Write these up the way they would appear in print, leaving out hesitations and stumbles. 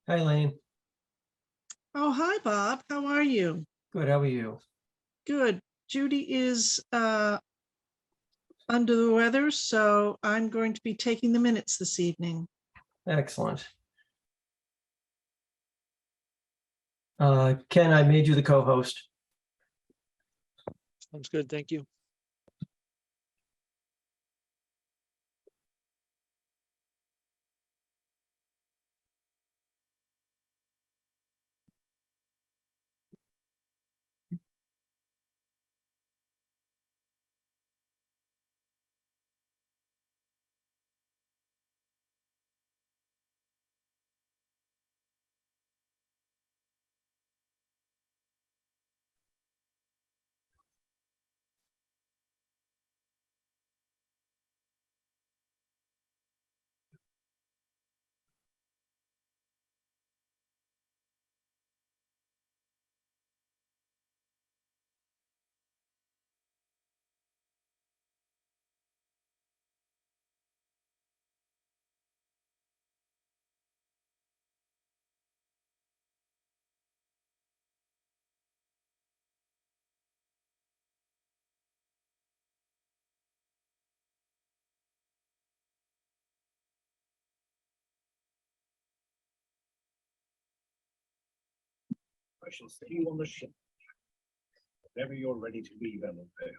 Hi, Elaine. Oh, hi, Bob. How are you? Good. How are you? Good. Judy is under the weather, so I'm going to be taking the minutes this evening. Excellent. Ken, I made you the co-host. Sounds good. Thank you. I shall see you on the ship. Whenever you're ready to leave Emmerdale.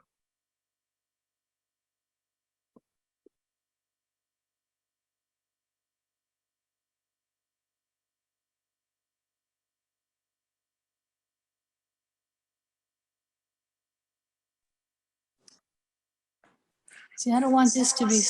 See, I don't want this to be.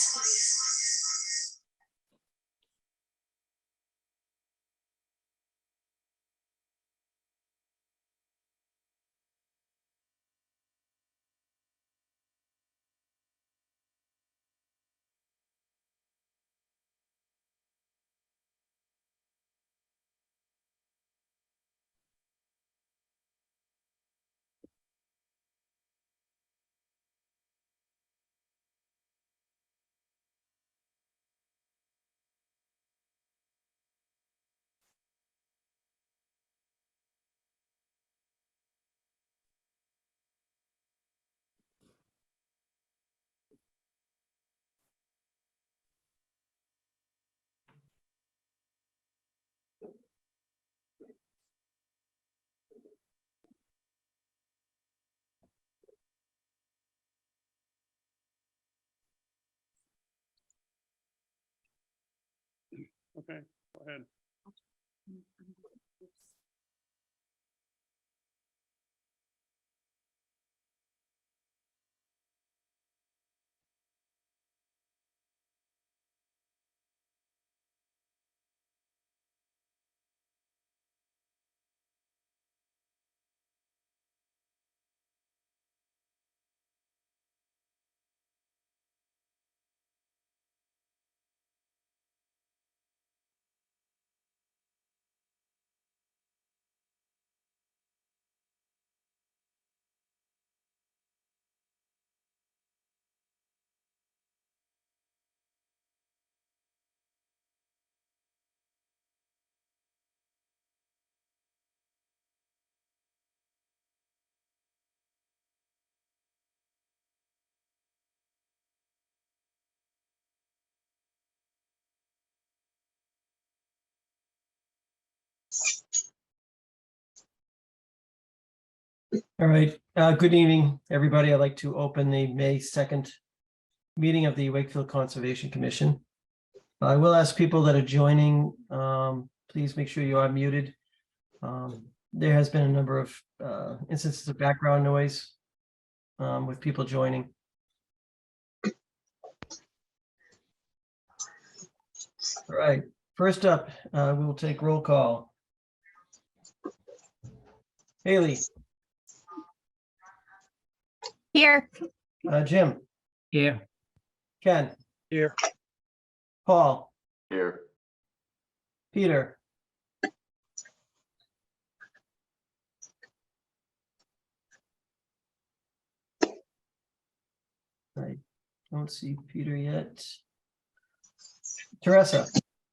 Okay, go ahead. All right, good evening, everybody. I'd like to open the May 2nd meeting of the Wakefield Conservation Commission. I will ask people that are joining, please make sure you are muted. There has been a number of instances of background noise with people joining. All right, first up, we will take roll call. Haley, Here. Jim, Here. Ken, Here. Paul, Here. Peter. I don't see Peter yet. Teresa,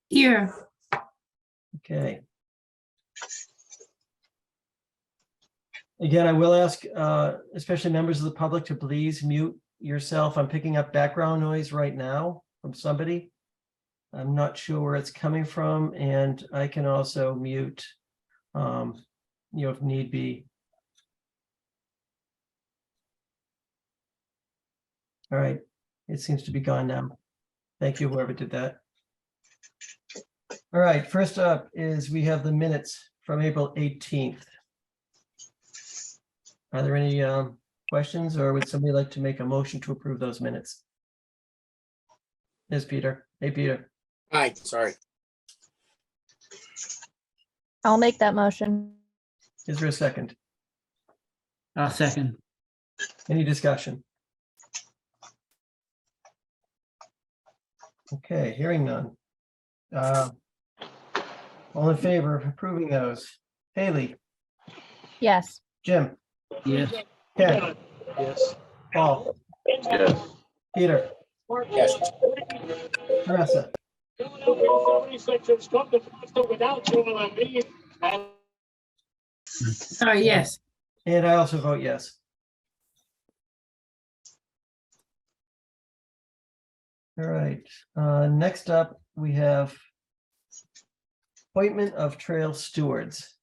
Here. okay. Again, I will ask, especially members of the public, to please mute yourself. I'm picking up background noise right now from somebody. I'm not sure where it's coming from, and I can also mute, if need be. All right, it seems to be gone now. Thank you, whoever did that. All right, first up is we have the minutes from April 18th. Are there any questions, or would somebody like to make a motion to approve those minutes? Yes, Peter. Hey, Peter. Hi, sorry. I'll make that motion. Is there a second? I'll second. Any discussion? Okay, hearing none. All in favor of approving those? Haley, Yes. Jim, Yes. Ken, Yes. Paul, Yes. Peter, Yes. Teresa. Sorry, yes. And I also vote yes. All right, next up, we have appointment of trail stewards.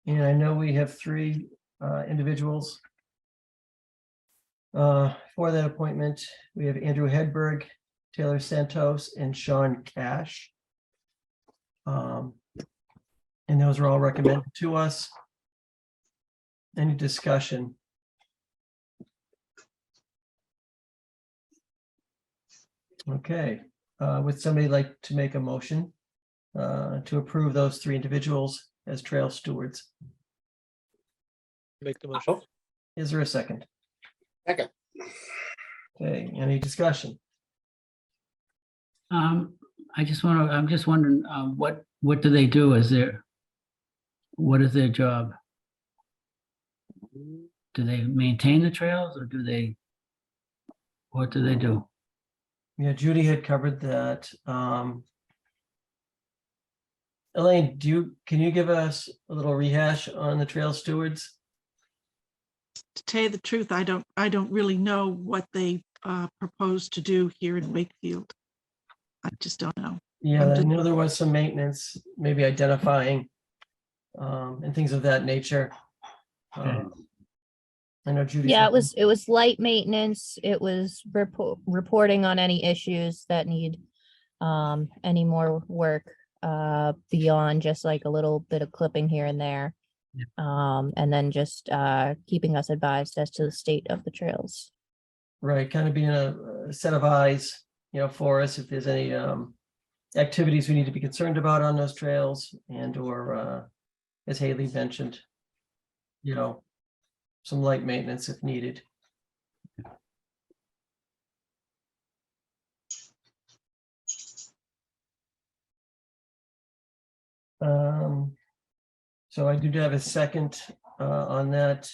And I know we have three individuals for that appointment. We have Andrew Hedberg, Taylor Santos, and Sean Cash. And those are all recommended to us. Any discussion? Okay, would somebody like to make a motion to approve those three individuals as trail stewards? Make the motion. Is there a second? Second. Okay, any discussion? I'm just wondering, what do they do? What is their job? Do they maintain the trails, or what do they do? Yeah, Judy had covered that. Elaine, can you give us a little rehash on the trail stewards? To tell you the truth, I don't really know what they propose to do here in Wakefield. I just don't know. Yeah, I know there was some maintenance, maybe identifying and things of that nature. I know Judy. Yeah, it was light maintenance. It was reporting on any issues that need any more work beyond just like a little bit of clipping here and there. And then just keeping us advised as to the state of the trails. Right, kind of being a set of eyes, for us if there's any activities we need to be concerned about on those trails, and or as Haley mentioned, some light maintenance if needed. So I do have a second on that.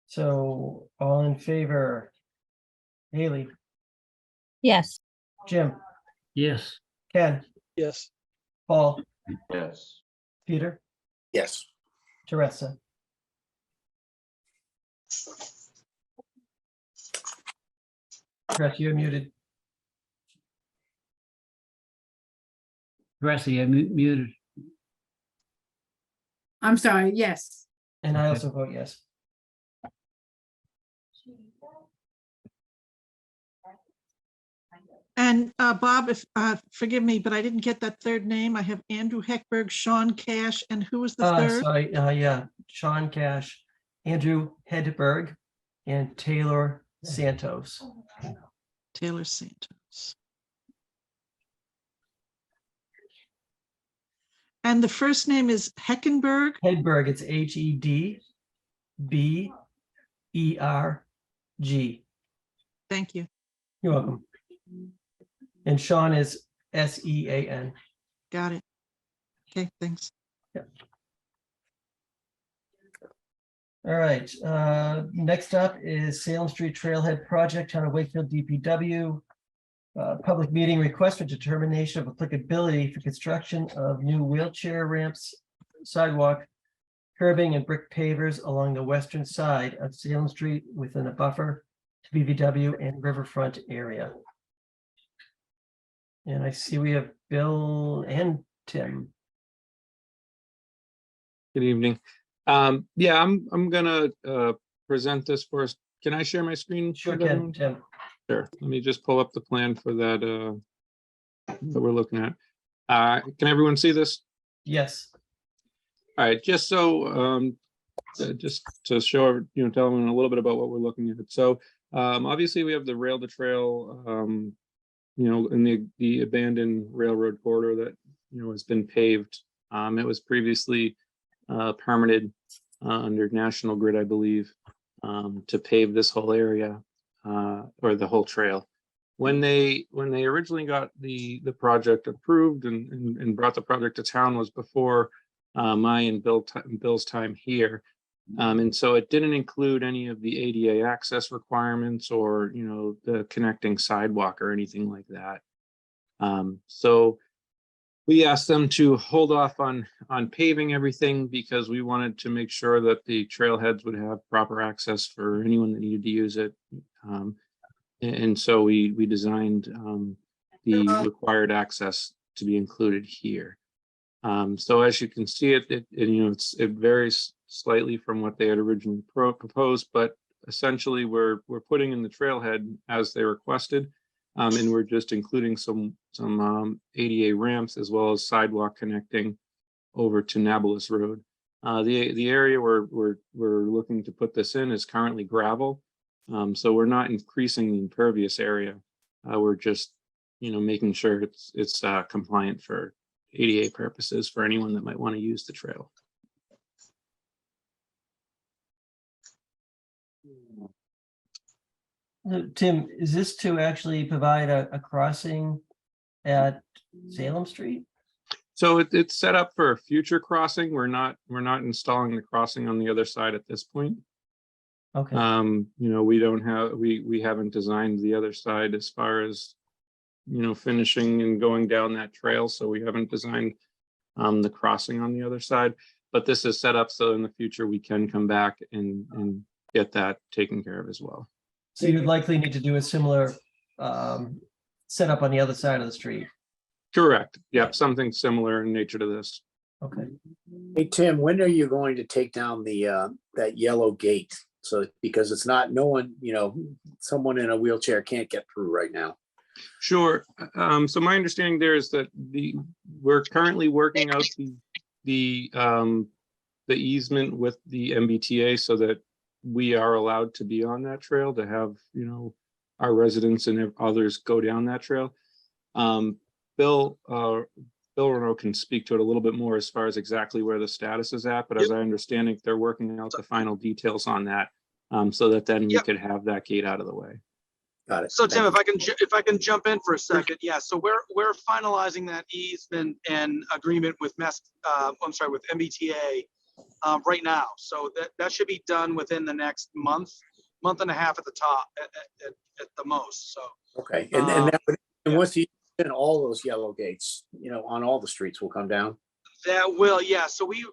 So all in favor? Haley, Yes. Jim, Yes. Ken, Yes. Paul, Yes. Peter, Yes. Teresa. Teresa, you're muted. Teresa, you're muted. I'm sorry, yes. And I Okay. also vote yes. And Bob, if forgive me, but I didn't get that third name. I have Andrew Heckberg, Sean Cash, and who was the third? Sorry, yeah, Sean Cash, Andrew Hedberg, and Taylor Santos. Taylor Santos. And the first name is Heckenberg. Hedberg, it's Hedberg. Thank you. You're welcome. And Sean is Sean. Got it. Okay, thanks. All right, next up is Salem Street Trailhead Project, Town of Wakefield DPW. Public meeting request for determination of applicability for construction of new wheelchair ramps, sidewalk, curbing and brick pavers along the western side of Salem Street within a buffer to BVW and riverfront area. And I see we have Bill and Tim. Good evening. Yeah, I'm gonna present this first. Can I share my screen? Sure with can, everyone? Tim. Sure. Let me just pull up the plan for that that we're looking at. Can everyone see this? Yes. All right, just so just to show, tell them a little bit about what we're looking at. So obviously we have the rail to trail, in the abandoned railroad corridor that, has been paved. It was previously permitted under National Grid, I believe, to pave this whole area or the whole trail. When they originally got the project approved and brought the project to town was before my and Bill's time here. And so it didn't include any of the ADA access requirements or, the connecting sidewalk or anything like that. So we asked them to hold off on paving everything because we wanted to make sure that the trailheads would have proper access for anyone that needed to use it. And so we designed the required access to be included here. So as you can see, it varies slightly from what they had originally proposed, but essentially we're putting in the trailhead as they requested, and we're just including some ADA ramps as well as sidewalk connecting over to Nablus Road. The area we're looking to put this in is currently gravel, so we're not increasing the impervious area. We're just making sure it's compliant for ADA purposes for anyone that might want to use the trail. Tim, is this to actually provide a crossing at Salem Street? So it's set up for a future crossing. We're not installing the crossing on the other side at this point. Okay. We haven't designed the other side as far as finishing and going down that trail. So we haven't designed the crossing on the other side, but this is set up so in the future we can come back and get that taken care of as well. So you'd likely need to do a similar setup on the other side of the street. Correct. Yep. Something similar in nature to this. Okay. Hey, Tim, when are you going to take down the that yellow gate? So because it's not, no one, someone in a wheelchair can't get through right now. Sure. So my understanding there is that we're currently working out the easement with the MBTA so that we are allowed to be on that trail to have, our residents and others go down that trail. Bill Renault can speak to it a little bit more as far as exactly where the status is at, but as I understand it, they're working out the final details on that so that then we could have that gate out of the way. Got it. So Tim, Thank if I can jump in for a second, yeah. So we're finalizing that easement and agreement with with MBTA right now. So that should be done within the next month and a half at the top, at the most. So Okay, and once you in all those yellow gates, on all the streets will come down. that will, yeah. So we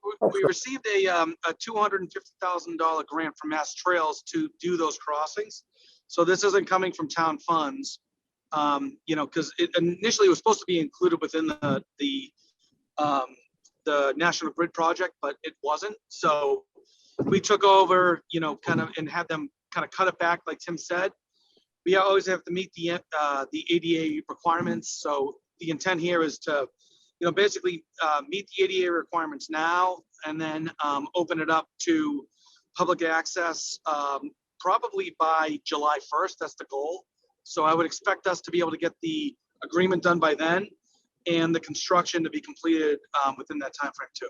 received a $250,000 grant from Mass Trails to do those crossings. So this isn't coming from town funds, because it initially was supposed to be included within the the National Grid project, but it wasn't. So we took over, kind of, and had them kind of cut it back, like Tim said. We always have to meet the ADA requirements. So the intent here is to, basically meet the ADA requirements now, and then open it up to public access probably by July 1st. That's the goal. So I would expect us to be able to get the agreement done by then, and the construction to be completed within that timeframe too.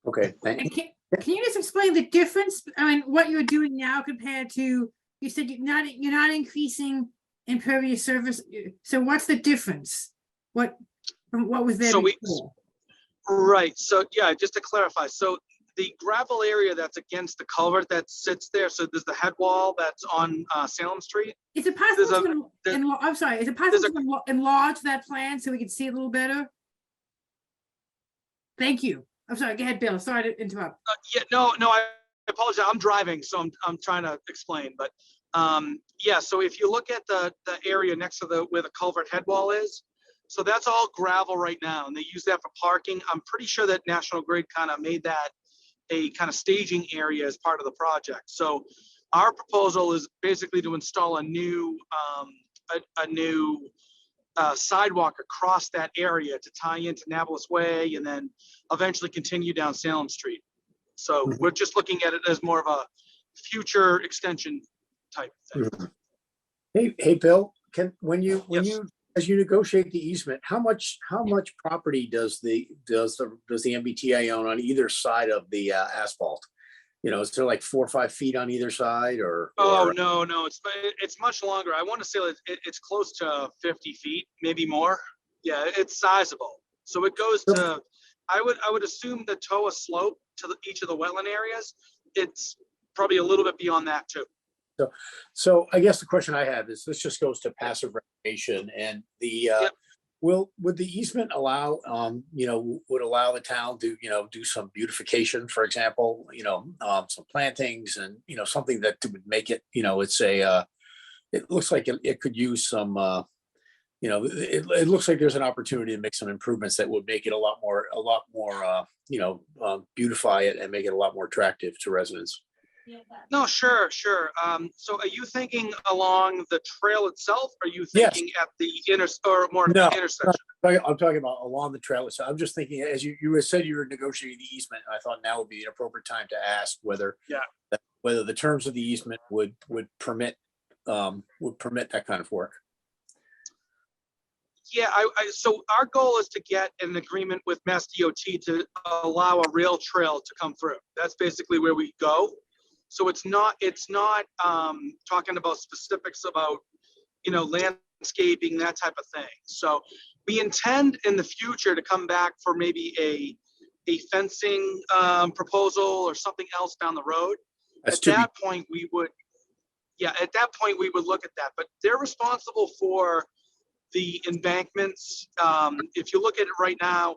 Okay, thank And you. can you just explain the difference? I mean, what you're doing now compared to, you said you're not increasing impervious surface. So what's the difference? What was there So before? Right. So yeah, just to clarify, so the gravel area that's against the culvert that sits there, so there's the head wall that's on Salem Street. Is it there's possible a- to, I'm sorry, is it there's possible to enlarge that plan so we can see it a little better? Thank you. I'm sorry, go ahead, Bill. Sorry to interrupt. Yeah, no, I apologize. I'm driving, so I'm trying to explain. But yeah, so if you look at the area next to where the culvert head wall is, so that's all gravel right now, and they use that for parking. I'm pretty sure that National Grid kind of made that a kind of staging area as part of the project. So our proposal is basically to install a new sidewalk across that area to tie into Nablus Way and then eventually continue down Salem Street. So we're just looking at it as more of a future extension type thing. Hey, Bill, Yes. as you negotiate the easement, how much property does the MBTA own on either side of the asphalt? Is there like 4 or 5 feet on either side, or? Oh, no, it's much longer. I want to say it's close to 50 feet, maybe more. Yeah, it's sizable. So it goes to, I would assume the TOA slope to each of the wetland areas. It's probably a little bit beyond that too. So I guess the question I have is, this just goes to passive recreation, and Yep. would the easement allow, would allow the town to, do some beautification, for example, some plantings and, something that would make it, it looks like it could use some, it looks like there's an opportunity to make some improvements that would make it a lot more, beautify it and make it a lot more attractive to residents. No, sure. So are you thinking along the trail itself? Or are you Yes. thinking at the or more at No, the intersection? I'm talking about along the trail. So I'm just thinking, as you said, you were negotiating the easement. I thought now would be an appropriate time to ask whether the terms of the easement would permit that kind of work. Yeah, so our goal is to get an agreement with Mass DOT to allow a rail trail to come through. That's basically where we go. So it's not talking about specifics about, landscaping, that type of thing. So we intend in the future to come back for maybe a fencing proposal or something else down the road. At that point, we would look at that. But they're responsible for the embankments. If you look at it right now,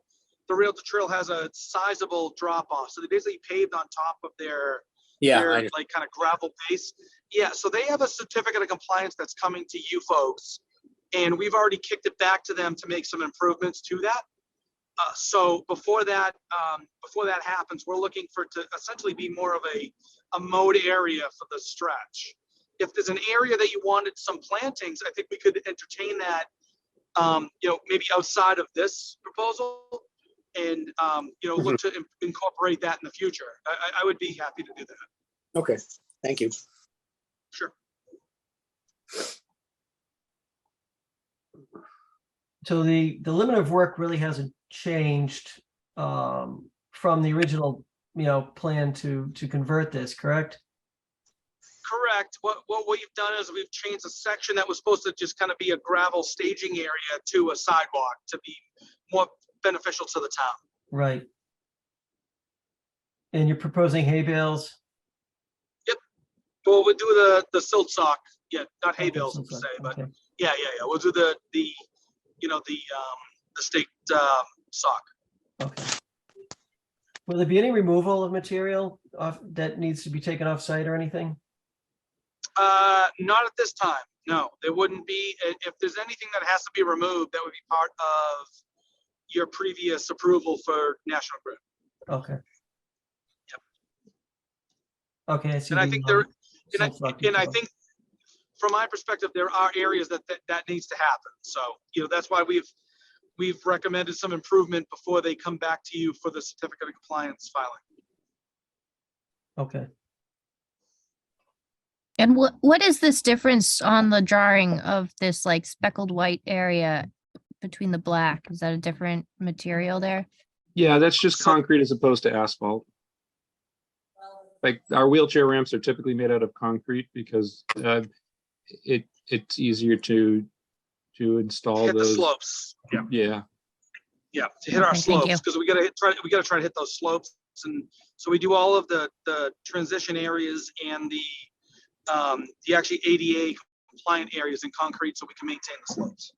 the rail to trail has a sizable drop off. So they basically paved on top of their like kind of gravel base. Yeah, so they have a certificate of compliance that's coming to you folks, and we've already kicked it back to them to make some improvements to that. So before that happens, we're looking for it to essentially be more of a mowed area for the stretch. If there's an area that you wanted some plantings, I think we could entertain that, maybe outside of this proposal, and look to incorporate that in the future. I would be happy to do that. Okay, thank you. Sure. So the limit of work really hasn't changed from the original, plan to convert this, correct? Correct. What we've done is we've changed a section that was supposed to just kind of be a gravel staging area to a sidewalk to be more beneficial to the town. Right. And you're proposing hay bales? Yep. Well, we'll do the silt sock. Yeah, not hay Okay, bales silt per sock, se, but okay. yeah. We'll do the staked sock. Okay. Will there be any removal of material that needs to be taken off site or anything? Not at this time. No, there wouldn't be. If there's anything that has to be removed, that would be part of your previous approval for National Grid. Okay. Yep. Okay, I see. And I the, think there, sunflower and I detail. think from my perspective, there are areas that needs to happen. So, that's why we've recommended some improvement before they come back to you for the certificate of compliance filing. Okay. And what is this difference on the drawing of this like speckled white area between the black? Is that a different material there? Yeah, that's just So- concrete as opposed to asphalt. Like our wheelchair ramps are typically made out of concrete because it's easier to install Hit the those. slopes. Yeah. Yeah, To hit our Okay, thank you. slopes, because we gotta try to hit those slopes. And so we do all of the transition areas and the actually ADA compliant areas in concrete so we can maintain the slopes.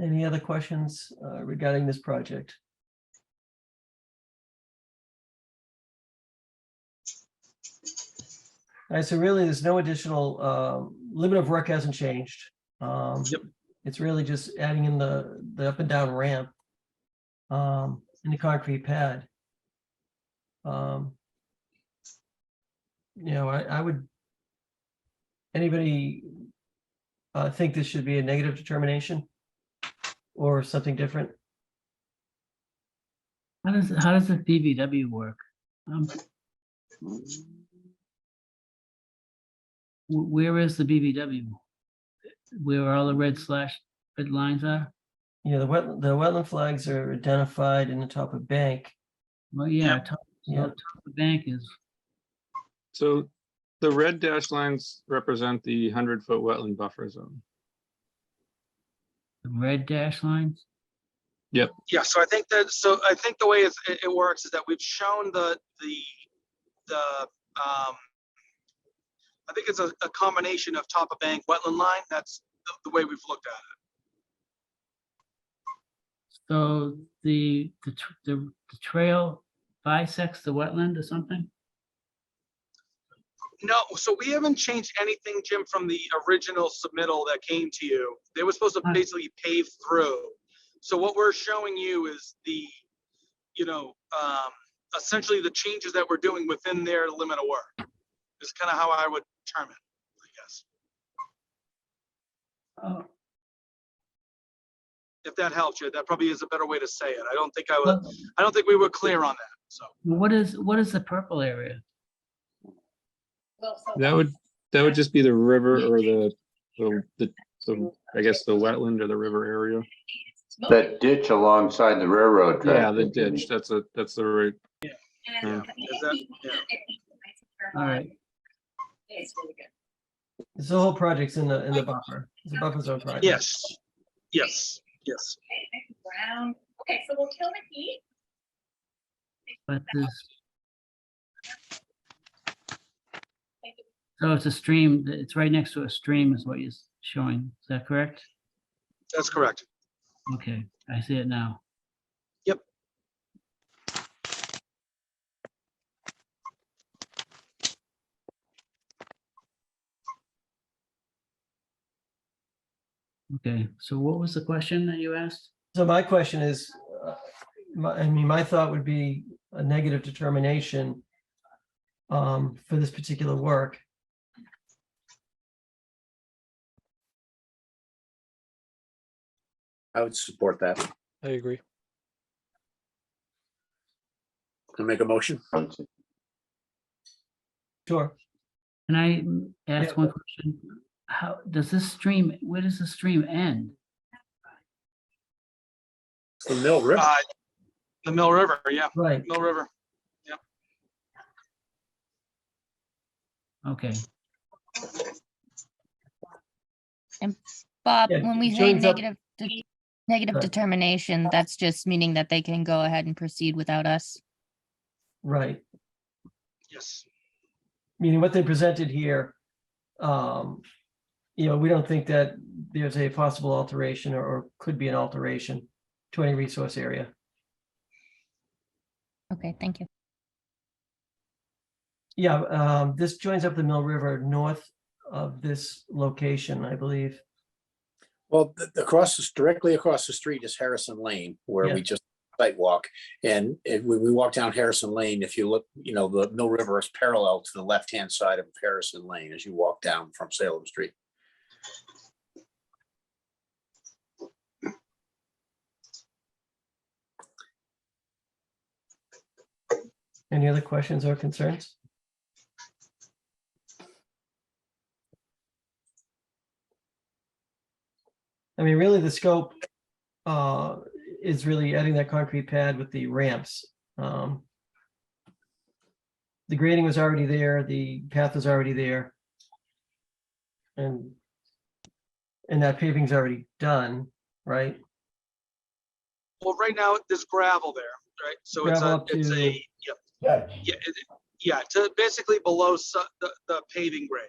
Any other questions regarding this project? All right, so really, there's no additional limit of work hasn't changed. Yep. It's really just adding in the up and down ramp in the concrete pad. I would. Anybody think this should be a negative determination or something different? How does the DVW work? Where is the BVW? Where all the red lines are? Yeah, the wetland flags are identified in the top of bank. Well, yeah, Yep. top Yeah. of the bank is, so the red dashed lines represent the 100-foot wetland buffer zone. the red dash lines. Yeah, so I think the way it works is that we've shown the I think it's a combination of top of bank wetland line. That's the way we've looked at it. So the trail bisects the wetland or something? No, so we haven't changed anything, Jim, from the original submittal that came to you. They were supposed to Huh. basically pave through. So what we're showing you is essentially the changes that we're doing within their limit of work. Is kind of how I would term it, I guess. Oh, If that helps you, that probably is a better way to say it. I don't think well, we were clear on that. So what is the purple area? That would just be the river or the I guess the wetland or the river area. That ditch alongside the railroad track. Yeah, the ditch. That's the right. yeah, Yeah. is that All right. The whole project's in the buffer. It's a buffer zone project. yes. Okay, so we'll kill the heat. But so it's a stream, it's right next to a stream is what you're showing. Is that correct? That's correct. Okay, I see it now. Yep. Okay, so what was the question that you asked? So my question is, my thought would be a negative determination for this particular work. I would support that. I agree. Can I make a motion? Sure. Can I ask Yeah. one question? How does this stream, where does the stream end? It's the Mill River. The Mill River, yeah, Right. Mill River. Okay, Bob, Yeah, when we say joins up- negative Right. determination, that's just meaning that they can go ahead and proceed without us. Right. Yes. Meaning what they presented here, we don't think that there's a possible alteration or could be an alteration to any resource area. Okay, thank you. Yeah, this joins up the Mill River north of this location, I believe. Well, directly across the street is Harrison Lane, where Yeah. we just sidewalk. And when we walk down Harrison Lane, if you look, the Mill River is parallel to the left-hand side of Harrison Lane as you walk down from Salem Street. Any other questions or concerns? I mean, really, the scope is really adding that concrete pad with the ramps. The grading was already there, the path was already there. And that paving's already done, right? Well, right now, there's gravel there, right? So Gravel up it's to- a, yeah, to basically below the paving grade.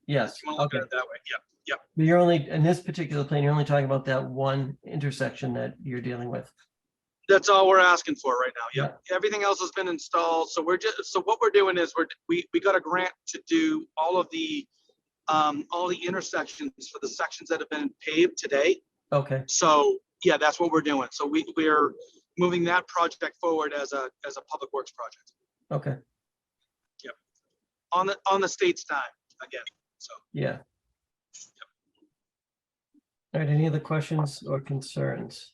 Yes, If you want to look okay. at it that way, yep. But you're only, in this particular plan, you're only talking about that one intersection that you're dealing with. That's all we're asking for right now. Yep. Everything else has been installed. So what we're doing is we got a grant to do all the intersections for the sections that have been paved today. Okay, So yeah, that's what we're doing. So we're moving that project forward as a public works project okay, on the state's time again. So yeah. All right, any other questions or concerns?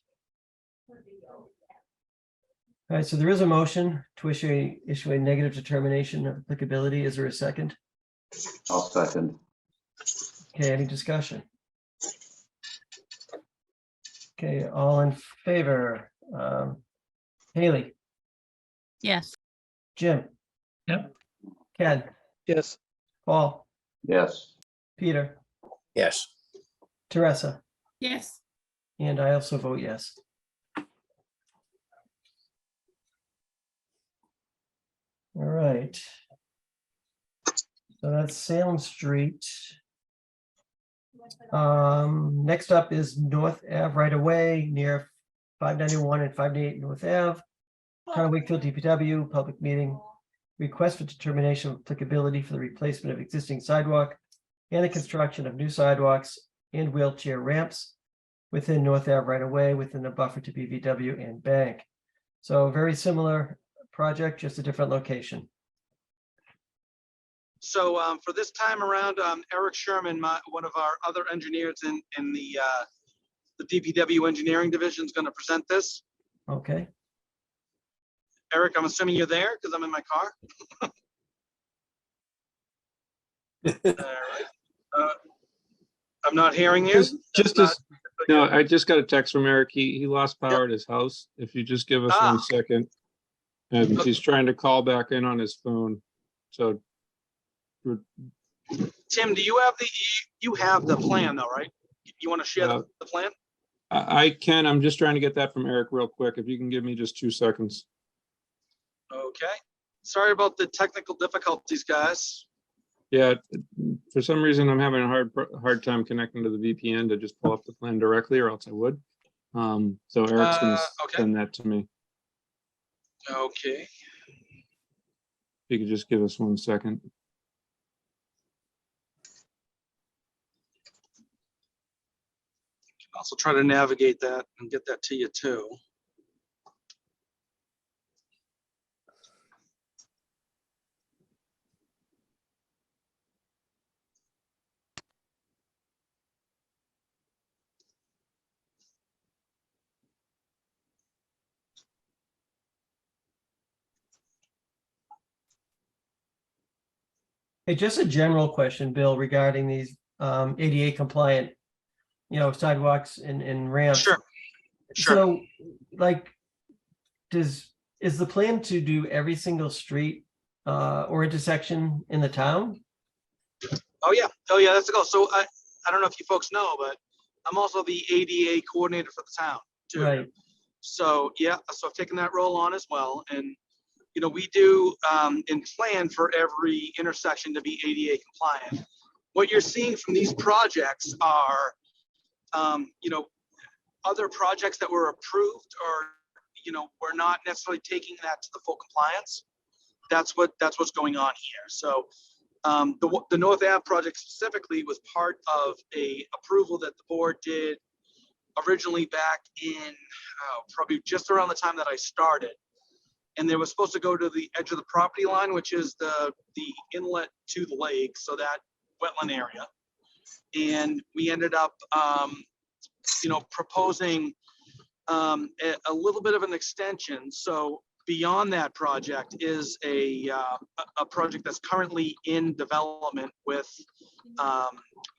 All right, so there is a motion to issue a negative determination of applicability. Is there a second? I'll second. Okay, any discussion? Okay, all in favor? Haley, Yes. Jim, Yep. Ken, yes. Paul, Yes. Peter, Yes. Teresa, Yes. and I also vote yes. All right. So that's Salem Street. Next up is North Ave right away near 591 and 598 North Ave. Town of Wakefield DPW, public meeting. Request for determination of applicability for the replacement of existing sidewalk and the construction of new sidewalks and wheelchair ramps within North Ave right away within a buffer to BVW and bank. So very similar project, just a different location. So for this time around, Eric Sherman, one of our other engineers in the DPW engineering division, is going to present this. Okay, Eric, I'm assuming you're there because I'm in my car. All right. I'm not hearing you. No, I just got a text from Eric. He lost power at his house. If you just give us 1 second. And he's trying to call back in on his phone. So Tim, do you have the plan though, right? You want to share the plan? I can. I'm just trying to get that from Eric real quick. If you can give me just 2 seconds. Okay. Sorry about the technical difficulties, guys. Yeah, for some reason I'm having a hard time connecting to the VPN to just pull up the plan directly, or else I would. So Eric's gonna send that to me. Okay. If you could just give us 1 second. Also try to navigate that and get that to you too. hey, just a general question, Bill, regarding these ADA compliant, sidewalks and ramps. Sure. So, like, is the plan to do every single street or intersection in the town? Oh yeah, that's the goal. So I don't know if you folks know, but I'm also the ADA coordinator for the town too. Right. So yeah, so I've taken that role on as well, and we do and plan for every intersection to be ADA compliant. What you're seeing from these projects are, other projects that were approved, or we're not necessarily taking that to the full compliance. That's what's going on here. So The North Ave project specifically was part of a approval that the board did originally back in probably just around the time that I started. And they were supposed to go to the edge of the property line, which is the inlet to the lake, so that wetland area. And we ended up, proposing a little bit of an extension. So beyond that project is a project that's currently in development with our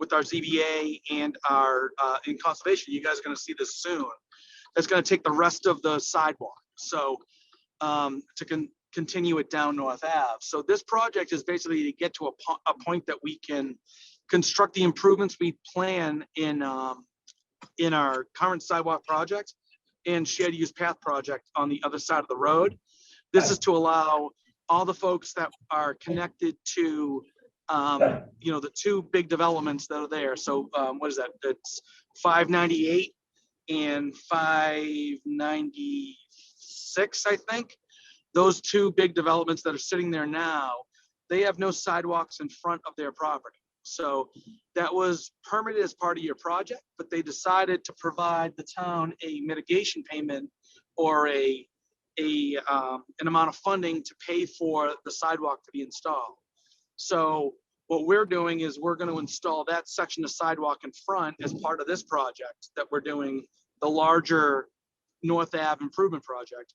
ZBA and our in conservation. You guys are going to see this soon. That's going to take the rest of the sidewalk. So to continue it down North Ave. So this project is basically to get to a point that we can construct the improvements we plan in our current sidewalk project and shared use path project on the other side of the road. This is to allow all the folks that are connected to, the two big developments that are there. So what is that? It's 598 and 596, I think. Those two big developments that are sitting there now, they have no sidewalks in front of their property. So that was permitted as part of your project, but they decided to provide the town a mitigation payment or an amount of funding to pay for the sidewalk to be installed. So what we're doing is we're going to install that section of sidewalk in front as part of this project that we're doing, the larger North Ave improvement project.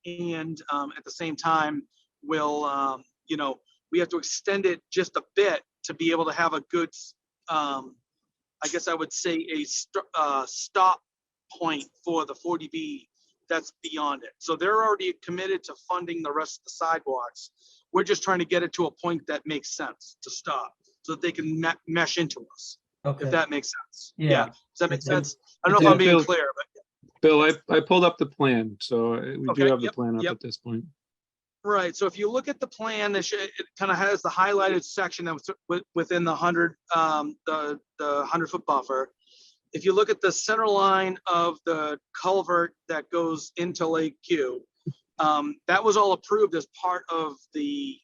And at the same time, we'll, we have to extend it just a bit to be able to have a good, I guess I would say a stop point for the 40B that's beyond it. So they're already committed to funding the rest of the sidewalks. We're just trying to get it to a point that makes sense to stop so that they can mesh into us. Okay. If that makes sense. Yeah. Does that make It sense? does. I don't know if Yeah, I'm being Bill. clear, but Bill, I pulled up the plan, so we Okay, do have the yep, plan up yep. at this point. right. So if you look at the plan, it kind of has the highlighted section that was within the 100, the 100-foot buffer. If you look at the center line of the culvert that goes into Lake Q, that was all approved as part of the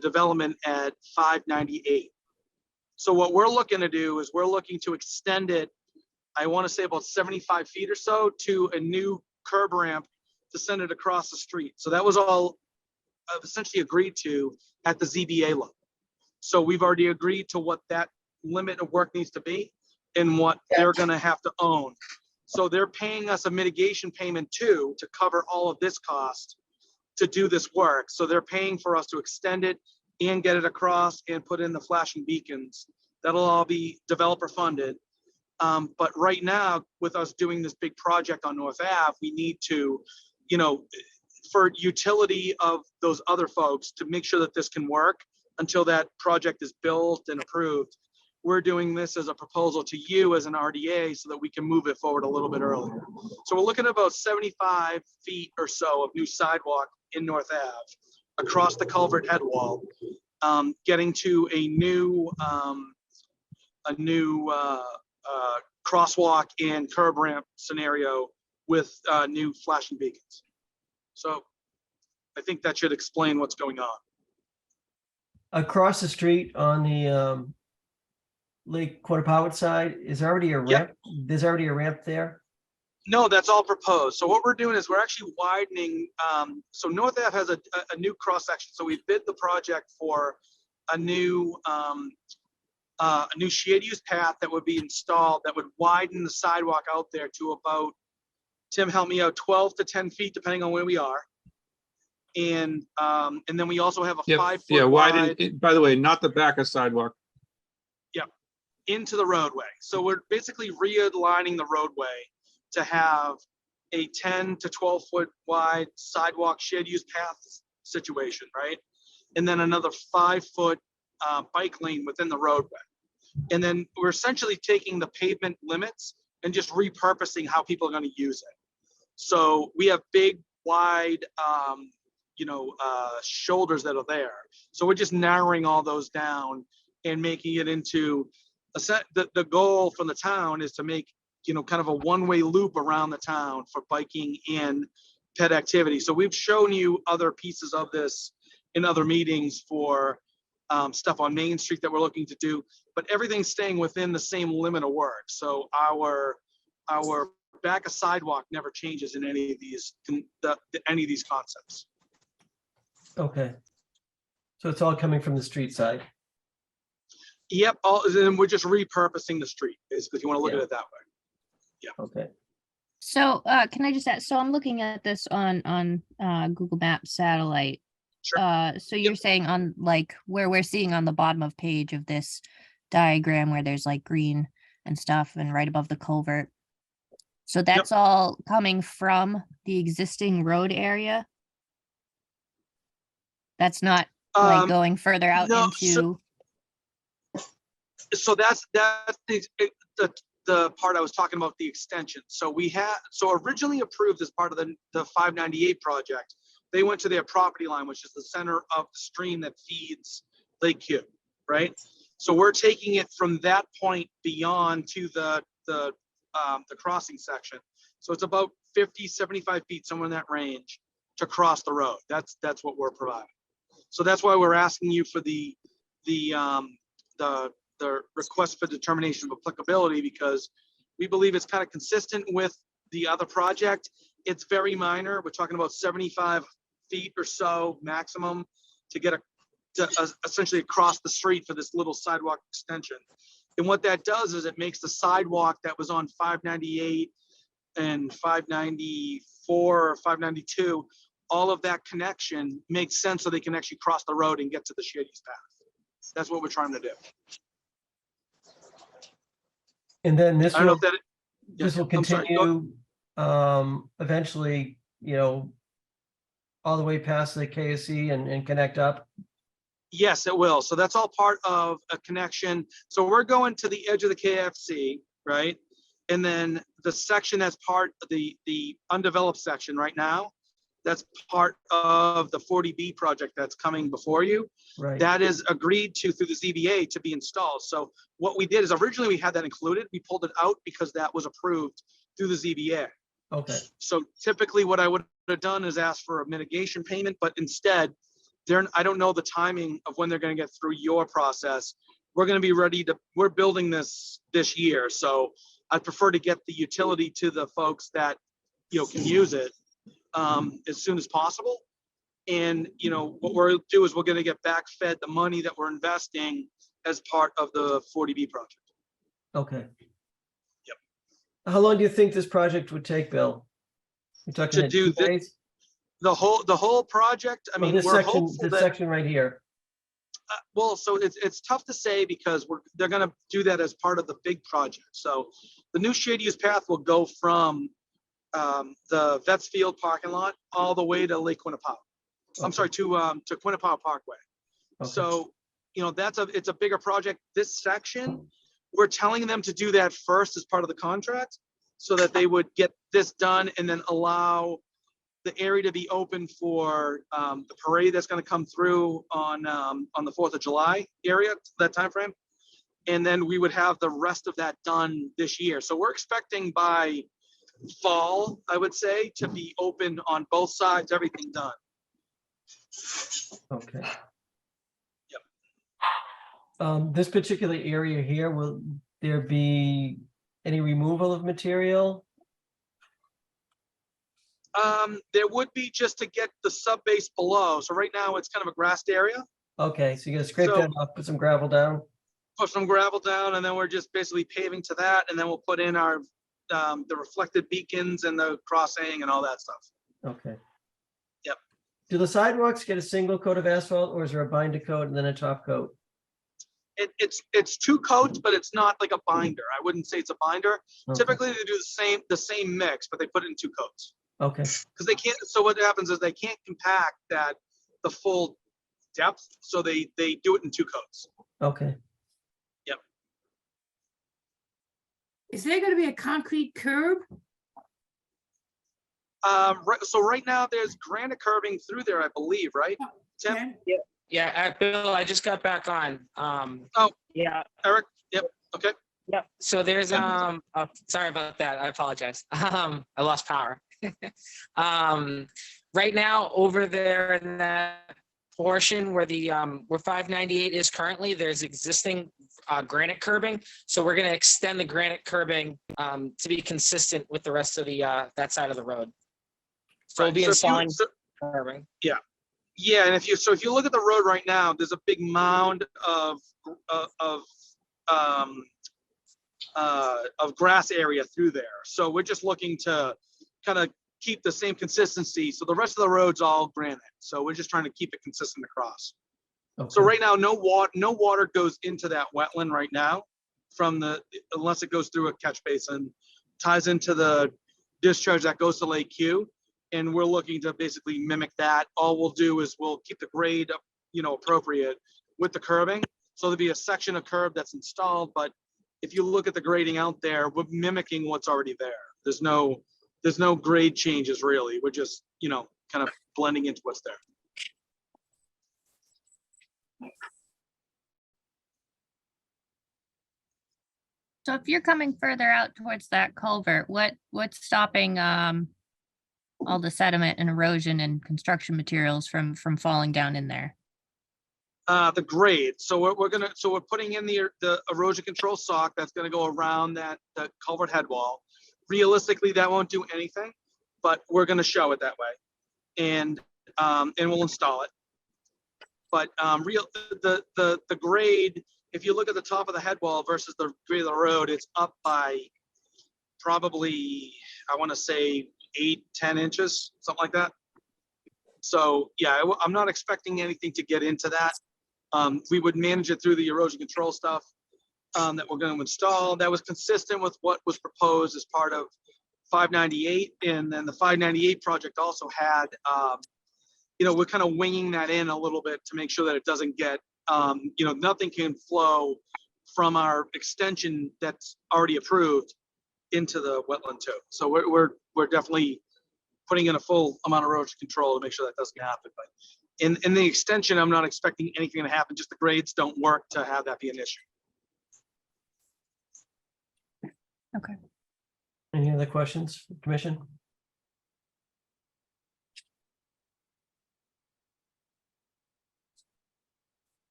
development at 598. So what we're looking to do is we're looking to extend it, I want to say about 75 feet or so, to a new curb ramp to send it across the street. So that was all essentially agreed to at the ZBA level. So we've already agreed to what that limit of work needs to be and what they're going to have to own. So they're paying us a mitigation payment too to cover all of this cost to do this work. So they're paying for us to extend it and get it across and put in the flashing beacons. That'll all be developer funded. But right now, with us doing this big project on North Ave, we need to, for utility of those other folks to make sure that this can work until that project is built and approved. We're doing this as a proposal to you as an RDA so that we can move it forward a little bit earlier. So we're looking at about 75 feet or so of new sidewalk in North Ave across the culvert head wall, getting to a new crosswalk and curb ramp scenario with new flashing beacons. So I think that should explain what's going on. Across the street on the Lake Quantapowhat side, is there already a ramp? There's already a ramp there? No, that's all proposed. So what we're doing is we're actually widening. So North Ave has a new cross section. So we bid the project for a new shared use path that would be installed that would widen the sidewalk out there to about, Tim, help me out, 12 to 10 feet, depending on where we are. And then we also have a 5 foot Yeah, wide, by the way, not the back of sidewalk. into the roadway. So we're basically realigning the roadway to have a 10 to 12 foot wide sidewalk shared use path situation, right? And then another 5 foot bike lane within the roadway. And then we're essentially taking the pavement limits and just repurposing how people are going to use it. So we have big, wide, shoulders that are there. So we're just narrowing all those down and making it into a set. The goal from the town is to make, kind of a one-way loop around the town for biking and pet activity. So we've shown you other pieces of this in other meetings for stuff on Main Street that we're looking to do, but everything's staying within the same limit of work. So our back of sidewalk never changes in any of these concepts. Okay. So it's all coming from the street side. Yep, then we're just repurposing the street, basically, if you want to look at it that way. Okay. So, can I just ask, so I'm looking at this on Google Maps satellite. Sure. So you're saying on like where we're seeing on the bottom of page of this diagram where there's like green and stuff and right above the culvert. So that's all coming from the existing road area? That's not like going further out no, into? So that's the part I was talking about, the extension. So originally approved as part of the 598 project, they went to their property line, which is the center of the stream that feeds Lake Q, right? So we're taking it from that point beyond to the crossing section. So it's about 50, 75 feet, somewhere in that range to cross the road. That's what we're providing. So that's why we're asking you for the request for determination of applicability, because we believe it's kind of consistent with the other project. It's very minor. We're talking about 75 feet or so maximum to get essentially across the street for this little sidewalk extension. And what that does is it makes the sidewalk that was on 598 and 594 or 592, all of that connection makes sense so they can actually cross the road and get to the shared use path. That's what we're trying to do. And then this I don't know will, if that. this will I'm sorry, go- continue, eventually, all the way past the KSC and connect up. Yes, it will. So that's all part of a connection. So we're going to the edge of the KFC, right? And then the section that's part of the undeveloped section right now, that's part of the 40B project that's coming before you. Right. That is agreed to through the ZBA to be installed. So what we did is originally we had that included. We pulled it out because that was approved through the ZBA. Okay. So typically what I would have done is ask for a mitigation payment, but instead, I don't know the timing of when they're going to get through your process. We're going to be ready we're building this year. So I'd prefer to get the utility to the folks that, can use it as soon as possible. And, what we'll do is we're going to get back fed the money that we're investing as part of the 40B project. Okay. Yep. How long do you think this project would take, Bill? You're talking To do 2 days? The whole project, I Well, mean, this we're section, hopeful this that, section right here. well, so it's tough to say because they're going to do that as part of the big project. So the new shade use path will go from the Wakefield parking lot all the way to Lake Quinnipiac. I'm sorry, to Quinnipiac Parkway. Okay. So, it's a bigger project. This section, we're telling them to do that first as part of the contract so that they would get this done and then allow the area to be open for the parade that's going to come through on the 4th of July area, that time frame. And then we would have the rest of that done this year. So we're expecting by fall, I would say, to be open on both sides, everything done. Okay. Yep. This particular area here, will there be any removal of material? There would be just to get the sub base below. So right now it's kind of a grassed area. Okay, so you're gonna scrape So- that off, put some gravel down? Put some gravel down, and then we're just basically paving to that, and then we'll put in our the reflected beacons and the crossing and all that stuff. Okay. Yep. Do the sidewalks get a single coat of asphalt, or is there a binder coat and then a top coat? It's 2 coats, but it's not like a binder. I wouldn't say it's a binder. Okay. Typically they do the same mix, but they put it in 2 coats Okay, because they can't. So what happens is they can't compact the full depth, so they do it in 2 coats. okay. Is there gonna be a concrete curb? So right now there's granite curbing through there, I believe, right? Tim? Ken? Yeah, Bill, I just got back on. Oh. Yeah, Eric? Yep. Okay. yep. So there's, oh, sorry about that. I apologize. I lost power. Right now over there in that portion where the where 598 is currently, there's existing granite curbing. So we're going to extend the granite curbing to be consistent with the rest of the that side of the road. So we'll be installing curbing. Yeah, and if you look at the road right now, there's a big mound of grass area through there. So we're just looking to kind of keep the same consistency. So the rest of the road's all granite. So we're just trying to keep it consistent across. So Okay. right now, no water goes into that wetland right now unless it goes through a catch basin, ties into the discharge that goes to Lake Q. And we're looking to basically mimic that. All we'll do is we'll keep the grade, appropriate with the curbing. So there'll be a section of curb that's installed, but if you look at the grading out there, we're mimicking what's already there. There's no grade changes really. We're just, kind of blending into what's there. So if you're coming further out towards that culvert, what's stopping all the sediment and erosion and construction materials from falling down in there? The grade. So we're putting in the erosion control sock that's gonna go around the culvert head wall. Realistically, that won't do anything, but we're gonna show it that way. And we'll install it. But the grade, if you look at the top of the head wall versus the grade of the road, it's up by probably, I wanna say 8-10 inches, something like that. So yeah, I'm not expecting anything to get into that. We would manage it through the erosion control stuff that we're going to install. That was consistent with what was proposed as part of 598. And then the 598 project also had, we're kind of winging that in a little bit to make sure that it doesn't get, nothing can flow from our extension that's already approved into the wetland too. So we're definitely putting in a full amount of erosion control to make sure that doesn't happen. But in the extension, I'm not expecting anything to happen. Just the grades don't work to have that be an issue. Okay. Any other questions, Commission?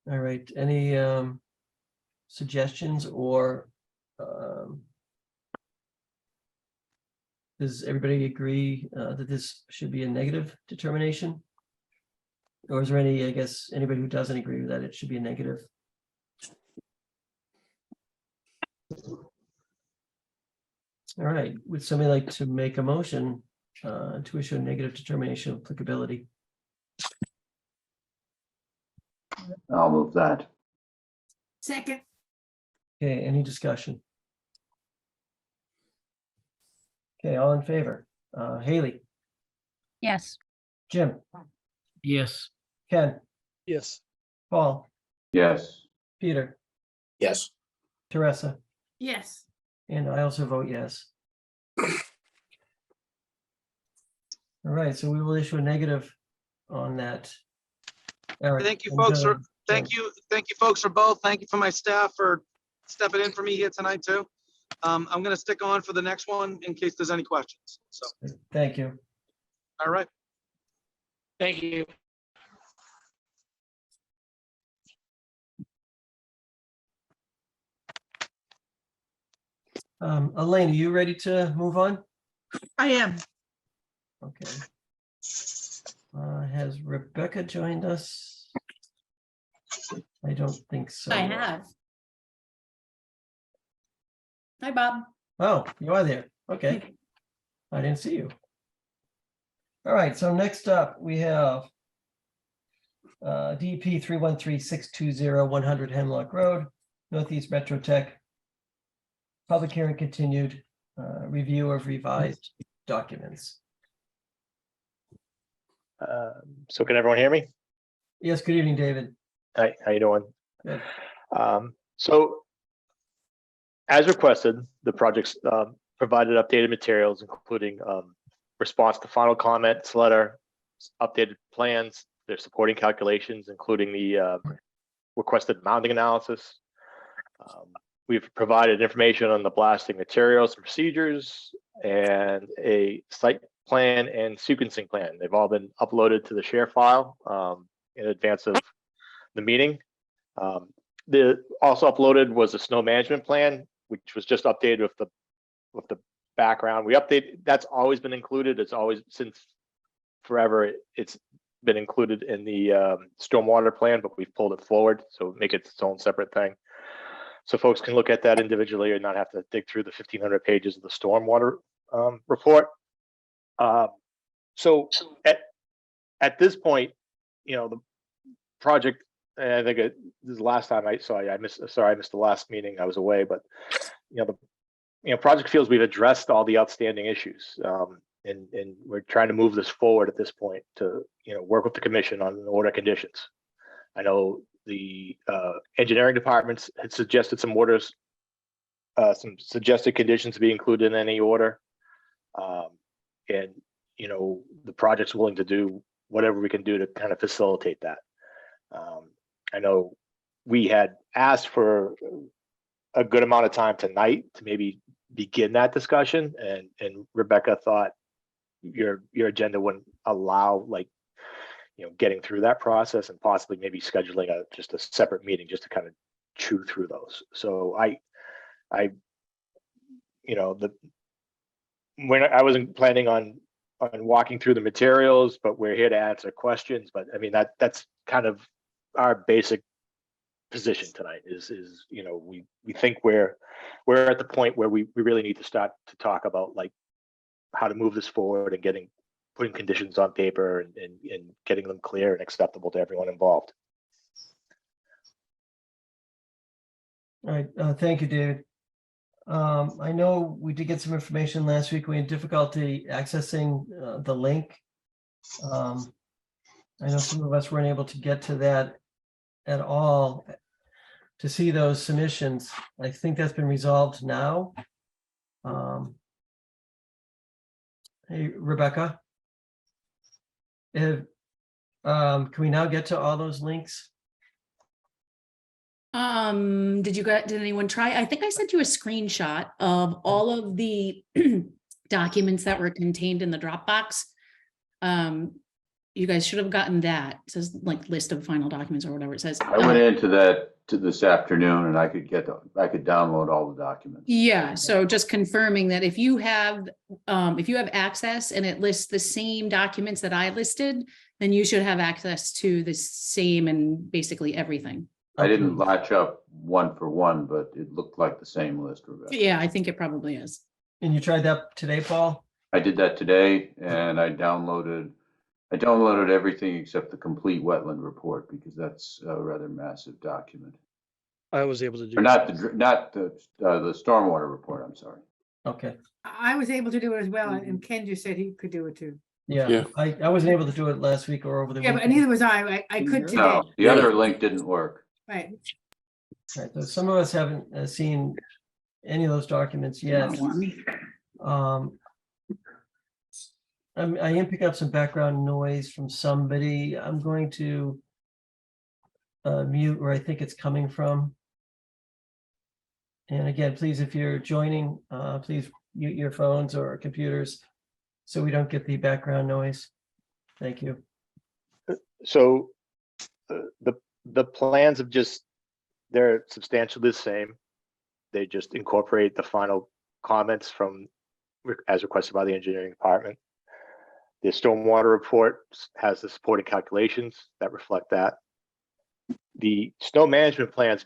All right, any suggestions or does everybody agree that this should be a negative determination? Or is there any, I guess, anybody who doesn't agree with that, it should be a negative? All right, would somebody like to make a motion to issue a negative determination of applicability? I'll move that. Second, Okay, any discussion? Okay, all in favor? Haley, Yes. Jim, Yes. Ken, Yes. Paul, Yes. Peter, Yes. Teresa, yes. and I also vote yes. All right, so we will issue a negative on that. Eric, Thank you, and, folks. Jim. Thank you, folks, for both. Thank you for my staff for stepping in for me here tonight too. I'm going to stick on for the next one in case there's any questions. So, Thank you. all right. Thank you. Elaine, are you ready to move on? I am. Okay. Has Rebecca joined us? I don't think so. I have. Hi, Bob. Oh, you are there. Okay. I didn't see you. All right, so next up, we have DP 313-620-100 Hemlock Road, Northeast Metro Tech. Public hearing continued, review of revised documents. So can everyone hear me? Yes, good evening, David. Hi, how you doing? Good. So as requested, the project's provided updated materials, including response to final comments letter, updated plans, their supporting calculations, including the requested mounting analysis. We've provided information on the blasting materials and procedures and a site plan and sequencing plan. They've all been uploaded to the share file in advance of the meeting. The also uploaded was a snow management plan, which was just updated with the background. We update, that's always been included. It's always since forever. It's been included in the stormwater plan, but we've pulled it forward, so make it its own separate thing. So folks can look at that individually and not have to dig through the 1,500 pages of the stormwater report. So at this point, you know, the project, and I think this is the last time I missed the last meeting. I was away, but you know, project feels we've addressed all the outstanding issues, and we're trying to move this forward at this point to, you know, work with the commission on the order conditions. I know the engineering departments had suggested some orders, some suggested conditions to be included in any order, and you know, the project's willing to do whatever we can do to kind of facilitate that. I know we had asked for a good amount of time tonight to maybe begin that discussion, and Rebecca thought your agenda wouldn't allow, like, you know, getting through that process, and possibly maybe scheduling just a separate meeting just to kind of chew through those. So I you know, when I wasn't planning on walking through the materials, but we're here to answer questions. But I mean, that's kind of our basic position tonight is, you know, we think we're at the point where we really need to start to talk about, like, how to move this forward and putting conditions on paper and getting them clear and acceptable to everyone involved. All right, thank you, David. I know we did get some information last week. We had difficulty accessing the link. I know some of us weren't able to get to that at all to see those submissions. I think that's been resolved now. Hey, Rebecca. Can we now get to all those links? Did anyone try? I think I sent you a screenshot of all of the documents that were contained in the Dropbox. You guys should have gotten that. It says like list of final documents or whatever it says. I went into that this afternoon and I could download all the documents. Yeah, so just confirming that if you have access and it lists the same documents that I listed, then you should have access to the same and basically everything. I didn't latch up one for one, but it looked like the same list, Rebecca. Yeah, I think it probably is. And you tried that today, Paul? I did that today, and I downloaded everything except the complete wetland report, because that's a rather massive document. I was able to do. Or not the stormwater report. I'm sorry. Okay. I was able to do it as well, and Ken just said he could do it too. Yeah. I wasn't able to do it last week or over the Yeah, weekend. but neither was I. I could today. No, the other link didn't work. Right. Right, so some of us haven't seen any of those documents yet. I am picking up some background noise from somebody. I'm going to mute where I think it's coming from. And again, please, if you're joining, please mute your phones or computers so we don't get the background noise. Thank you. So the plans have they're substantially the same. They just incorporate the final comments as requested by the engineering department. The stormwater report has the supporting calculations that reflect that. The snow management plans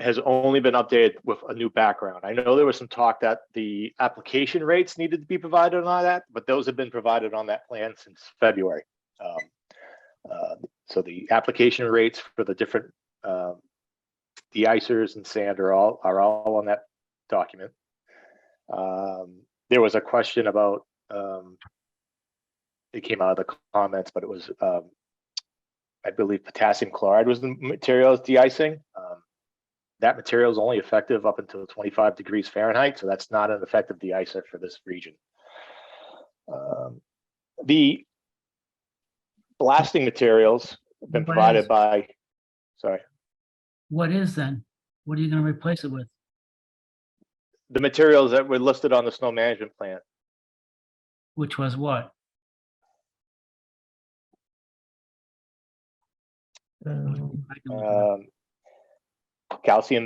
has only been updated with a new background. I know there was some talk that the application rates needed to be provided on that, but those have been provided on that plan since February. So the application rates for the different de-icers and sand are all on that document. There was a question about, it came out of the comments, but it was, I believe potassium chloride was the material as de-icing. That material is only effective up until 25 degrees Fahrenheit, so that's not an effective de-icer for this region. The blasting materials have been provided by, sorry. What is then? What are you going to replace it with? The materials that were listed on the snow management plan. Which was what? Um, I can look it up. Calcium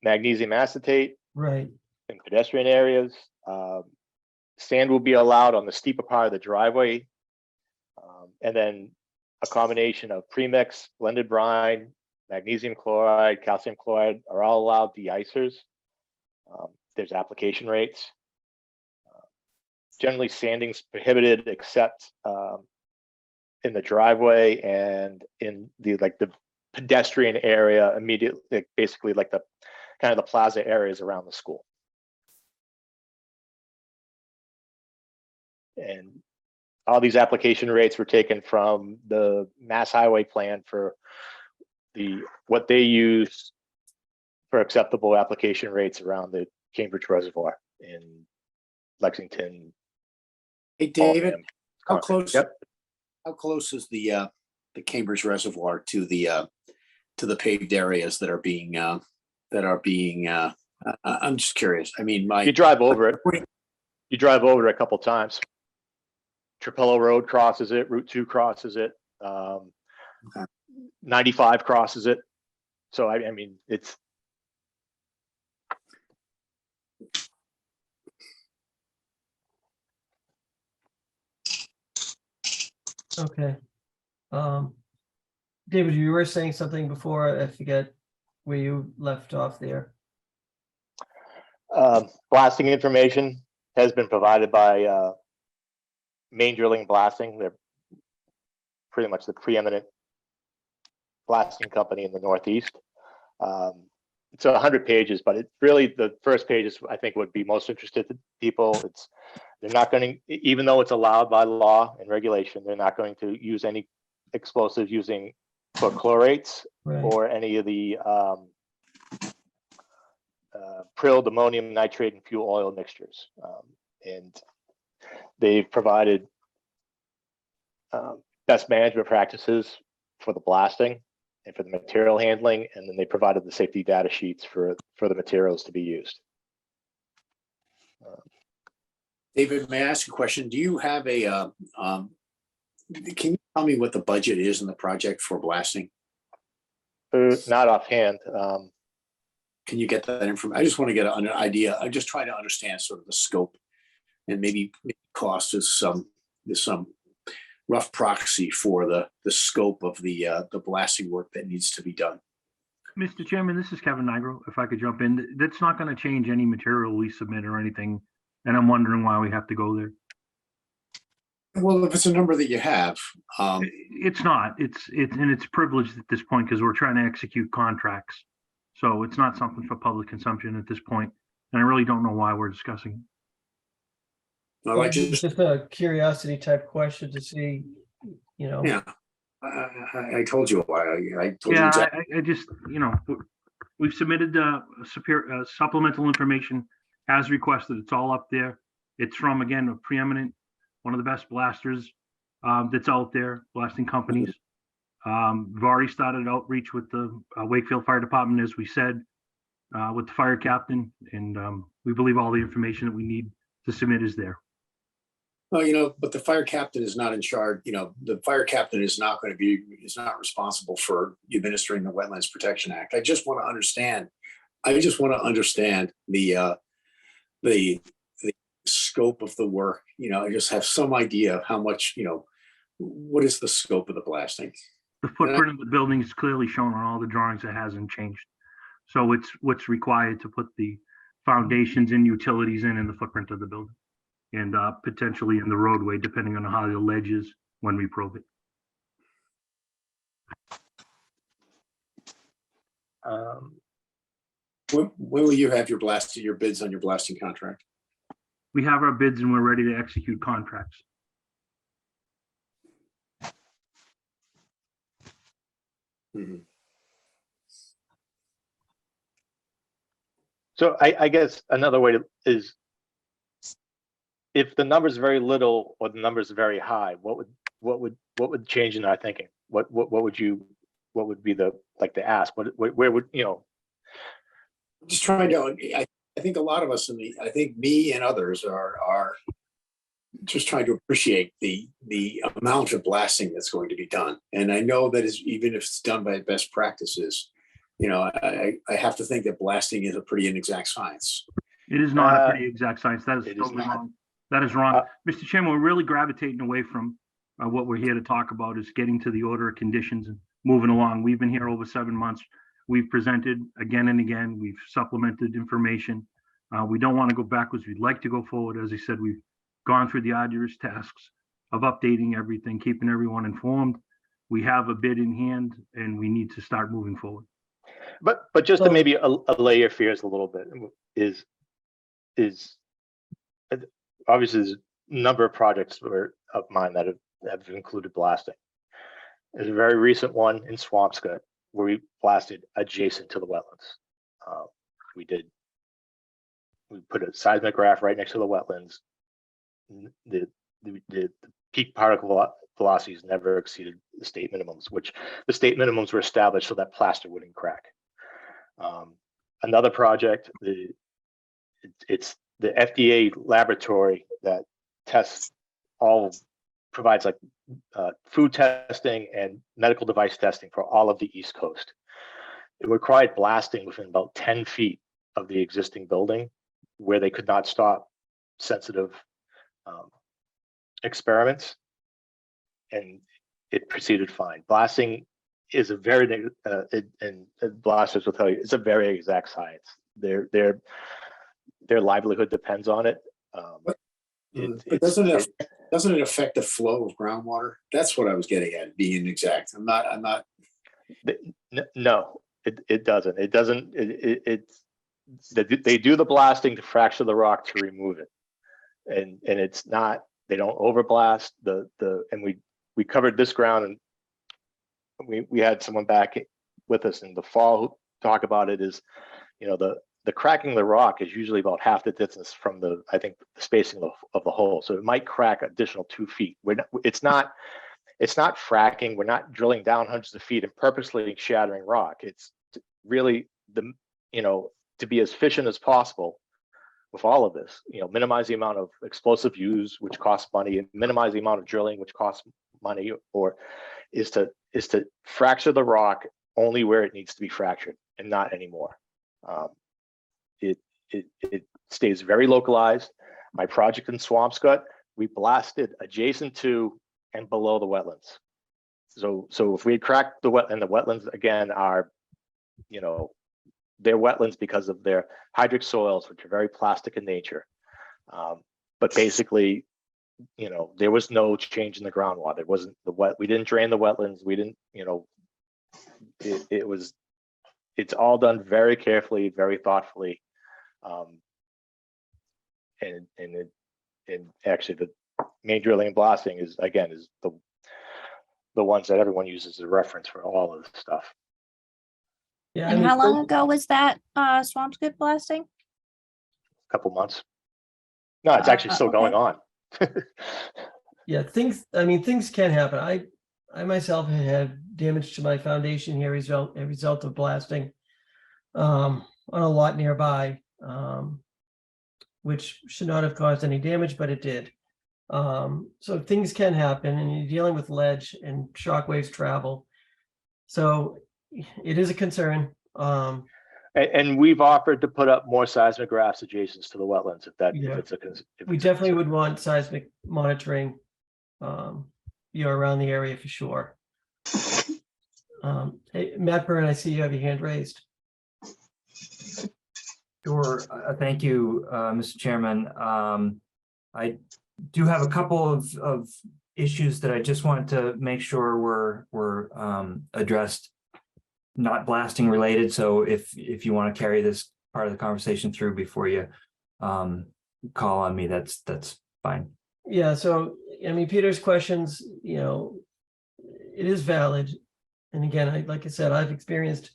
magnesium acetate Right, in pedestrian areas. Sand will be allowed on the steeper part of the driveway. And then a combination of premix, blended brine, magnesium chloride, calcium chloride are all allowed de-icers. There's application rates. Generally, sanding's prohibited except in the driveway and in the pedestrian area immediately, basically like the kind of the plaza areas around the school. And all these application rates were taken from the Mass Highway Plan for what they use for acceptable application rates around the Cambridge Reservoir in Lexington. Hey, David, Waltham, how Concord. close? Yep. How close is the Cambridge Reservoir to the paved areas that are being I'm just curious. I mean, You drive over it. You drive over it a couple times. Trapello Road crosses it. Route 2 crosses it. 95 crosses it. So I mean, it's. okay. David, you were saying something before, I forget where you left off there. Blasting information has been provided by Main Drilling Blasting. They're pretty much the preeminent blasting company in the Northeast. It's 100 pages, but it's really the first pages I think would be most interested to people. They're not going to, even though it's allowed by law and regulation, they're not going to use any explosives using perchlorates Right. or any of the prilled ammonium nitrate and fuel oil mixtures. And they've provided best management practices for the blasting and for the material handling, and then they provided the safety data sheets for the materials to be used. David, may I ask a question? Do you have a, can you tell me what the budget is in the project for blasting? Not offhand. Can you get that information? I just want to get an idea. I'm just trying to understand sort of the scope and maybe cost is some rough proxy for the scope of the blasting work that needs to be done. Mr. Chairman, this is Kevin Nigro. If I could jump in, that's not going to change any material we submit or anything. And I'm wondering why we have to go there. Well, if it's a number that you have, It's not. It's privileged at this point because we're trying to execute contracts. So it's not something for public consumption at this point. And I really don't know why we're discussing it. It's just a curiosity type question to see, you know. Yeah, I told you why. I told you Yeah, exactly. I just, we've submitted supplemental information as requested. It's all up there. It's from, again, a preeminent, one of the best blasters that's out there, blasting companies. We've already started outreach with the Wakefield Fire Department, as we said, with the fire captain, and we believe all the information that we need to submit is there. Well, but the fire captain is not in charge. The fire captain is not responsible for administering the Wetlands Protection Act. I just want to understand the scope of the work. I just have some idea of how much, what is the scope of the blasting? The footprint of the building is clearly shown on all the drawings. It hasn't changed. So it's what's required to put the foundations and utilities in the footprint of the building, and potentially in the roadway, depending on how the ledge is when we probe it. When will you have your bids on your blasting contract? We have our bids and we're ready to execute contracts. Mm-hmm. So I guess another way is, if the number's very little or the number's very high, what would change in our thinking? What would be the ask? Where would I'm just trying to. I think a lot of us I think me and others are just trying to appreciate the amount of blasting that's going to be done. And I know that even if it's done by best practices, you know, I have to think that blasting is a pretty inexact science. It is not a pretty exact science. That is it is totally not. wrong. That is wrong. Mr. Chairman, we're really gravitating away from what we're here to talk about is getting to the order of conditions and moving along. We've been here over 7 months. We've presented again and again. We've supplemented information. We don't want to go backwards. We'd like to go forward. As I said, we've gone through the arduous tasks of updating everything, keeping everyone informed. We have a bid in hand and we need to start moving forward. But just to maybe allay your fears a little bit is obviously there's a number of projects of mine that have included blasting. There's a very recent one in Swampscott where we blasted adjacent to the wetlands. We put a seismograph right next to the wetlands. The peak particle velocities never exceeded the state minimums, which the state minimums were established so that plaster wouldn't crack. Another project, it's the FDA laboratory that provides like food testing and medical device testing for all of the East Coast. It required blasting within about 10 feet of the existing building where they could not stop sensitive experiments, and it proceeded fine. Blasting is a very, and blasters will tell you, it's a very exact science. Their livelihood depends on it. But doesn't it affect the flow of groundwater? That's what I was getting at, being inexact. I'm not. No, it doesn't. It doesn't. They do the blasting to fracture the rock to remove it, and it's not. They don't overblast and we covered this ground, and we had someone back with us in the fall who talk about it. Is, you know, the cracking the rock is usually about half the distance from the spacing of the hole, so it might crack additional 2 feet. It's not fracking. We're not drilling down hundreds of feet and purposely shattering rock. It's really to be as efficient as possible with all of this, minimize the amount of explosive use, which costs money, and minimize the amount of drilling, which costs money, or is to fracture the rock only where it needs to be fractured and not anymore. It stays very localized. My project in Swampscott, we blasted adjacent to and below the wetlands. So if we had cracked the wetlands again are, they're wetlands because of their hydric soils, which are very plastic in nature. But basically, there was no change in the groundwater. It wasn't we didn't drain the wetlands. We didn't, it's all done very carefully, very thoughtfully. And actually the main drilling and blasting is the ones that everyone uses as a reference for all of this stuff. Yeah. And how long ago was that Swampscott blasting? A couple months. No, it's actually still going on. Yeah, things can happen. I myself had damage to my foundation here as a result of blasting on a lot nearby, which should not have caused any damage, but it did. So things can happen, and you're dealing with ledge and shock waves travel. So it is a concern. And we've offered to put up more seismographs adjacent to the wetlands We definitely would want seismic monitoring, around the area for sure. Hey, Matt Byrne, I see you have your hand raised. Sure. Thank you, Mr. Chairman. I do have a couple of issues that I just wanted to make sure were addressed, not blasting related. So if you want to carry this part of the conversation through before you call on me, that's fine. Yeah. So Peter's questions, it is valid. And again, like I said, I've experienced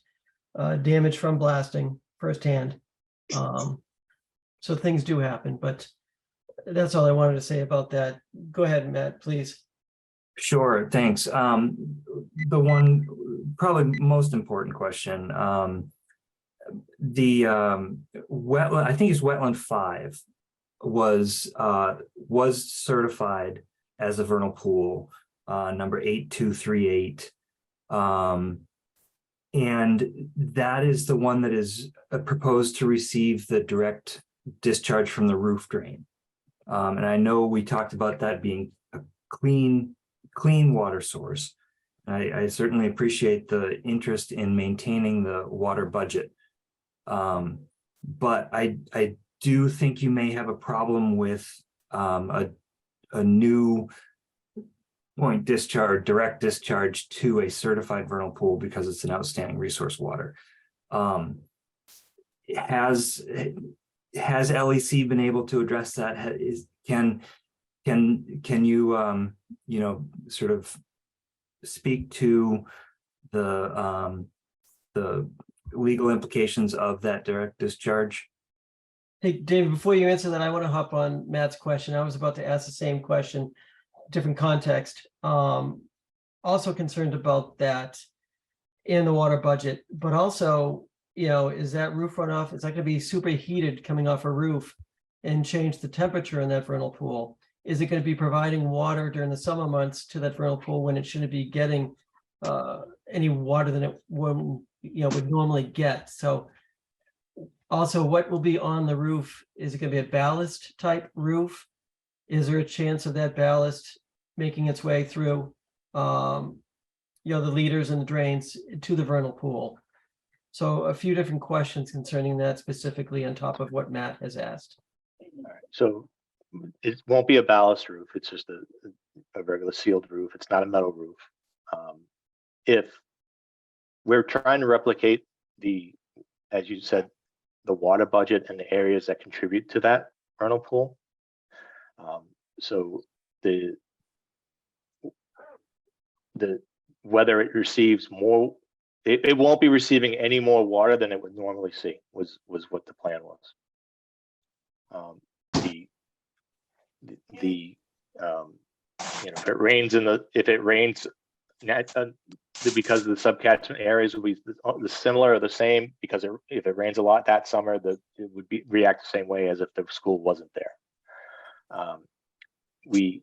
damage from blasting firsthand. So things do happen, but that's all I wanted to say about that. Go ahead, Matt, please. Sure, thanks. The one probably most important question, the wetland, I think it's wetland 5, was was certified as a vernal pool, number 8238. And that is the one that is proposed to receive the direct discharge from the roof drain. And I know we talked about that being a clean water source. I certainly appreciate the interest in maintaining the water budget. But I do think you may have a problem with a new point discharge, direct discharge to a certified vernal pool because it's an outstanding resource water. Has LEC been able to address that? Can you sort of speak to the legal implications of that direct discharge? Hey, David, before you answer that, I want to hop on Matt's question. I was about to ask the same question, different context. Also concerned about that in the water budget, but also, is that roof runoff, is that going to be superheated coming off a roof and change the temperature in that vernal pool? Is it going to be providing water during the summer months to that vernal pool when it shouldn't be getting any water than it would normally get? So also, what will be on the roof? Is it going to be a ballast type roof? Is there a chance of that ballast making its way through, the leaders and the drains to the vernal pool? So a few different questions concerning that specifically on top of what Matt has asked. So it won't be a ballast roof. It's just a regular sealed roof. It's not a metal roof. If we're trying to replicate as you said, the water budget and the areas that contribute to that vernal pool. So the whether it receives more, it won't be receiving any more water than it would normally see was what the plan was. If it rains because the subcatchment areas will be the similar or the same, because if it rains a lot that summer, it would react the same way as if the school wasn't there. We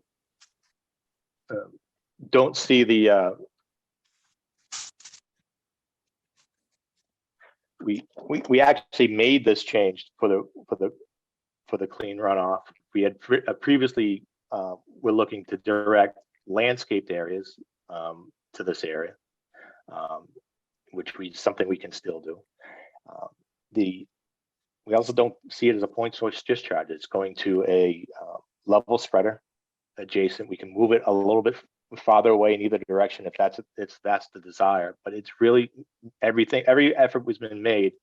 don't see we actually made this change for the clean runoff. We had previously we're looking to direct landscaped areas to this area, which something we can still do. We also don't see it as a point source discharge. It's going to a level spreader adjacent. We can move it a little bit farther away in either direction if that's the desire. But it's really every effort was been made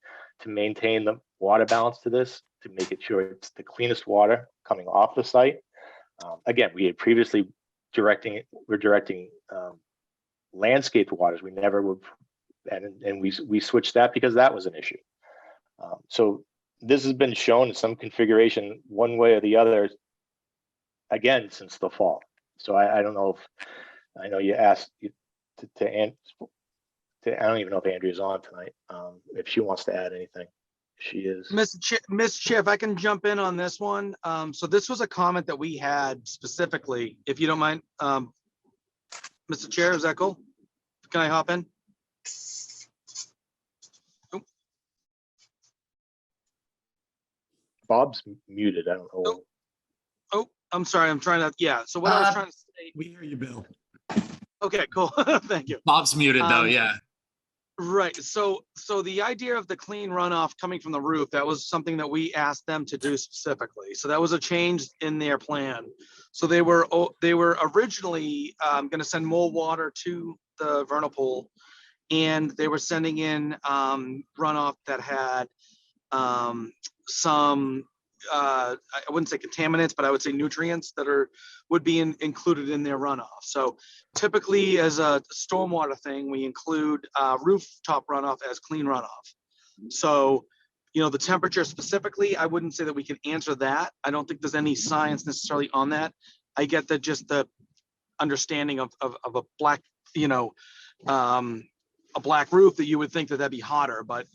to maintain the water balance to this, to make it sure it's the cleanest water coming off the site. Again, we had previously directing landscaped waters. We never would, and we switched that because that was an issue. So this has been shown in some configuration one way or the other, again, since the fall. So I don't know I know you asked I don't even know if Andrea's on tonight. If she wants to add anything, she is. Miss Chair, if I can jump in on this one. So this was a comment that we had specifically, if you don't mind, Mr. Chair, is that cool? Can I hop in? Oh. Bob's muted. I don't know. Oh, I'm sorry. I'm trying to. Yeah. So what I was trying to say. We hear you, Bill. Okay, cool. Thank you. Bob's muted though. Yeah. Right. So the idea of the clean runoff coming from the roof, that was something that we asked them to do specifically. So that was a change in their plan. So they were originally going to send more water to the vernal pool, and they were sending in runoff that had some I wouldn't say contaminants, but I would say nutrients that would be included in their runoff. So typically, as a stormwater thing, we include rooftop runoff as clean runoff. So, the temperature specifically, I wouldn't say that we can answer that. I don't think there's any science necessarily on that. I get that, just the understanding of a black, a black roof, that you would think that that'd be hotter, but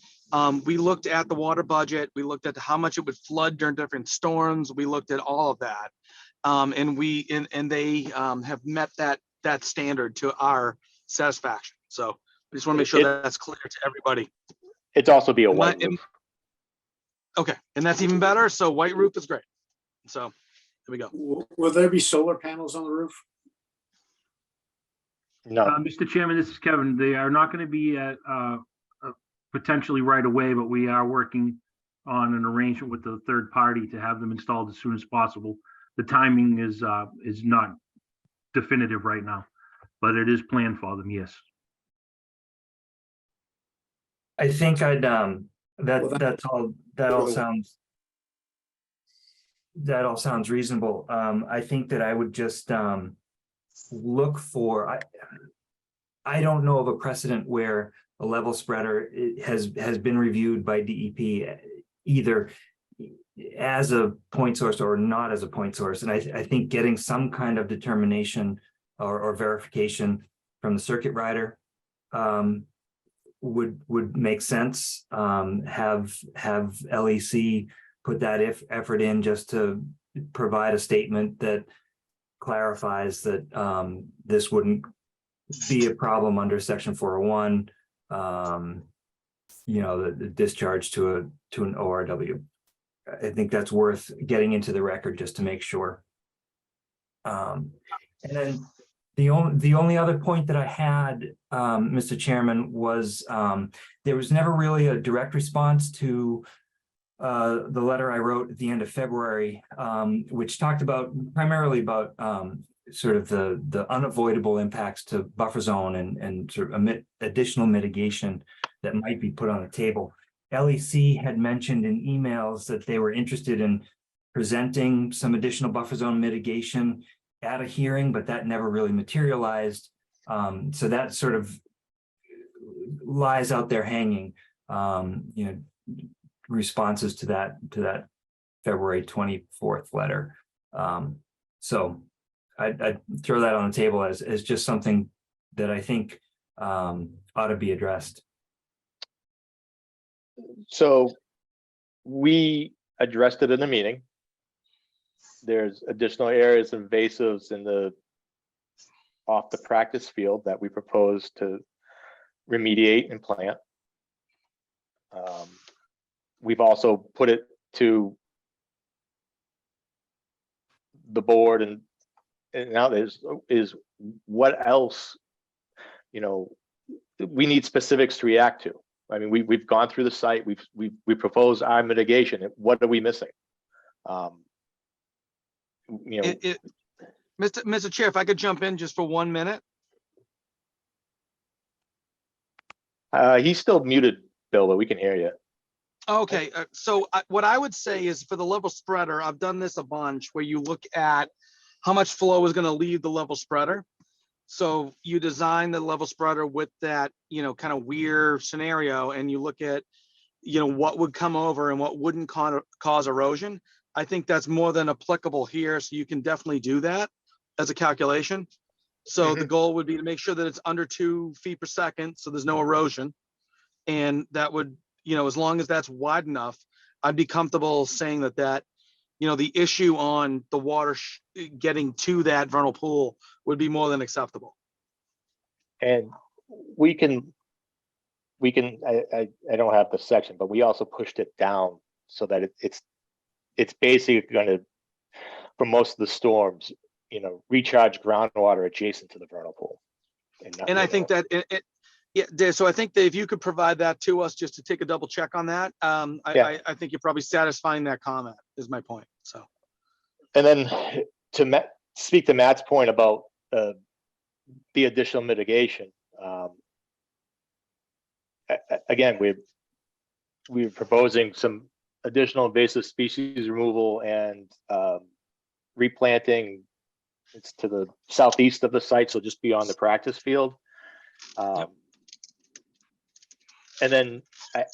we looked at the water budget. We looked at how much it would flood during different storms. We looked at all of that. And they have met that standard to our satisfaction. So I just want to make sure that's clear to everybody. It's also be a Am I- white am- roof. Okay, and that's even better. So white roof is great. So there we go. Will there be solar panels on the roof? No, Mr. Chairman, this is Kevin. They are not going to be at potentially right away, but we are working on an arrangement with the third party to have them installed as soon as possible. The timing is not definitive right now, but it is planned for them, yes. I think I'd, that all sounds reasonable. I think that I would just, look for, I don't know of a precedent where a level spreader has been reviewed by DEP either as a point source or not as a point source. And I think getting some kind of determination or verification from the circuit rider would make sense. Have LEC put that effort in just to provide a statement that clarifies that this wouldn't be a problem under section 401, the discharge to an ORW. I think that's worth getting into the record just to make sure. And then the only other point that I had, Mr. Chairman, was there was never really a direct response to the letter I wrote at the end of February, which talked primarily about sort of the unavoidable impacts to buffer zone and sort of additional mitigation that might be put on the table. LEC had mentioned in emails that they were interested in presenting some additional buffer zone mitigation at a hearing, but that never really materialized. So that sort of lies out there hanging, responses to that February 24th letter. So I'd throw that on the table as just something that I think ought to be addressed. so we addressed it in the meeting. There's additional areas of invasives off the practice field that we propose to remediate and plant. We've also put it to the board, and now is what else, we need specifics to react to. I mean, we've gone through the site, we proposed our mitigation. What are we missing? Mr. Chair, if I could jump in just for 1 minute. He's still muted, Bill, but we can hear you. Okay, so what I would say is for the level spreader, I've done this a bunch where you look at how much flow is going to leave the level spreader. So you design the level spreader with that, kind of weird scenario, and you look at, what would come over and what wouldn't cause erosion. I think that's more than applicable here. So you can definitely do that as a calculation. So the goal would be to make sure that it's under 2 feet per second, so there's no erosion. And that would, as long as that's wide enough, I'd be comfortable saying that the issue on the water getting to that vernal pool would be more than acceptable. And we can, I don't have the section, but we also pushed it down so that it's basically going to, for most of the storms, recharge groundwater adjacent to the vernal pool. And I think that yeah, so I think that if you could provide that to us just to take a double check on that, I think you're probably satisfying that comment is my point. So, and then to speak to Matt's point about the additional mitigation, again, we're proposing some additional invasive species removal and replanting. It's to the southeast of the site, so just beyond the practice field. And then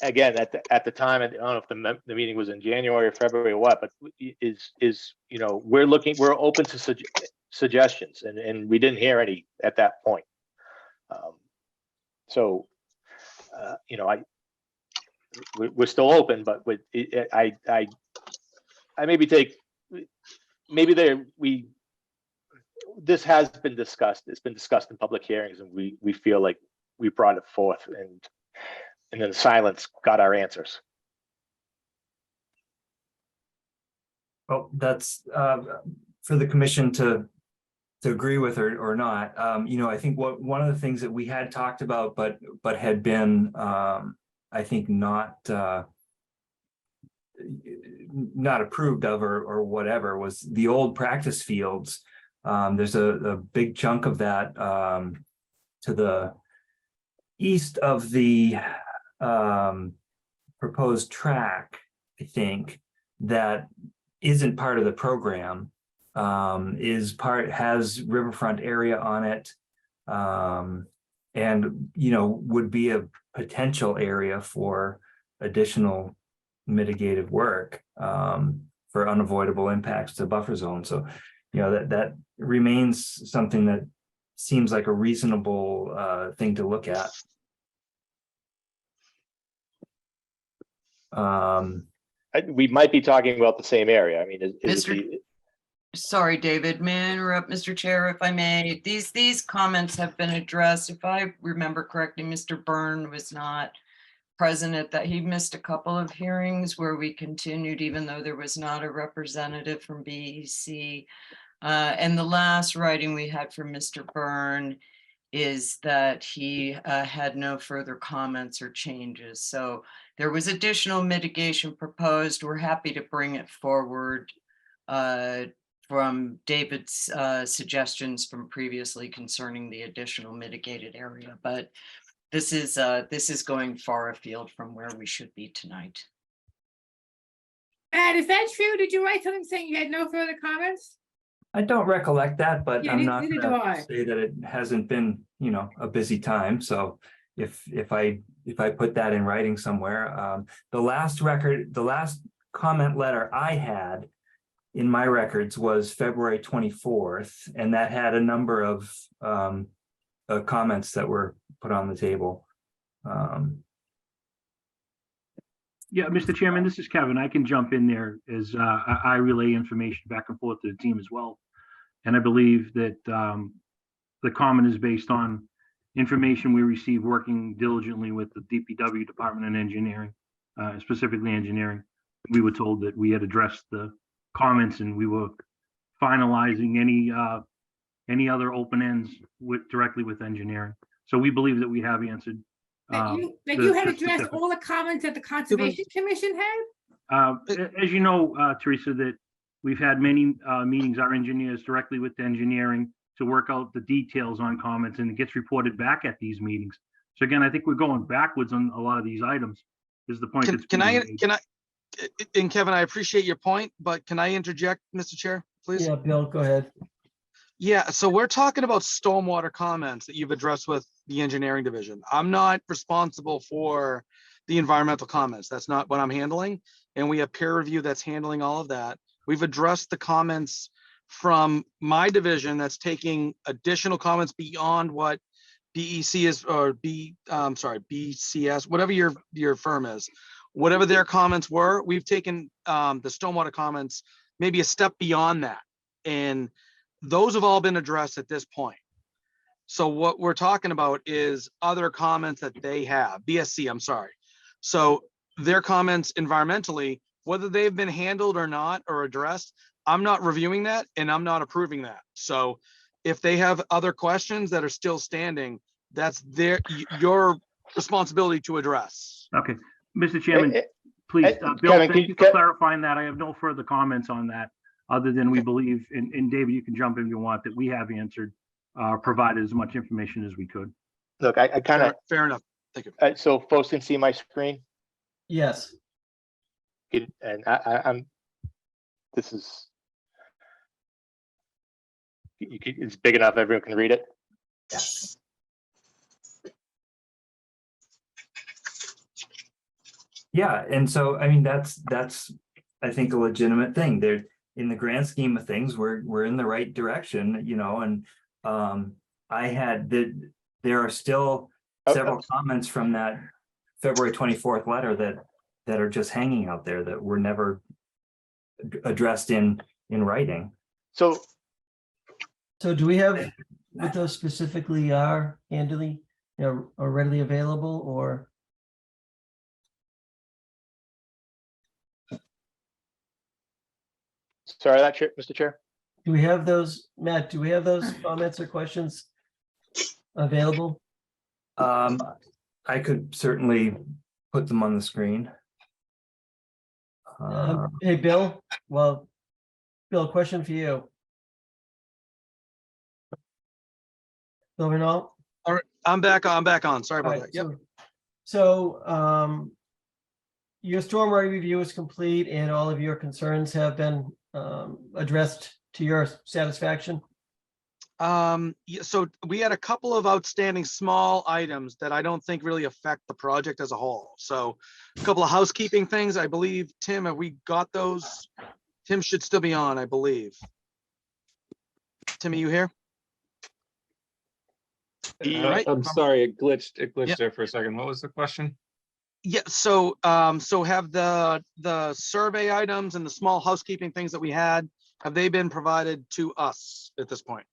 again, at the time, I don't know if the meeting was in January or February or what, but we're open to suggestions, and we didn't hear any at that point. We're still open, but I maybe take maybe this has been discussed. It's been discussed in public hearings, and we feel like we brought it forth, and then silence got our answers. Well, that's for the commission to agree with or not. I think one of the things that we had talked about, but had been, I think not approved of or whatever, was the old practice fields. There's a big chunk of that to the east of the proposed track, I think, that isn't part of the program, has riverfront area on it, and would be a potential area for additional mitigated work for unavoidable impacts to buffer zone. So that remains something that seems like a reasonable thing to look at. We might be talking about the same area. I mean, Sorry, David, may I interrupt, Mr. Chair, if I may? These comments have been addressed. If I remember correctly, Mr. Byrne was not present at that. He missed a couple of hearings where we continued, even though there was not a representative from BEC. And the last writing we had from Mr. Byrne is that he had no further comments or changes. So there was additional mitigation proposed. We're happy to bring it forward from David's suggestions from previously concerning the additional mitigated area, but this is going far afield from where we should be tonight. And is that true? Did you write something saying you had no further comments? I don't recollect that, but Yeah, I'm not neither do gonna I. say that it hasn't been, a busy time. So if I put that in writing somewhere, the last comment letter I had in my records was February 24th, and that had a number of comments that were put on the table. Yeah, Mr. Chairman, this is Kevin. I can jump in there as I relay information back and forth to the team as well. And I believe that the comment is based on information we received working diligently with the DPW Department of Engineering, specifically engineering. We were told that we had addressed the comments and we were finalizing any other open ends directly with engineering. So we believe that we have answered. You had addressed all the comments that the Conservation Commission had? As you know, Teresa, that we've had many meetings, our engineers directly with the engineering to work out the details on comments, and it gets reported back at these meetings. So again, I think we're going backwards on a lot of these items is the point. And Kevin, I appreciate your point, but can I interject, Mr. Chair, please? Yeah, Bill, go ahead. Yeah, so we're talking about stormwater comments that you've addressed with the engineering division. I'm not responsible for the environmental comments. That's not what I'm handling. And we have peer review that's handling all of that. We've addressed the comments from my division that's taking additional comments beyond what BEC is, or BCS, whatever your firm is. Whatever their comments were, we've taken the stormwater comments maybe a step beyond that. And those have all been addressed at this point. So what we're talking about is other comments that they have, BSC, I'm sorry. So their comments environmentally, whether they've been handled or not or addressed, I'm not reviewing that and I'm not approving that. So if they have other questions that are still standing, that's your responsibility to address. Okay, Mr. Chairman, please, Bill, Kevin, thank you for clarifying that. I have no further comments on that, other than we believe, and David, you can jump in if you want, that we have answered, provided as much information as we could. Look, I kind of fair enough. Thank you. So folks can see my screen. Yes. And I'm. This is. It's big enough everyone can read it. Yes. Yeah, and so I mean that's I think a legitimate thing. There, in the grand scheme of things, we're in the right direction, and there are still several comments from that February 24th letter that are just hanging out there that were never addressed in writing. So So do we have what those specifically are handily, or readily available, or? sorry, Mr. Chair. Do we have those, Matt, do we have those comments or questions available? I could certainly put them on the screen. Hey, Bill, well, Bill, question for you. Bill Renault? All right, I'm back on. Sorry about All that. right, Yep. so, your stormwater review is complete and all of your concerns have been addressed to your satisfaction? Yeah, so we had a couple of outstanding small items that I don't think really affect the project as a whole. So a couple of housekeeping things, I believe. Tim, have we got those? Tim should still be on, I believe. Tim, are you here? Right. I'm sorry, it glitched Yeah. there for a second. What was the question? Yeah, so so have the survey items and the small housekeeping things that we had, have they been provided to us at this point?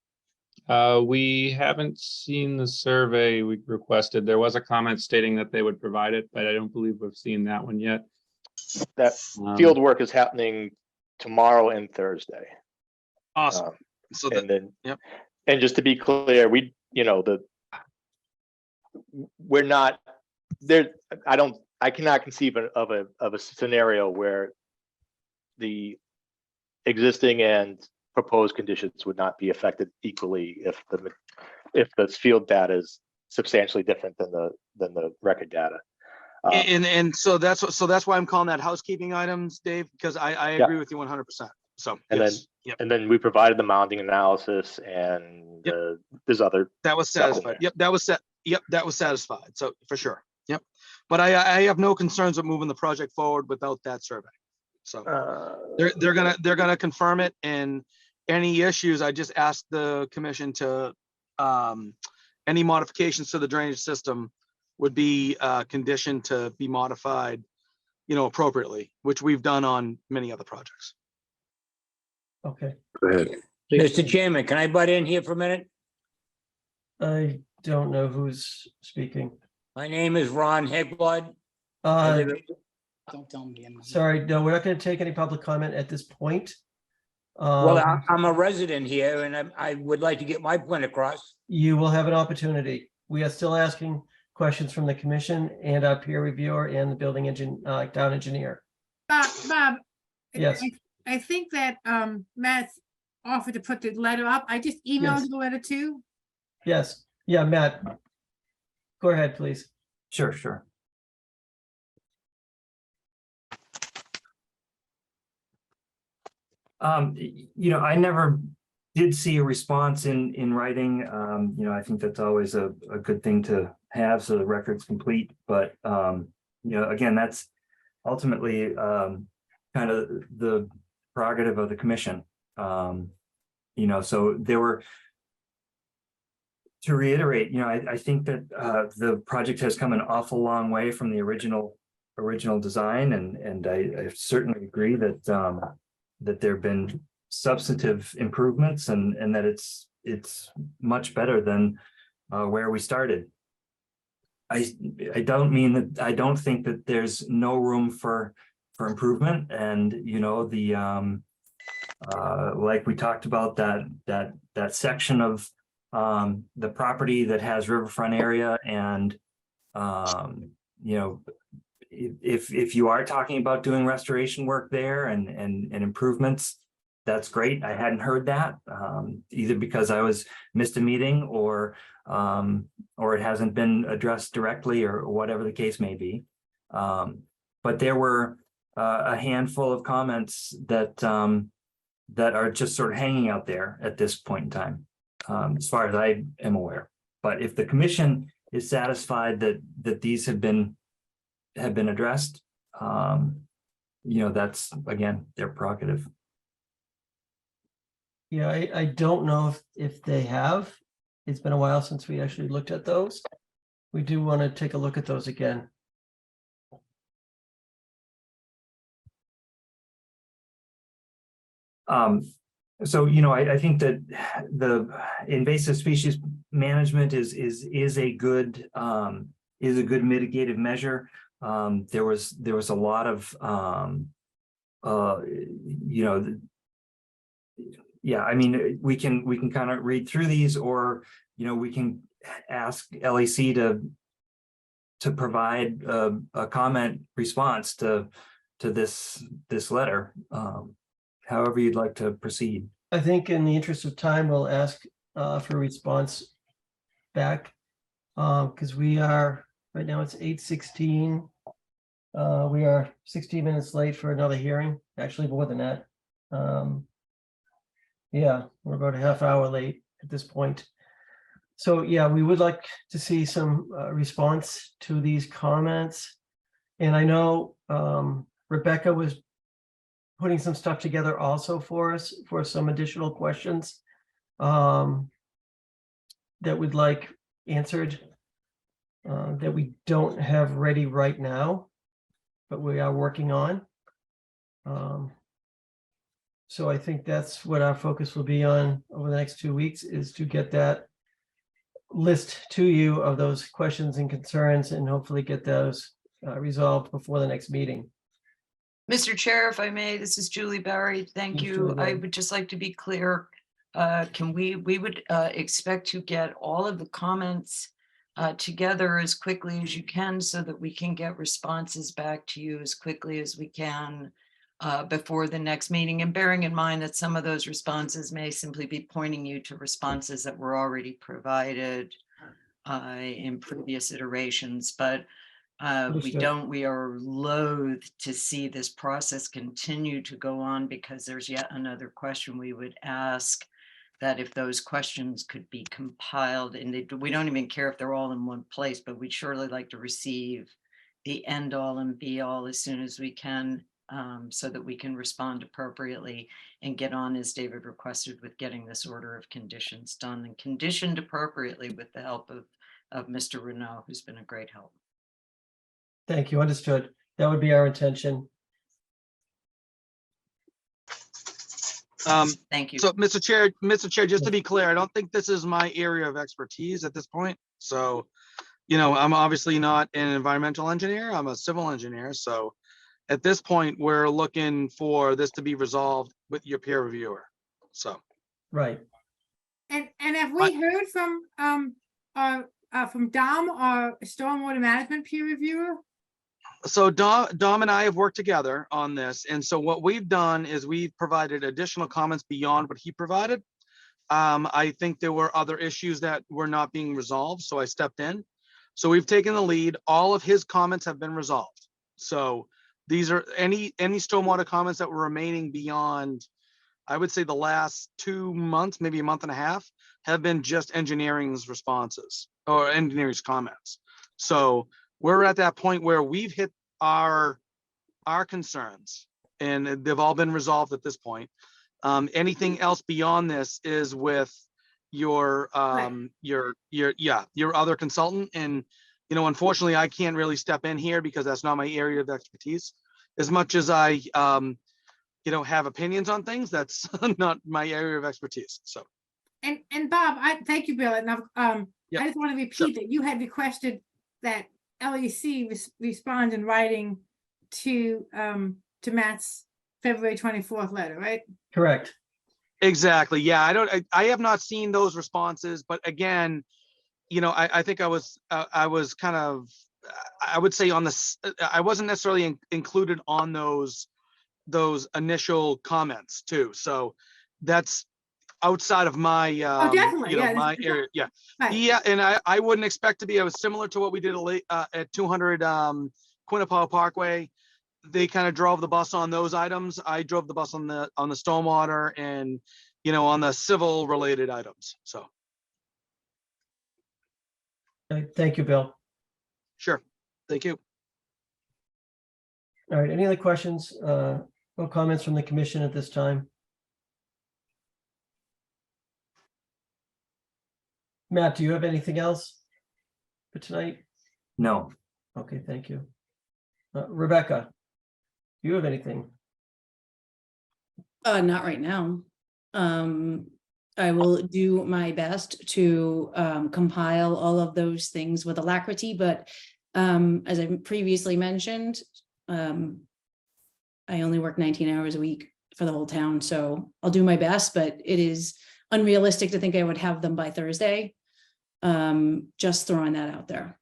We haven't seen the survey we requested. There was a comment stating that they would provide it, but I don't believe we've seen that one yet. That field work is happening tomorrow and Thursday. Awesome. So and then, yep. And just to be clear, we're not there. I cannot conceive of a scenario where the existing and proposed conditions would not be affected equally if the field data is substantially different than the record data. And so that's why I'm calling that housekeeping items, Dave, because I agree with you 100%. So and yes. then we provided the mounding analysis and there's other that was stuff in satisfied. there. Yep, that was set. Yep, that was satisfied. So for sure. Yep. But I have no concerns with moving the project forward without that survey. So they're gonna confirm it, and any issues, I just asked the commission to any modifications to the drainage system would be conditioned to be modified, appropriately, which we've done on many other projects. Okay, Go ahead. Mr. Chairman, can I butt in here for a minute? I don't know who's speaking. My name is Ron Hegblad. Don't tell me. Sorry, no, we're not going to take any public comment at this point. Well, I'm a resident here and I would like to get my point across. You will have an opportunity. We are still asking questions from the commission and our peer reviewer and the building town engineer. Bob. Yes. I think that Matt offered to put the letter up. I just emailed Yes. the letter too. Yes. Yeah, Matt. Go ahead, please. Sure. I never did see a response in writing. I think that's always a good thing to have so the record's complete. But again, that's ultimately kind of the prerogative of the commission. So there were, to reiterate, I think that the project has come an awful long way from the original design, and I certainly agree that that there have been substantive improvements and that it's much better than where we started. I don't mean that I don't think that there's no room for improvement, and like we talked about that section of the property that has riverfront area, and if you are talking about doing restoration work there and improvements, that's great. I hadn't heard that either because I missed a meeting or it hasn't been addressed directly or whatever the case may be. But there were a handful of comments that are just sort of hanging out there at this point in time, as far as I am aware. But if the commission is satisfied that these have been addressed, that's again their prerogative. Yeah, I don't know if they have. It's been a while since we actually looked at those. We do want to take a look at those again. So, I think that the invasive species management is a good mitigative measure. There was a lot of yeah, I mean, we can kind of read through these, or we can ask LEC to provide a comment response to this letter. However you'd like to proceed. I think in the interest of time, we'll ask for a response back, because we are, right now it's 8:16. We are 16 minutes late for another hearing, actually more than that. Yeah, we're about a half hour late at this point. So yeah, we would like to see some response to these comments. And I know Rebecca was putting some stuff together also for us for some additional questions that we'd like answered that we don't have ready right now, but we are working on. So I think that's what our focus will be on over the next 2 weeks, is to get that list to you of those questions and concerns, and hopefully get those resolved before the next meeting. Mr. Chair, if I may, this is Julie Barry. Thank Yes, you. Julie I Barry. would just like to be clear. We would expect to get all of the comments together as quickly as you can, so that we can get responses back to you as quickly as we can before the next meeting. And bearing in mind that some of those responses may simply be pointing you to responses that were already provided in previous iterations, but Understood. we are loath to see this process continue to go on, because there's yet another question we would ask, that if those questions could be compiled, and we don't even care if they're all in one place, but we'd surely like to receive the end all and be all as soon as we can, so that we can respond appropriately and get on, as David requested, with getting this order of conditions done and conditioned appropriately with the help of Mr. Renaud, who's been a great help. Thank you. Understood. That would be our intention. Thank you. So, Mr. Chair, just to be clear, I don't think this is my area of expertise at this point. So, I'm obviously not an environmental engineer. I'm a civil engineer. So at this point, we're looking for this to be resolved with your peer reviewer. So. Right. And have we heard from Dom, our stormwater management peer reviewer? So Dom and I have worked together on this. And so what we've done is we've provided additional comments beyond what he provided. I think there were other issues that were not being resolved, so I stepped in. So we've taken the lead. All of his comments have been resolved. So these are any stormwater comments that were remaining beyond, I would say, the last 2 months, maybe a month and a half, have been just engineering's responses or engineering's comments. So we're at that point where we've hit our concerns, and they've all been resolved at this point. Anything else beyond this is with your other consultant. And unfortunately, I can't really step in here because that's not my area of expertise. As much as I have opinions on things, that's not my area of expertise. So. And Bob, I thank you, Bill. And I just want to repeat Sure. that you had requested that LEC respond in writing to Matt's February 24th letter, right? Correct. Exactly. Yeah, I have not seen those responses, but again, I think I was kind of, I would say on this, I wasn't necessarily included on those initial comments too. So that's outside of my, definitely. Yeah, my area. Yeah. Right. Yeah. And I wouldn't expect to be, I was similar to what we did at 200 Quinnipiac Parkway. They kind of drove the bus on those items. I drove the bus on the stormwater and, on the civil related items. So. Thank you, Bill. Sure. Thank you. All right. Any other questions or comments from the commission at this time? Matt, do you have anything else for tonight? No. Okay, thank you. Rebecca, do you have anything? Not right now. I will do my best to compile all of those things with alacrity, but as I previously mentioned, I only work 19 hours a week for the whole town, so I'll do my best, but it is unrealistic to think I would have them by Thursday. Just throwing that out there.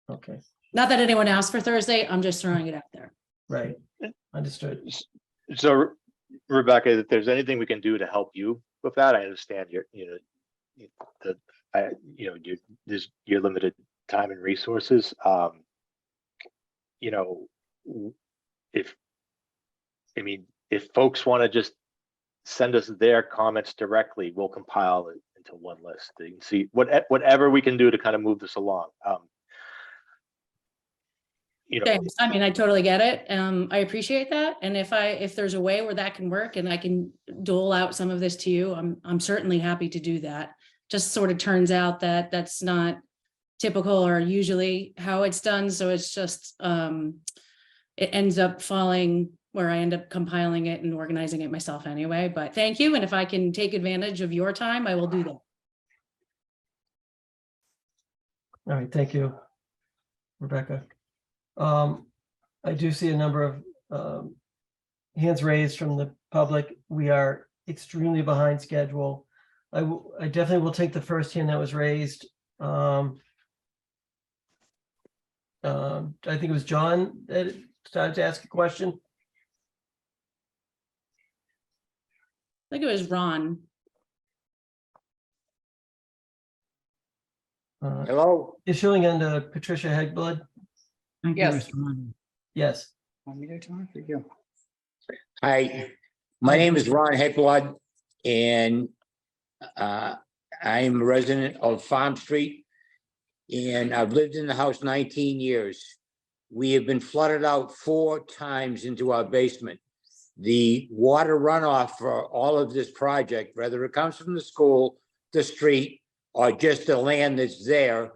Okay, Not that anyone asked for Thursday, I'm just throwing it out there. right, understood. So Rebecca, if there's anything we can do to help you with that, I understand your, your limited time and resources. If folks want to just send us their comments directly, we'll compile it into one list. You can see whatever we can do to kind of move this along. Thanks. I mean, I totally get it. I appreciate that. And if there's a way where that can work and I can dole out some of this to you, I'm certainly happy to do that. Just sort of turns out that that's not typical or usually how it's done. So it's just, it ends up falling where I end up compiling it and organizing it myself anyway, but thank you. And if I can take advantage of your time, I will do that. All right, thank you, Rebecca. I do see a number of hands raised from the public. We are extremely behind schedule. I definitely will take the first hand that was raised. I think it was John that started to ask a question. I think it was Ron. Hello? Issuing under Patricia Hegblood. Thank you, Yes. Mr. Mundy. Yes. Want me to talk or you? Hi, my name is Ron Heckblood, and I'm a resident of Farm Street, and I've lived in the house 19 years. We have been flooded out 4 times into our basement. The water runoff for all of this project, whether it comes from the school, the street, or just the land that's there,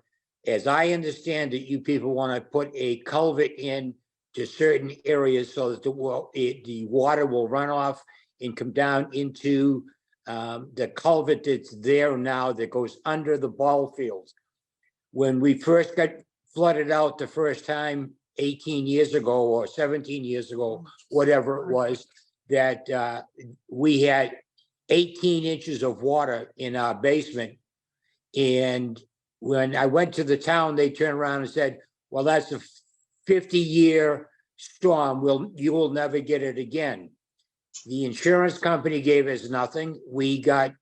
as I understand it, you people want to put a culvert in to certain areas so that the water will run off and come down into the culvert that's there now that goes under the ball fields. When we first got flooded out the first time 18 years ago or 17 years ago, whatever it was, that we had 18 inches of water in our basement. And when I went to the town, they turned around and said, well, that's a 50-year storm. You will never get it again. The insurance company gave us nothing. We got,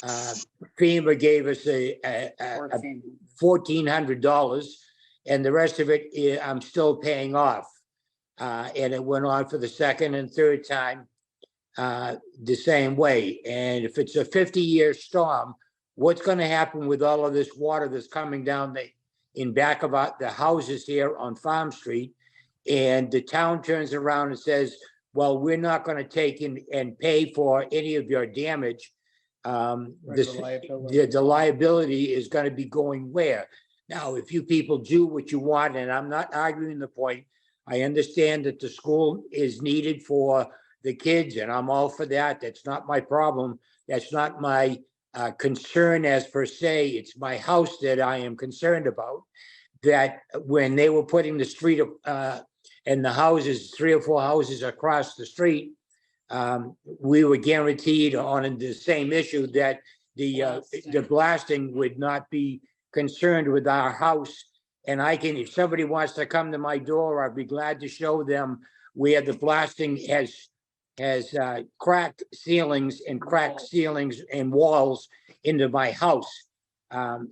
FEMA gave us a $1,400, and the rest of it I'm still paying off. And it went on for the second and third time the same way. And if it's a 50-year storm, what's going to happen with all of this water that's coming down in back of the houses here on Farm Street? And the town turns around and says, well, we're not going to take in and pay for any of your damage. The liability is going to be going where? Now, if you people do what you want, and I'm not arguing the point, I understand that the school is needed for the kids, and I'm all for that. That's not my problem. That's not my concern as per se. It's my house that I am concerned about. That when they were putting the street and the houses, 3 or 4 houses across the street, we were guaranteed on the same issue that the blasting would not be concerned with our house. And if somebody wants to come to my door, I'd be glad to show them where the blasting has cracked ceilings and walls into my house.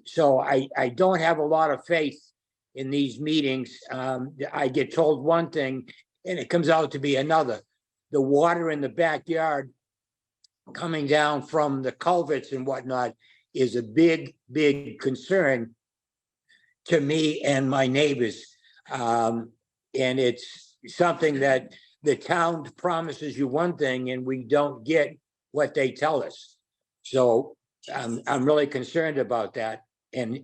So I don't have a lot of faith in these meetings. I get told one thing and it comes out to be another. The water in the backyard coming down from the culverts and whatnot is a big, big concern to me and my neighbors. And it's something that the town promises you one thing and we don't get what they tell us. So I'm really concerned about that. And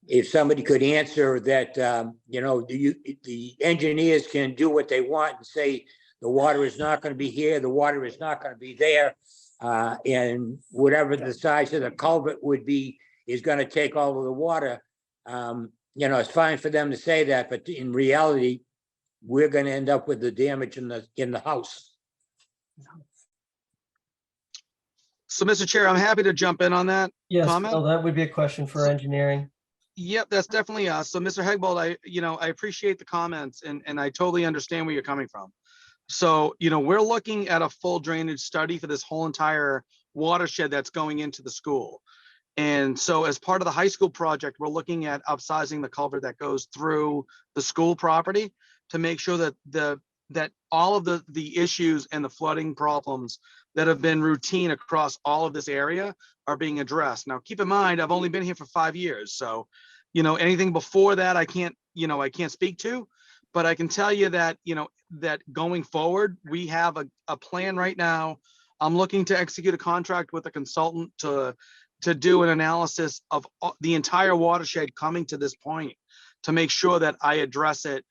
if somebody could answer that, the engineers can do what they want and say the water is not going to be here, the water is not going to be there. And whatever the size of the culvert would be is gonna take all of the water. You know, it's fine for them to say that, but in reality, we're gonna end up with the damage in the house. So, Mr. Chair, I'm happy to jump in on that Yes, comment. Bill, that would be a question for engineering. Yep, that's definitely us. So, Mr. Hegbold, I appreciate the comments and I totally understand where you're coming from. So, we're looking at a full drainage study for this whole entire watershed that's going into the school. And so as part of the high school project, we're looking at upsizing the culvert that goes through the school property to make sure that that all of the issues and the flooding problems that have been routine across all of this area are being addressed. Now, keep in mind, I've only been here for 5 years. So, anything before that, I can't speak to, but I can tell you that, that going forward, we have a plan right now. I'm looking to execute a contract with a consultant to do an analysis of the entire watershed coming to this point to make sure that I address it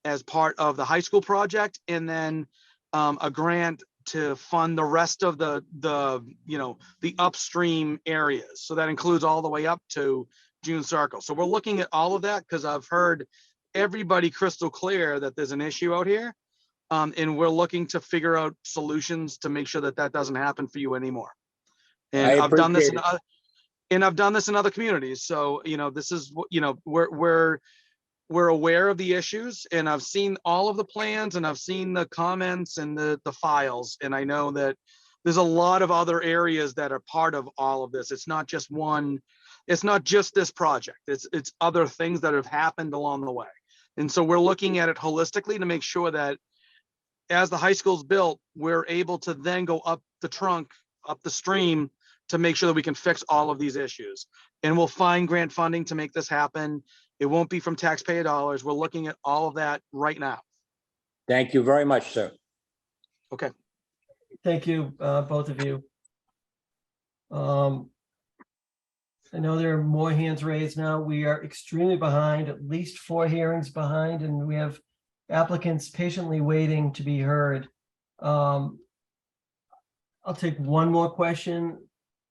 as part of the high school project, and then a grant to fund the rest of the upstream areas. So that includes all the way up to June Circle. So we're looking at all of that because I've heard everybody crystal clear that there's an issue out here. And we're looking to figure out solutions to make sure that that doesn't happen for you anymore. And I I've done this appreciate I've done this in other communities. So, this is what, we're aware of the issues, and I've seen all of the plans and I've seen the comments and the files. And I know that there's a lot of other areas that are part of all of this. It's not just this project. It's other things that have happened along the way. And so we're looking at it holistically to make sure that as the high school's built, we're able to then go up the trunk, up the stream, to make sure that we can fix all of these issues. And we'll find grant funding to make this happen. It won't be from taxpayer dollars. We're looking at all of that right now. Thank you very much, sir. Okay. Thank you, both of you. I know there are more hands raised now. We are extremely behind, at least 4 hearings behind, and we have applicants patiently waiting to be heard. I'll take one more question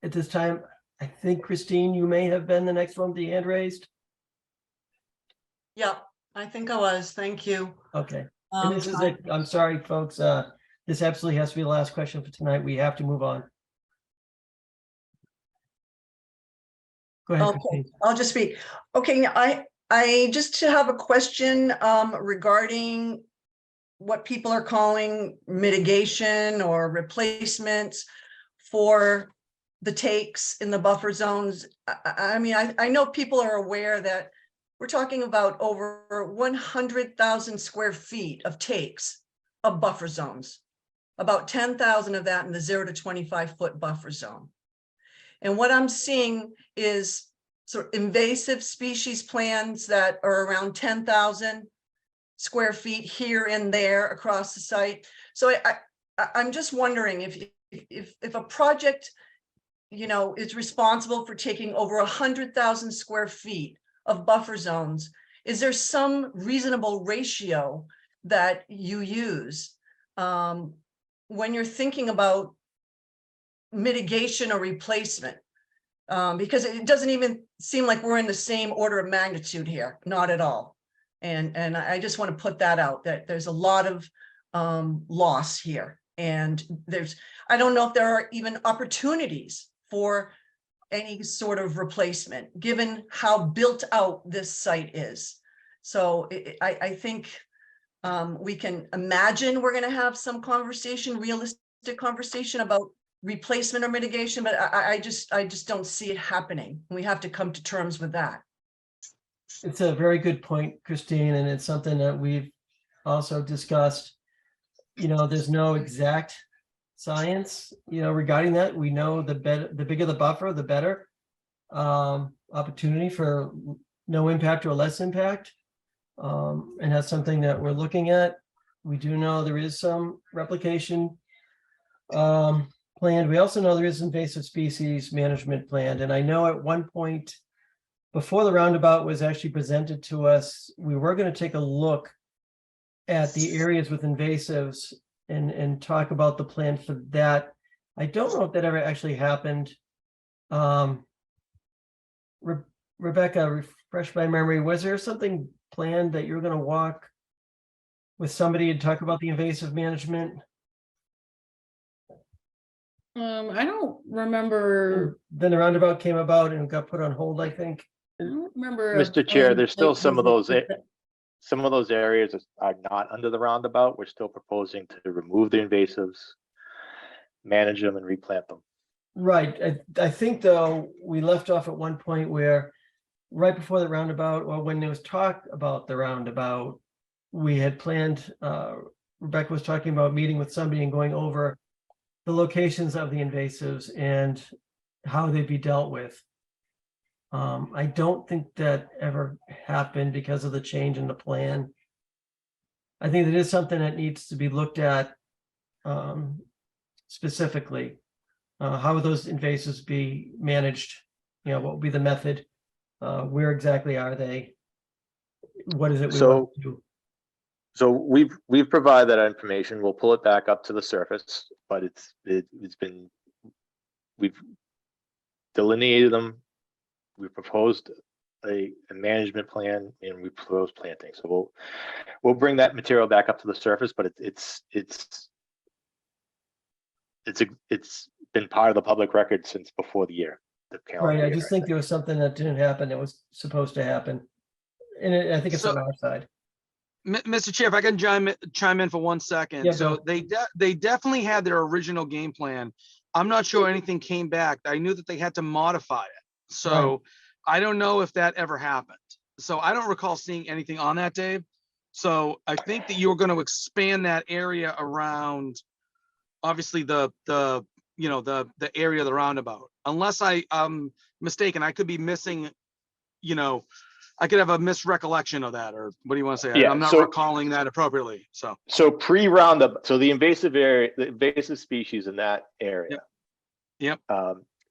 at this time. I think, Christine, you may have been the next one with the hand raised. Yep, I think I was. Thank you. Okay. And this is it. I'm sorry, folks. This absolutely has to be the last question for tonight. We have to move on. Go ahead, Okay, Christine. I'll just speak. Okay, I just have a question regarding what people are calling mitigation or replacements for the takes in the buffer zones. I mean, I know people are aware that we're talking about over 100,000 square feet of takes of buffer zones, about 10,000 of that in the 0 to 25 foot buffer zone. And what I'm seeing is sort of invasive species plans that are around 10,000 square feet here and there across the site. So I'm just wondering if a project, is responsible for taking over 100,000 square feet of buffer zones, is there some reasonable ratio that you use when you're thinking about mitigation or replacement? Because it doesn't even seem like we're in the same order of magnitude here, not at all. And I just want to put that out, that there's a lot of loss here. And I don't know if there are even opportunities for any sort of replacement, given how built out this site is. So I think we can imagine we're going to have some realistic conversation about replacement or mitigation, but I just don't see it happening. We have to come to terms with that. It's a very good point, Christine, and it's something that we've also discussed. There's no exact science, regarding that. We know the bigger the buffer, the better opportunity for no impact or less impact. And that's something that we're looking at. We do know there is some replication planned. We also know there is invasive species management planned. And I know at one point, before the roundabout was actually presented to us, we were going to take a look at the areas with invasives and talk about the plan for that. I don't know if that ever actually happened. Rebecca, refresh my memory. Was there something planned that you were going to walk with somebody and talk about the invasive management? I don't remember. Then the roundabout came about and got put on hold, I think. I don't remember. Mr. Chair, there's still some of those areas that are not under the roundabout. We're still proposing to remove the invasives, manage them and replant them. Right. I think though, we left off at one point where right before the roundabout, or when there was talk about the roundabout, we had planned, Rebecca was talking about meeting with somebody and going over the locations of the invasives and how they'd be dealt with. I don't think that ever happened because of the change in the plan. I think that is something that needs to be looked at specifically. How would those invasives be managed? You know, what would be the method? Where exactly are they? What is it we want to do? So we've provided that information. We'll pull it back up to the surface, but we've delineated them. We proposed a management plan and we proposed planting. So we'll bring that material back up to the surface, but it's been part of the public record since before the year. Right. I just think there was something that didn't happen that was supposed to happen. And I think it's on our side. Mr. Chair, if I can chime in for 1 second. Yeah, so they definitely had their original game plan. I'm not sure anything came back. I knew that they had to modify it. So I don't know if that ever happened. So I don't recall seeing anything on that, Dave. So I think that you were going to expand that area around, obviously the area of the roundabout. Unless I'm mistaken, I could be missing, I could have a misrecollection of that, or what do you want to say? Yeah, I'm not recalling that appropriately. So pre-roundup, so the invasive area, the invasive species in that area. Yep.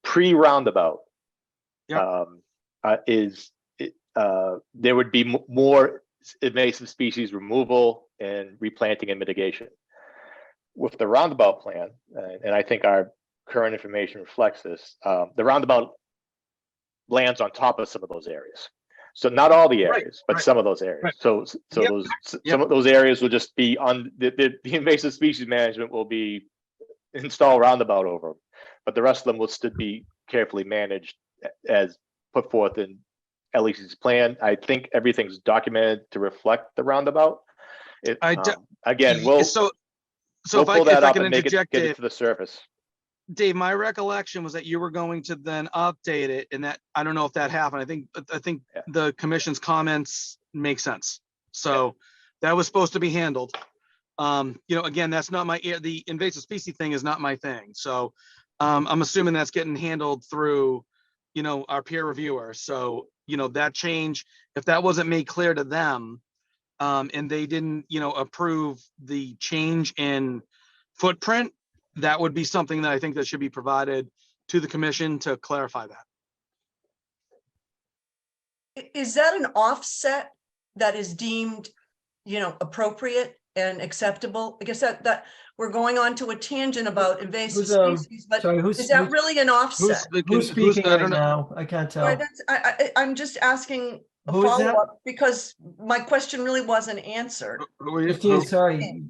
Pre-roundabout. Yep. There would be more invasive species removal and replanting and mitigation. With the roundabout plan, and I think our current information reflects this, the roundabout lands on top of some of those areas. So not all the areas, but some of those areas. So some of those areas will just be on the invasive species management will be install roundabout over them, but the rest of them will still be carefully managed as put forth in LEC's plan. I think everything's documented to reflect the roundabout. Again, we'll pull that up and get it to the surface. Dave, my recollection was that you were going to then update it, and that I don't know if that happened. I think the commission's comments make sense. So that was supposed to be handled. Again, that's not the invasive species thing is not my thing. So I'm assuming that's getting handled through, our peer reviewer. So, that change, if that wasn't made clear to them, and they didn't, approve the change in footprint, that would be something that I think that should be provided to the commission to clarify that. Is that an offset that is deemed, appropriate and acceptable? I guess that we're going on to a tangent about invasive species, but is that really an offset? Who's speaking right now? I can't tell. I'm just asking a Who is that? follow-up because my question really wasn't answered. Christine, sorry,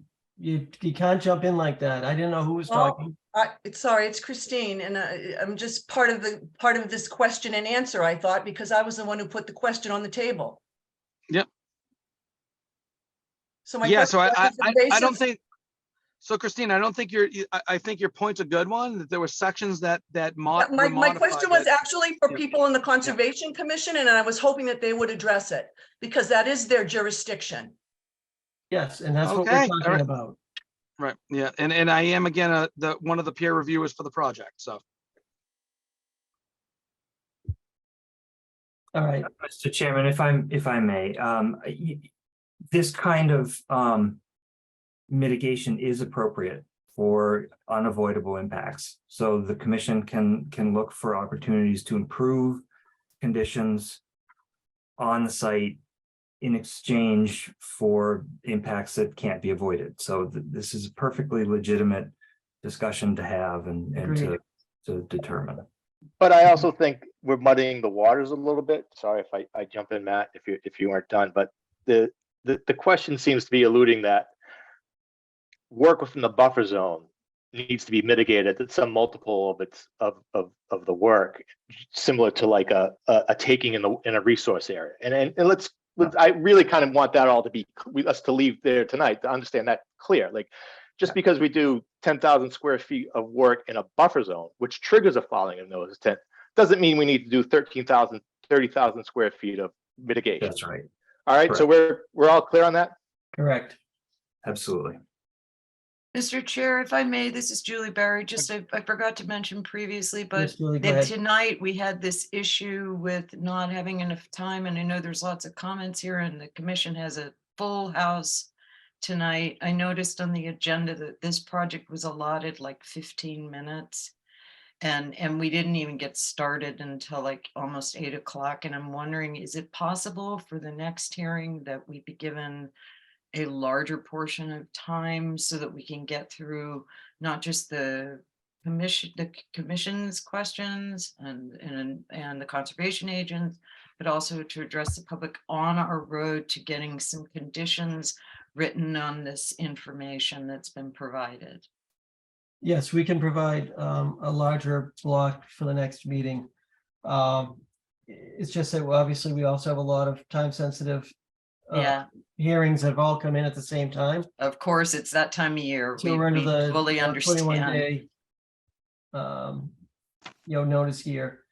you can't jump in like that. I didn't know who was talking. Sorry, it's Christine, and I'm just part of this question and answer, I thought, because I was the one who put the question on the table. Yep. So my I don't think so, Christine. I think your point's a good one. That there were sections that my question was actually for people in the Conservation Commission, and I was hoping that they would address it because that is their jurisdiction. Yes, and that's what we're talking about. Right. Yeah, and I am again one of the peer reviewers for the project. So. All right, Mr. Chairman, if I may, this kind of mitigation is appropriate for unavoidable impacts. So the commission can look for opportunities to improve conditions on the site in exchange for impacts that can't be avoided. So this is a perfectly legitimate discussion to have and Agreed. to determine. But I also think we're muddying the waters a little bit. Sorry if I jump in, Matt, if you aren't done, but the question seems to be alluding that work within the buffer zone needs to be mitigated at some multiple of its of the work, similar to like a taking in a resource area. And let's I really kind of want that all to be us to leave there tonight to understand that clear. Like just because we do 10,000 square feet of work in a buffer zone, which triggers a filing of notice of intent, doesn't mean we need to do 13,000, 30,000 square feet of mitigation. That's right. All right, so we're all clear on that? Correct. Absolutely. Mr. Chair, if I may, this is Julie Barry. Just I forgot to mention previously, but Yes, Julie, go then ahead. tonight we had this issue with not having enough time, and I know there's lots of comments here, and the commission has a full house tonight. I noticed on the agenda that this project was allotted like 15 minutes, and we didn't even get started until like almost 8 o'clock. And I'm wondering, is it possible for the next hearing that we be given a larger portion of time so that we can get through not just the commission's questions and the conservation agents, but also to address the public on our road to getting some conditions written on this information that's been provided? Yes, we can provide a larger block for the next meeting. It's just that obviously we also have a lot of time sensitive Yeah, hearings that have all come in at the same time. of course, it's that time of year. So we're under We the fully 21 understand. day notice here.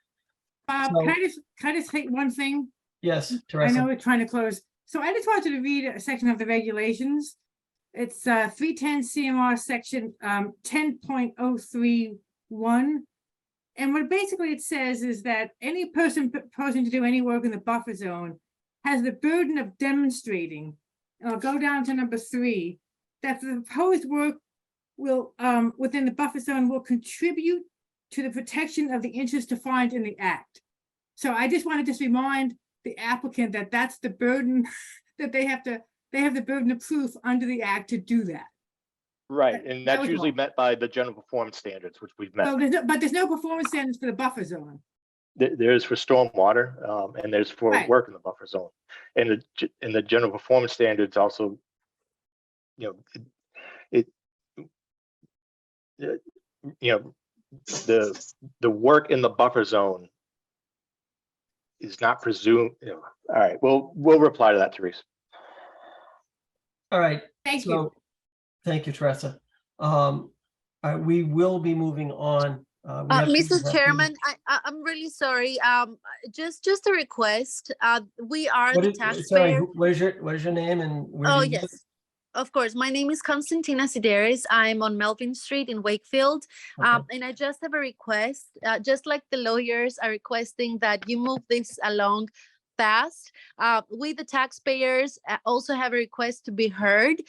Bob, So- can I just take one thing? Yes, I know Teresa. we're trying to close. So I just wanted to read a section of the regulations. It's 310 CMR section 10.031. And what basically it says is that any person proposing to do any work in the buffer zone has the burden of demonstrating, and I'll go down to number 3, that the proposed work will within the buffer zone will contribute to the protection of the interest defined in the act. So I just want to remind the applicant that that's the burden that they have the burden of proof under the act to do that. Right, and that that's was usually all. met by the general performance standards, which we've met. Well, there's no performance standards for the buffer zone. There's for stormwater, and there's for Right. work in the buffer zone. And the general performance standards also, you know, the work in the buffer zone is not presumed, all right, we'll reply to that, Teresa. All right. Thank so, you. Thank you, Teresa. We will be moving on. We have to Mrs. have Chairman, I'm really sorry. Just a request. We are What the is, sorry, taxpayer. what is your name and where Oh, do you live? yes. Of course. My name is Constantina Sideris. I'm on Melvin Street in Wakefield. Okay. And I just have a request, just like the lawyers are requesting that you move this along fast. We, the taxpayers, also have a request to be heard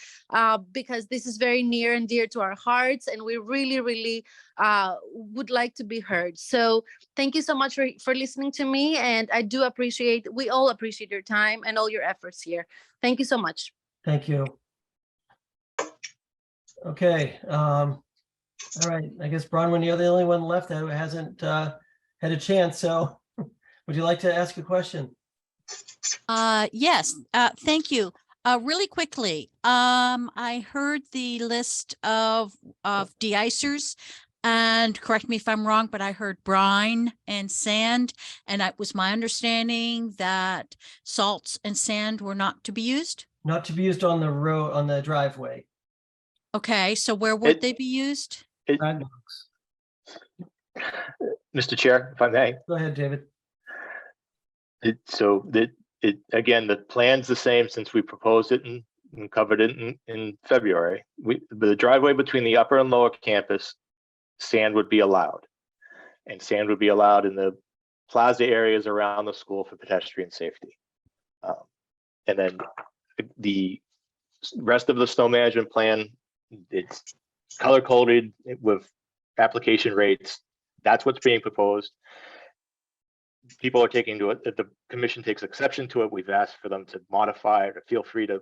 because this is very near and dear to our hearts, and we really, really would like to be heard. So thank you so much for listening to me, and I do appreciate, we all appreciate your time and all your efforts here. Thank you so much. Thank you. Okay. All right. I guess Bronwyn, you're the only one left that hasn't had a chance. So would you like to ask a question? Yes, thank you. Really quickly, I heard the list of de-icers, and correct me if I'm wrong, but I heard brine and sand, and it was my understanding that salts and sand were not to be used. Not to be used on the road, on the driveway. Okay, so where would they be used? Mr. Chair, if I may. Go ahead, David. Again, the plan's the same since we proposed it and covered it in February. The driveway between the upper and lower campus, sand would be allowed. And sand would be allowed in the plaza areas around the school for pedestrian safety. And then the rest of the snow management plan, it's color coded with application rates. That's what's being proposed. People are taking to it. If the commission takes exception to it, we've asked for them to modify it, or feel free to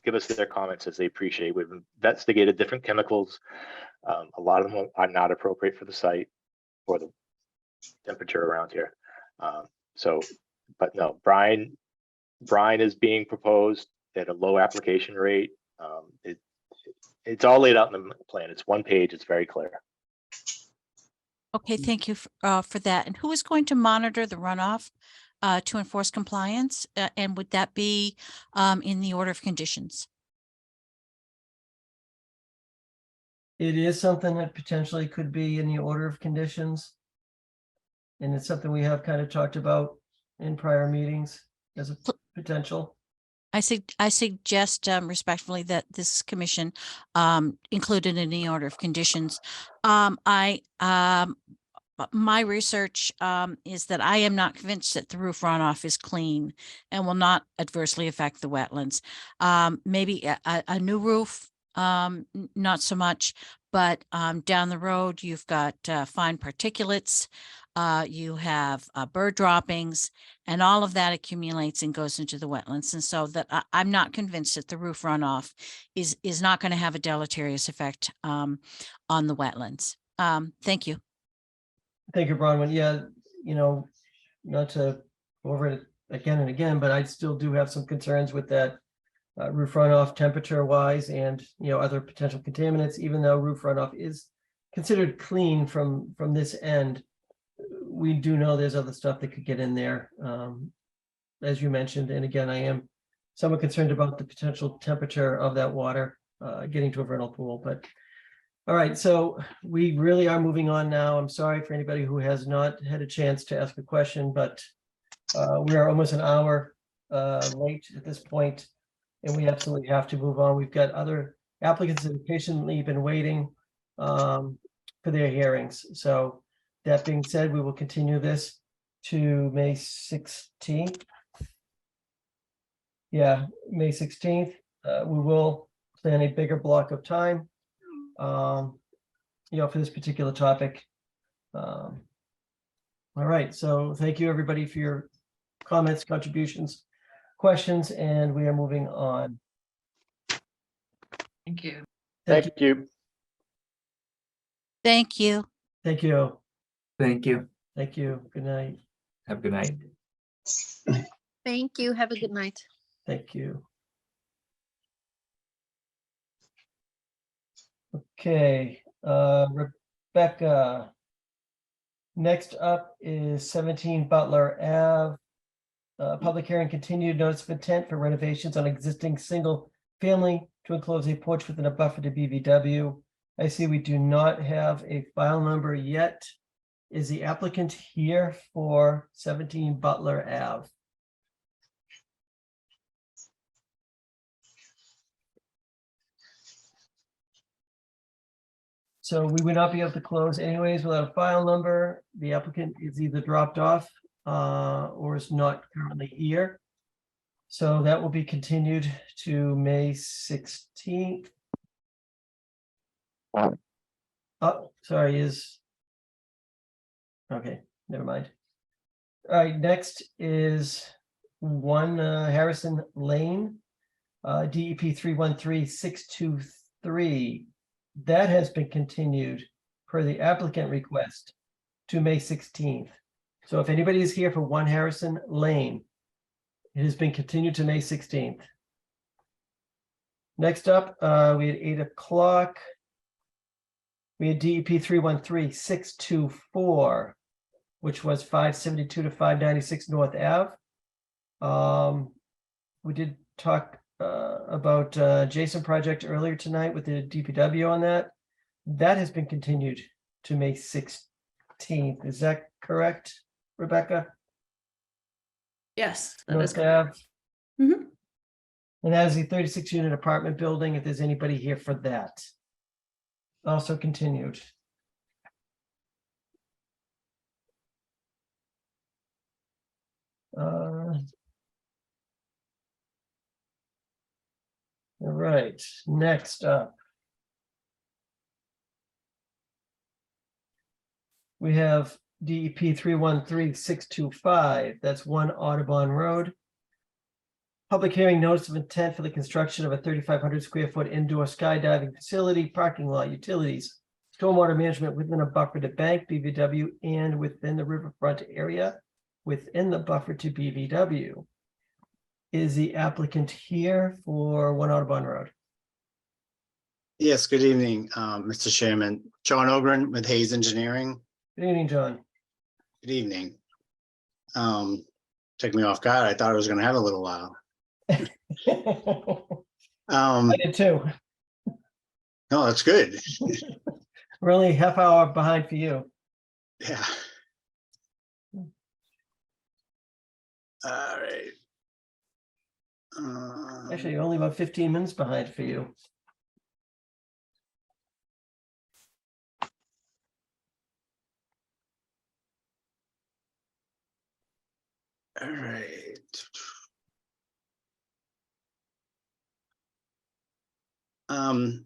give us their comments as they appreciate. We've investigated different chemicals A lot of them are not appropriate for the site or the temperature around here. But no, brine is being proposed at a low application rate. It's all laid out in the plan. It's one page. It's very clear. Okay, thank you for that. And who is going to monitor the runoff to enforce compliance? And would that be in the order of conditions? It is something that potentially could be in the order of conditions. And it's something we have kind of talked about in prior meetings as a potential. I suggest respectfully that this commission included in the order of conditions. My research is that I am not convinced that the roof runoff is clean and will not adversely affect the wetlands. Maybe a new roof, not so much, but down the road, you've got fine particulates, you have bird droppings, and all of that accumulates and goes into the wetlands. And so that I'm not convinced that the roof runoff is not going to have a deleterious effect on the wetlands. Thank you. Thank you, Bronwyn. Yeah, not to go over it again and again, but I still do have some concerns with that roof runoff temperature wise and, other potential contaminants, even though roof runoff is considered clean from this end. We do know there's other stuff that could get in there, as you mentioned. And again, I am somewhat concerned about the potential temperature of that water getting to a vernal pool. But all right, so we really are moving on now. I'm sorry for anybody who has not had a chance to ask a question, but we are almost an hour late at this point, and we absolutely have to move on. We've got other applicants that have patiently been waiting for their hearings. So that being said, we will continue this to May 16th. Yeah, May 16th. We will plan a bigger block of time, for this particular topic. All right, so thank you, everybody, for your comments, contributions, questions, and we are moving on. Thank you. Thank you. Thank you. Thank you. Thank you. Thank you. Good night. Have a good night. Thank you. Have a good night. Thank you. Okay, Rebecca. Next up is 17 Butler Ave. Public hearing continued, notice of intent for renovations on existing single family to enclose a porch within a buffer to BVW. I see we do not have a file number yet. Is the applicant here for 17 Butler Ave? So we would not be able to close anyways without a file number. The applicant is either dropped off or is not currently here. So that will be continued to May 16th. Oh, sorry, okay, never mind. All right, next is 1 Harrison Lane, DEP 313623. That has been continued per the applicant request to May 16th. So if anybody is here for 1 Harrison Lane, it has been continued to May 16th. Next up, we had 8 o'clock. We had DEP 313624, which was 572 to 596 North Ave. We did talk about Jason project earlier tonight with the DPW on that. That has been continued to May 16th. Is that correct, Rebecca? Yes, that North is correct. Ave. Mhm. And that is a 36-unit apartment building, if there's anybody here for that. Also continued. All right, next up. We have DEP 313625, that's 1 Audubon Road. Public hearing notice of intent for the construction of a 3,500 square foot indoor skydiving facility, parking lot, utilities, stormwater management within a buffer to bank BVW and within the riverfront area within the buffer to BVW. Is the applicant here for One Audubon Road? Yes, good evening, Mr. Chairman. John Ogren with Hayes Engineering. Good evening, John. Good evening. Took me off guard. I thought I was gonna have a little while. I did too. No, that's good. We're only half hour behind for you. Yeah. All right. Actually, only about 15 minutes behind for you. All right.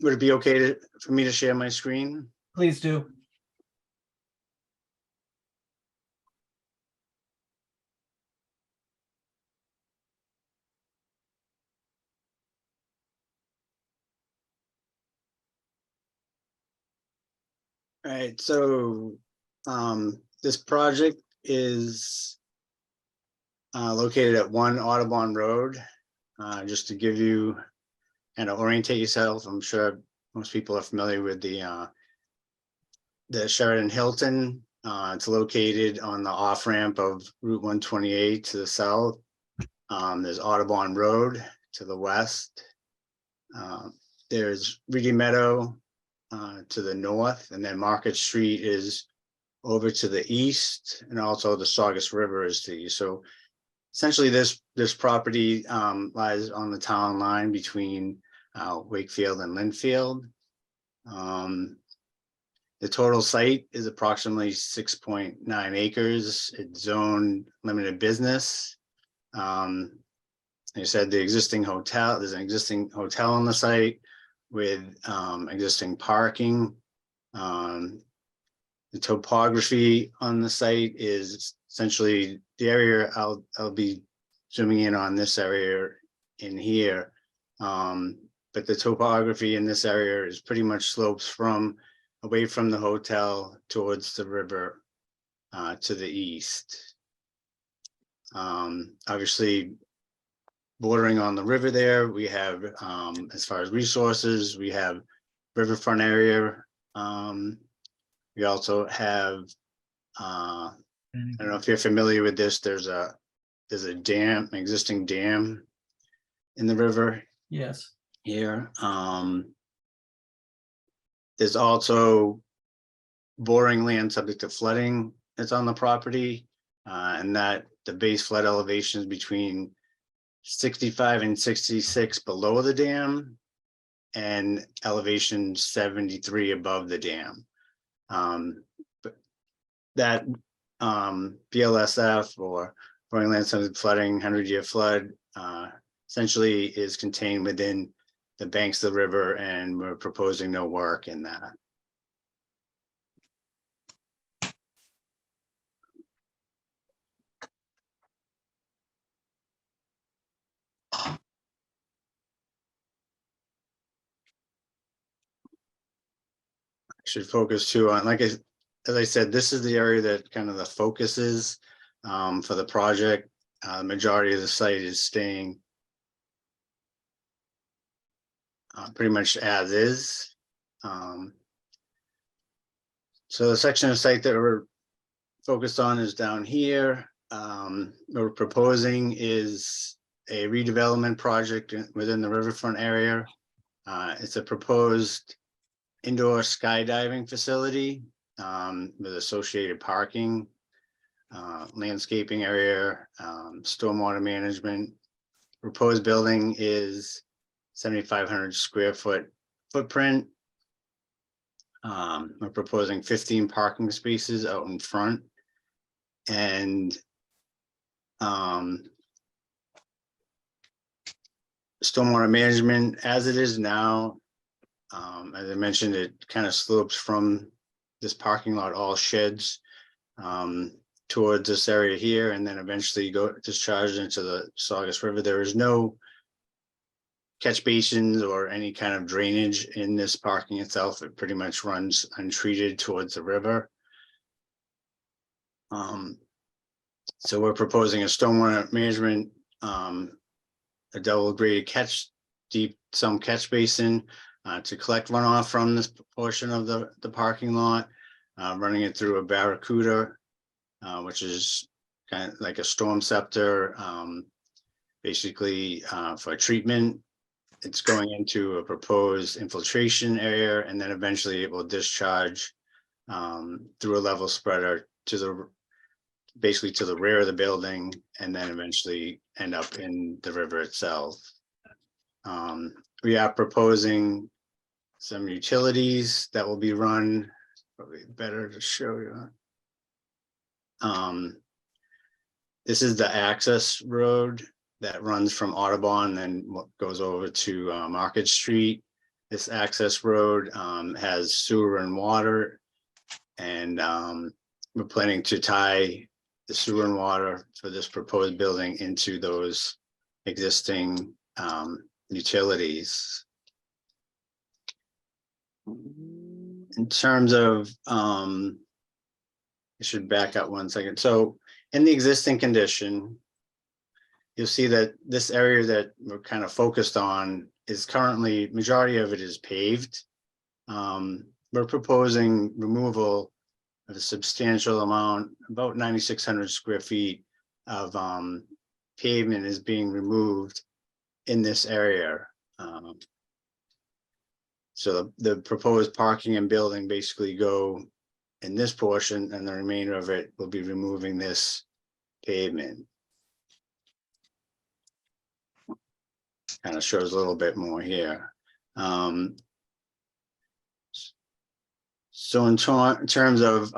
Would it be okay for me to share my screen? Please do. All right, so this project is located at 1 Audubon Road. Just to give you and orientate yourself, I'm sure most people are familiar with the Sheraton Hilton. It's located on the off-ramp of Route 128 to the south. There's Audubon Road to the west. There's Reedy Meadow to the north, and then Market Street is over to the east, and also the Saugus River is to the east. So essentially this property lies on the town line between Wakefield and Linfield. The total site is approximately 6.9 acres. It's zoned limited business. Like I said, there's an existing hotel on the site with existing parking. The topography on the site is essentially the area I'll be zooming in on this area in here. But the topography in this area is pretty much slopes away from the hotel towards the river to the east. Obviously, bordering on the river there, we have, as far as resources, we have riverfront area. We also have, I don't know if you're familiar with this, there's a dam, an existing dam in the river Yes. here. There's also boring land subject to flooding that's on the property, and that the base flood elevation is between 65 and 66 below the dam and elevation 73 above the dam. But that BLSF, or boring land subject to flooding, 100-year flood, essentially is contained within the banks of the river, and we're proposing no work in that. Should focus too on, as I said, this is the area that kind of the focus is for the project. The majority of the site is staying pretty much as is. So the section of site that we're focused on is down here. What we're proposing is a redevelopment project within the riverfront area. It's a proposed indoor skydiving facility with associated parking, landscaping area, stormwater management. Proposed building is 7,500 square foot footprint. We're proposing 15 parking spaces out in front, and stormwater management as it is now. As I mentioned, it kind of slopes from this parking lot, all sheds towards this area here, and then eventually go discharge into the Saugus River. There is no catch basins or any kind of drainage in this parking itself. It pretty much runs untreated towards the river. So we're proposing a stormwater management, a double graded some catch basin to collect runoff from this portion of the parking lot, running it through a barracuda, which is kind of like a storm scepter, basically for treatment. It's going into a proposed infiltration area, and then eventually it will discharge through a level spreader to basically to the rear of the building, and then eventually end up in the river itself. We are proposing some utilities that will be run, probably better to show you. This is the access road that runs from Audubon and then goes over to Market Street. This access road has sewer and water, and we're planning to tie the sewer and water for this proposed building into those existing utilities. In terms of, I should back up 1 second. So in the existing condition, you'll see that this area that we're kind of focused on is currently, majority of it is paved. We're proposing removal of a substantial amount, about 9,600 square feet of pavement is being removed in this area. So the proposed parking and building basically go in this portion, and the remainder of it will be removing this pavement. Kind of shows a little bit more here. So in terms of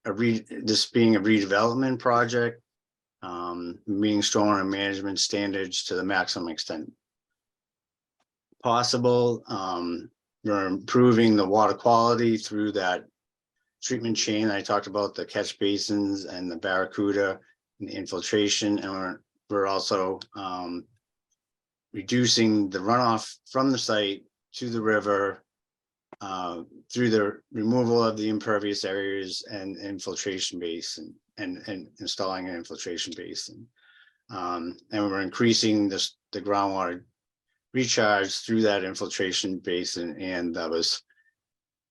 this being a redevelopment project, meeting stormwater management standards to the maximum extent possible. We're improving the water quality through that treatment chain. I talked about the catch basins and the barracuda and the infiltration, and we're also reducing the runoff from the site to the river through the removal of the impervious areas and infiltration basin and installing an infiltration basin. And we're increasing the groundwater recharge through that infiltration basin, and that was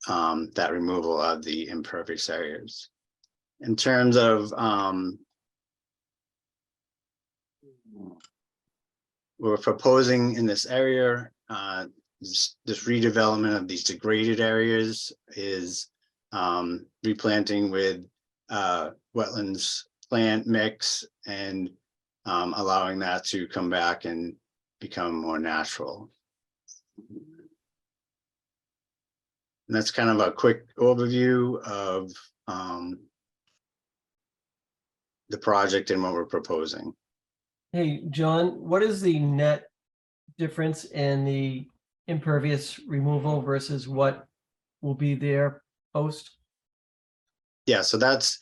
that removal of the impervious areas. In terms of we're proposing in this area, this redevelopment of these degraded areas is replanting with wetlands plant mix and allowing that to come back and become more natural. And that's kind of a quick overview of the project and what we're proposing. Hey, John, what is the net difference in the impervious removal versus what will be there post? Yeah, so that's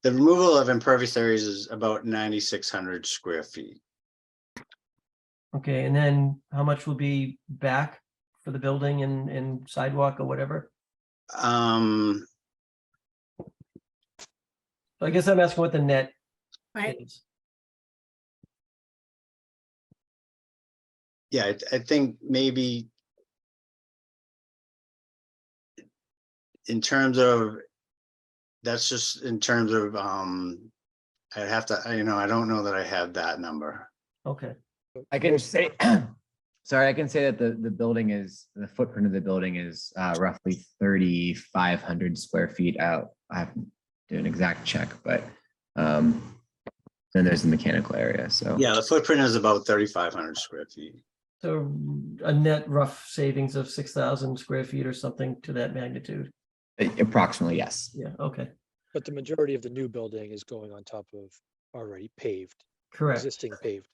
the removal of impervious areas is about 9,600 square feet. Okay, and then how much will be back for the building and sidewalk or whatever? Um, I guess I'm asking what the net Right. is. yeah, I think maybe in terms of, that's just in terms of, I'd have to, I don't know that I have that number. Okay. I can say, sorry, I can say that the building is, the footprint of the building is roughly 3,500 square feet out. I have to do an exact check, but then there's the mechanical area, so. Yeah, the footprint is about 3,500 square feet. So a net rough savings of 6,000 square feet or something to that magnitude. Approximately, yes. Yeah, okay. But the majority of the new building is going on top of already paved. Correct. Existing paved.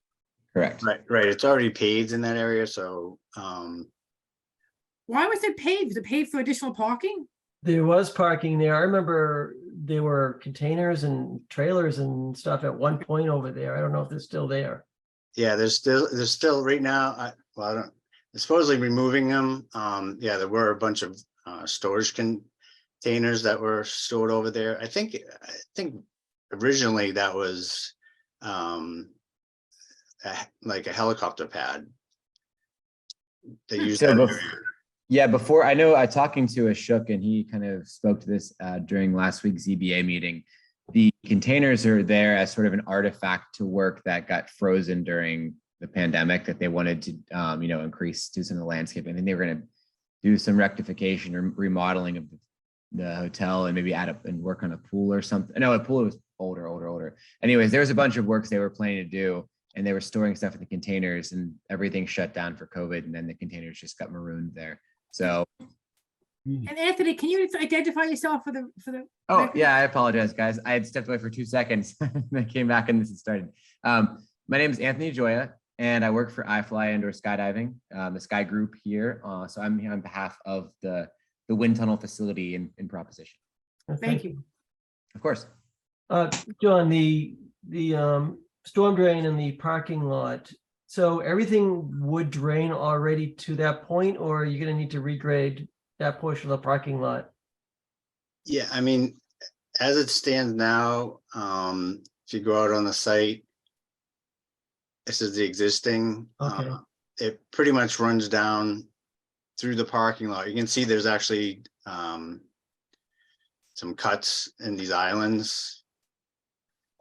Correct. Right. It's already paved in that area, so Why was it paved? Was it paved for additional parking? There was parking there. I remember there were containers and trailers and stuff at one point over there. I don't know if they're still there. Yeah, there's still right now, well, I don't, supposedly removing them. Yeah, there were a bunch of storage containers that were stored over there. I think originally that was like a helicopter pad. They used So that bef- area. yeah, before I know I talking to Ashok and he kind of spoke to this during last week's ZBA meeting. The containers are there as sort of an artifact to work that got frozen during the pandemic that they wanted to, increase, do some of the landscaping. I think they were going to do some rectification or remodeling of the hotel and maybe add up and work on a pool or something. No, a pool was older. Anyways, there was a bunch of works they were planning to do and they were storing stuff in the containers and everything shut down for COVID. And then the containers just got marooned there. So. And Anthony, can you identify yourself for the? Oh, record? yeah, I apologize, guys. I had stepped away for 2 seconds. I came back and this had started. My name is Anthony Joya, and I work for iFly Indoor Skydiving, the Sky Group here. So I'm here on behalf of the wind tunnel facility in Proposition. Thank you. Of course. John, the storm drain in the parking lot. So everything would drain already to that point, or are you going to need to regrade that portion of the parking lot? Yeah, I mean, as it stands now, if you go out on the site, this is the existing. Okay. It pretty much runs down through the parking lot. You can see there's actually some cuts in these islands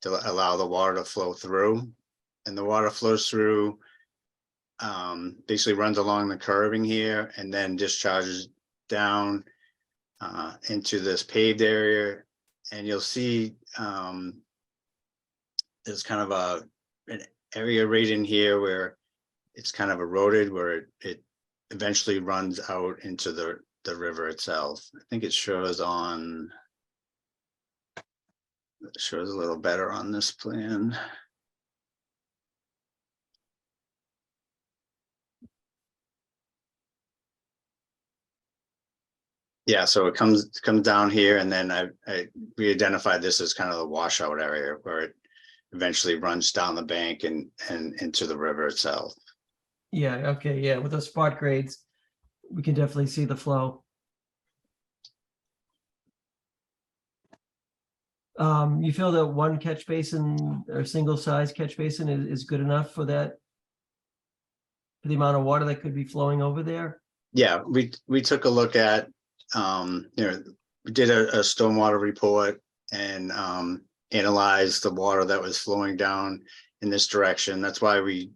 to allow the water to flow through. And the water flows through, basically runs along the curbing here and then discharges down into this paved area. And you'll see there's kind of an area right in here where it's kind of eroded, where it eventually runs out into the river itself. I think it shows a little better on this plan. Yeah, so it comes down here, and then we identified this as kind of the washout area where it eventually runs down the bank and into the river itself. Yeah, okay, yeah, with those spot grades, we can definitely see the flow. You feel that one catch basin or single size catch basin is good enough for that? For the amount of water that could be flowing over there? Yeah, we took a look at, we did a stormwater report and analyzed the water that was flowing down in this direction. That's why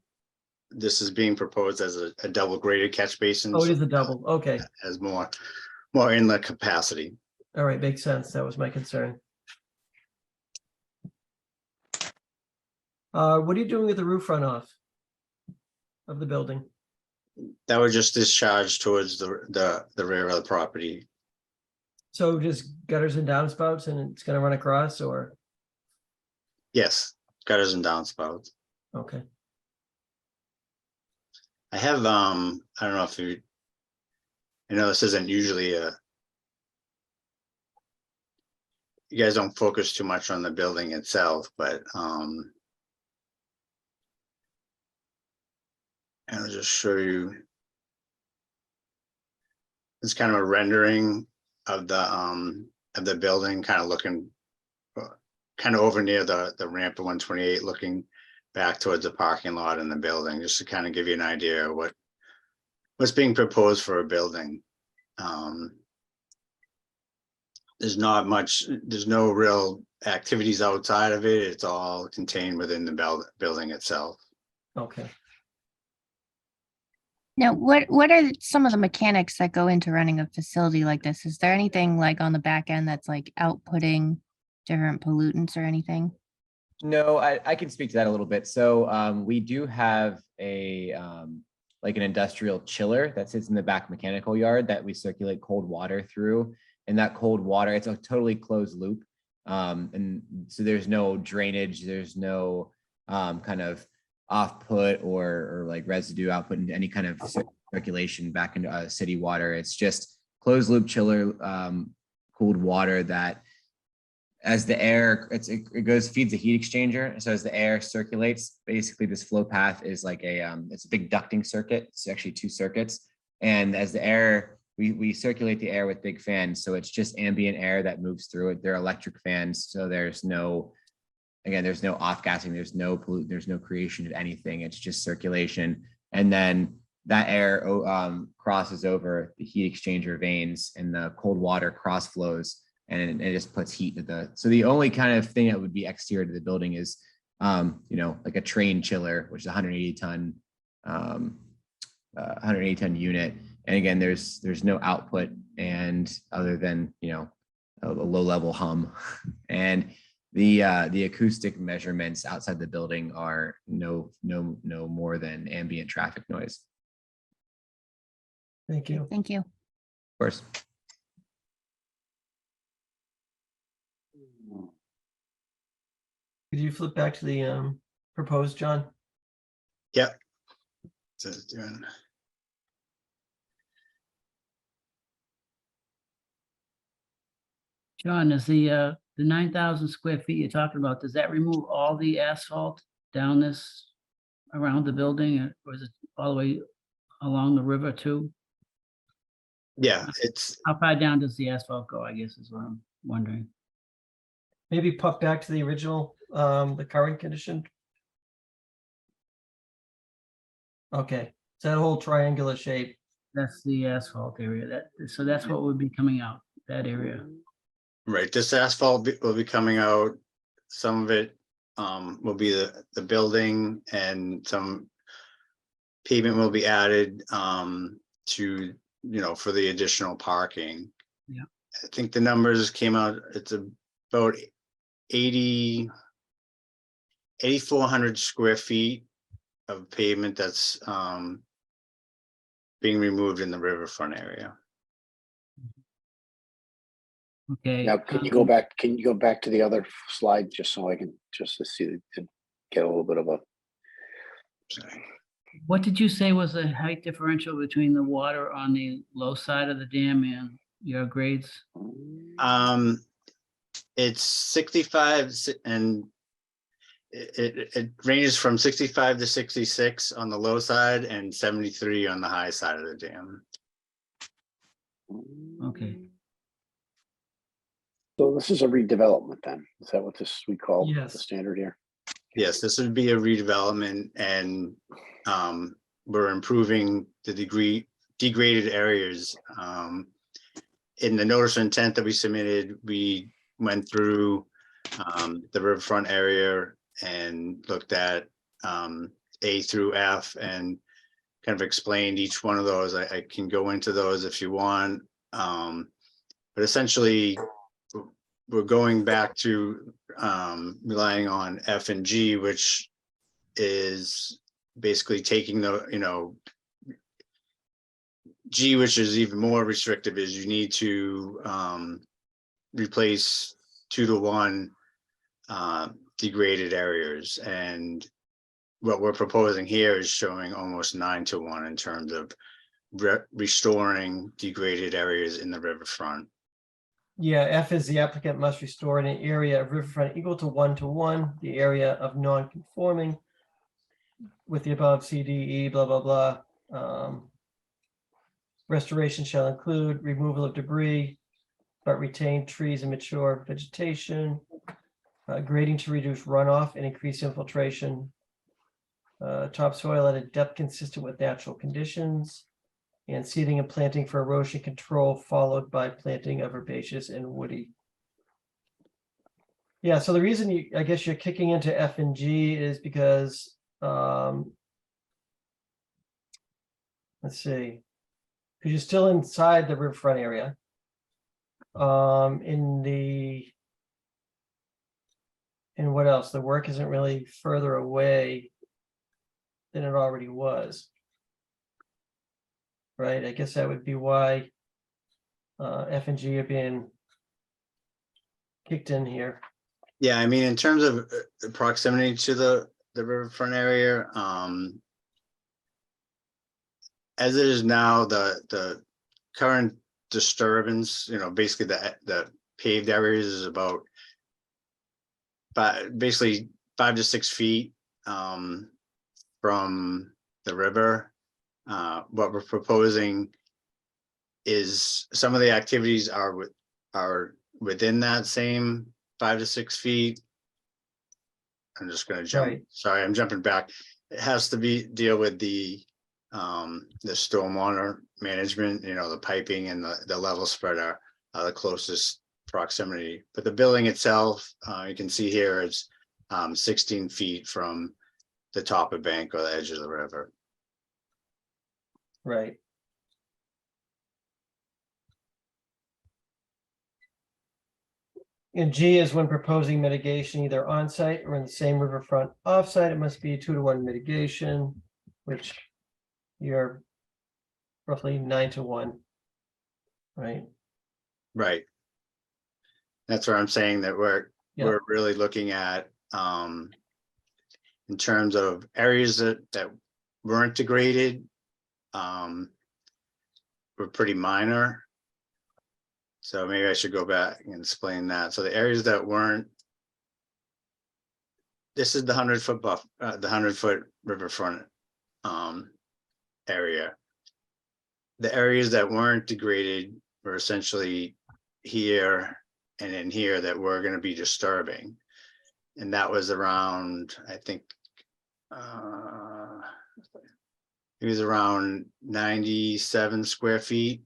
this is being proposed as a double graded catch basin. Oh, it is a double, okay. Has more inlet capacity. All right, makes sense. That was my concern. What are you doing with the roof runoff of the building? That would just discharge towards the rear of the property. So just gutters and downspouts and it's gonna run across, or? Yes, gutters and downspouts. Okay. I have, I don't know if you know, this isn't usually you guys don't focus too much on the building itself, but I'll just show you. It's kind of a rendering of the building, kind of looking kind of over near the ramp to 128, looking back towards the parking lot and the building, just to kind of give you an idea of what's being proposed for a building. There's no real activities outside of it. It's all contained within the building itself. Okay. Now, what are some of the mechanics that go into running a facility like this? Is there anything like on the back end that's like outputting different pollutants or anything? No, I can speak to that a little bit. So we do have like an industrial chiller that sits in the back mechanical yard that we circulate cold water through. And that cold water, it's a totally closed loop. And so there's no drainage, there's no kind of off-put or like residue output into any kind of circulation back into city water. It's just closed loop chiller, cooled water that as the air, it goes, feeds a heat exchanger. So as the air circulates, basically this flow path is like it's a big ducting circuit. It's actually 2 circuits. And as the air, we circulate the air with big fans. So it's just ambient air that moves through it. They're electric fans. So there's no off gassing, there's no creation of anything. It's just circulation. And then that air crosses over the heat exchanger vanes, and the cold water cross flows, and it just puts heat into so the only kind of thing that would be exterior to the building is, like a train chiller, which is a 180 ton unit. And again, there's no output, and other than, a low level hum. And the acoustic measurements outside the building are no more than ambient traffic noise. Thank you. Thank you. Of course. Could you flip back to the proposed, John? Yep. So it's doing. John, is the 9,000 square feet you're talking about, does that remove all the asphalt down this, around the building, or is it all the way along the river too? Yeah, it's How far down does the asphalt go, I guess is what I'm wondering. Maybe pop back to the original, the current condition. Okay, so that whole triangular shape. That's the asphalt area. So that's what would be coming out, that area. right. This asphalt will be coming out. Some of it will be the building, and some pavement will be added to, for the additional parking. Yeah. I think the numbers came out, it's about 8,400 square feet of pavement that's being removed in the riverfront area. Okay. Now, can you go back to the other slide, just so I can just to see, to get a little bit of a. What did you say was the height differential between the water on the low side of the dam and your grades? It's 65, and it ranges from 65 to 66 on the low side and 73 on the high side of the dam. Okay. So this is a redevelopment then? Is that what we call Yes. the standard here? Yes, this would be a redevelopment, and we're improving the degraded areas. In the notice of intent that we submitted, we went through the riverfront area and looked at A through F and kind of explained each one of those. I can go into those if you want, but essentially we're going back to relying on F and G, which is basically taking the, G, which is even more restrictive, is you need to replace 2-to-1 degraded areas. And what we're proposing here is showing almost 9-to-1 in terms of restoring degraded areas in the riverfront. Yeah, F is the applicant must restore an area of riverfront equal to 1-to-1, the area of non-conforming with the above CDE, blah, blah, blah. Restoration shall include removal of debris, but retain trees and mature vegetation, grading to reduce runoff and increase infiltration, topsoil at a depth consistent with natural conditions, and seeding and planting for erosion control, followed by planting of herbaceous and woody. Yeah, so the reason I guess you're kicking into F and G is because, let's see, because you're still inside the riverfront area. And what else? The work isn't really further away than it already was. Right, I guess that would be why F and G are being kicked in here. Yeah, I mean, in terms of the proximity to the riverfront area, as it is now, the current disturbance, basically the paved areas is about basically 5 to 6 feet from the river. What we're proposing is some of the activities are within that same 5 to 6 feet. I'm just gonna jump, Right. sorry, I'm jumping back. It has to deal with the stormwater management, the piping and the level spreader, the closest proximity. But the building itself, you can see here, it's 16 feet from the top of bank or the edge of the river. Right. And G is when proposing mitigation, either on-site or in the same riverfront. Off-site, it must be a 2-to-1 mitigation, which you're roughly 9-to-1. Right? Right. That's where I'm saying that we're Yeah. really looking at in terms of areas that weren't degraded, were pretty minor. So maybe I should go back and explain that. So the areas that weren't, this is the 100-foot buff, the 100-foot riverfront area. The areas that weren't degraded were essentially here and in here that we're going to be disturbing. And that was around, I think, it was around 97 square feet.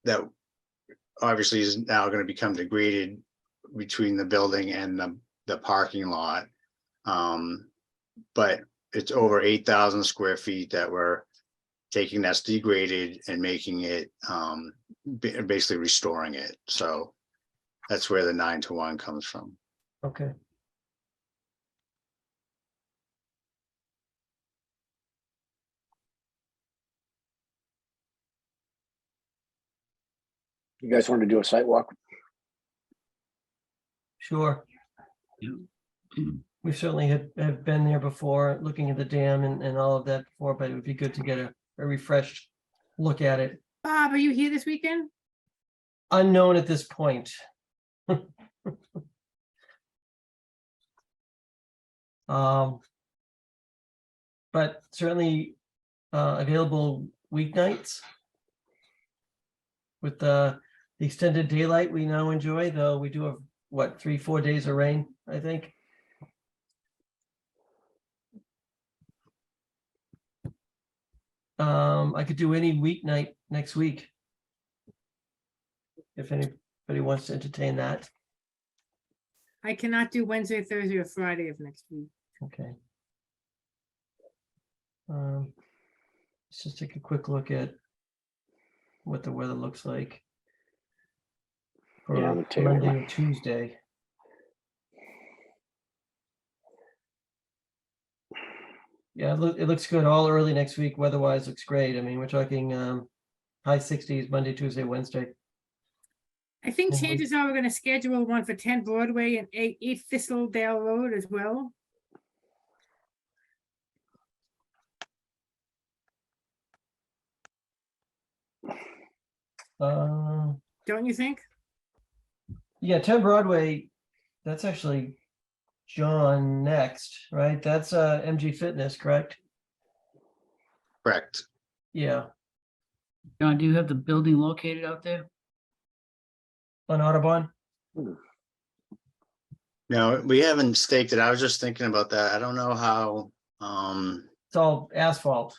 That obviously is now going to become degraded between the building and the parking lot. But it's over 8,000 square feet that we're taking that's degraded and making it, basically restoring it. So that's where the 9-to-1 comes from. Okay. You guys want to do a site walk? Sure. We certainly have been there before, looking at the dam and all of that before, but it would be good to get a refreshed look at it. Bob, are you here this weekend? Unknown at this point. But certainly available weeknights with the extended daylight we now enjoy, though we do have, what, 3-4 days of rain, I think. I could do any weeknight next week, if anybody wants to entertain that. I cannot do Wednesday, Thursday, or Friday of next week. Okay. Let's just take a quick look at what the weather looks like for Yeah, on the table. Monday or Tuesday. Yeah, it looks good all early next week. Weather-wise, looks great. I mean, we're talking high 60s Monday, Tuesday, Wednesday. I think Mhm. chances are we're gonna schedule one for 10 Broadway and 8 Thistledale Road as well. Don't you think? Yeah, 10 Broadway, that's actually John next, right? That's MG Fitness, correct? Correct. Yeah, John, do you have the building located out there? on Audubon. No, we haven't staked it. I was just thinking about that. I don't know how, It's all asphalt.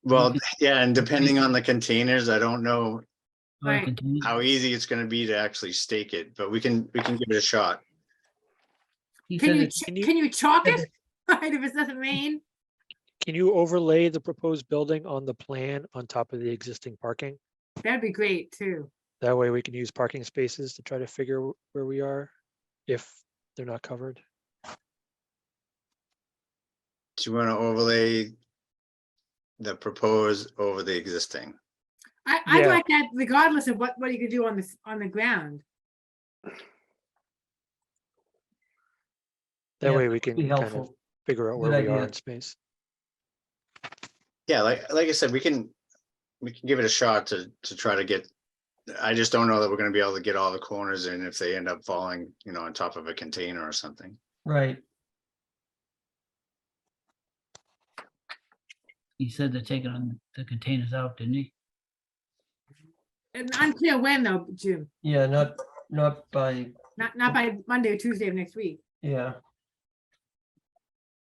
well, yeah, and depending on the containers, I don't know Right. how easy it's gonna be to actually stake it, but we can give it a shot. He Can said you, it's, can you chalk it? Right, if it doesn't rain? Can you overlay the proposed building on the plan on top of the existing parking? That'd be great too. That way we can use parking spaces to try to figure where we are if they're not covered. Do you wanna overlay the proposed over the existing? I'd Yeah. like that regardless of what you could do on the ground. That Yeah, way we would can be kind of helpful. figure out where Good we are idea. in space. Yeah, like I said, we can give it a shot to try to get I just don't know that we're gonna be able to get all the corners in if they end up falling, on top of a container or something. Right. He said they're taking on the containers out, didn't he? And unclear when though, Jim, Yeah, not by, not by Monday or Tuesday of next week. yeah.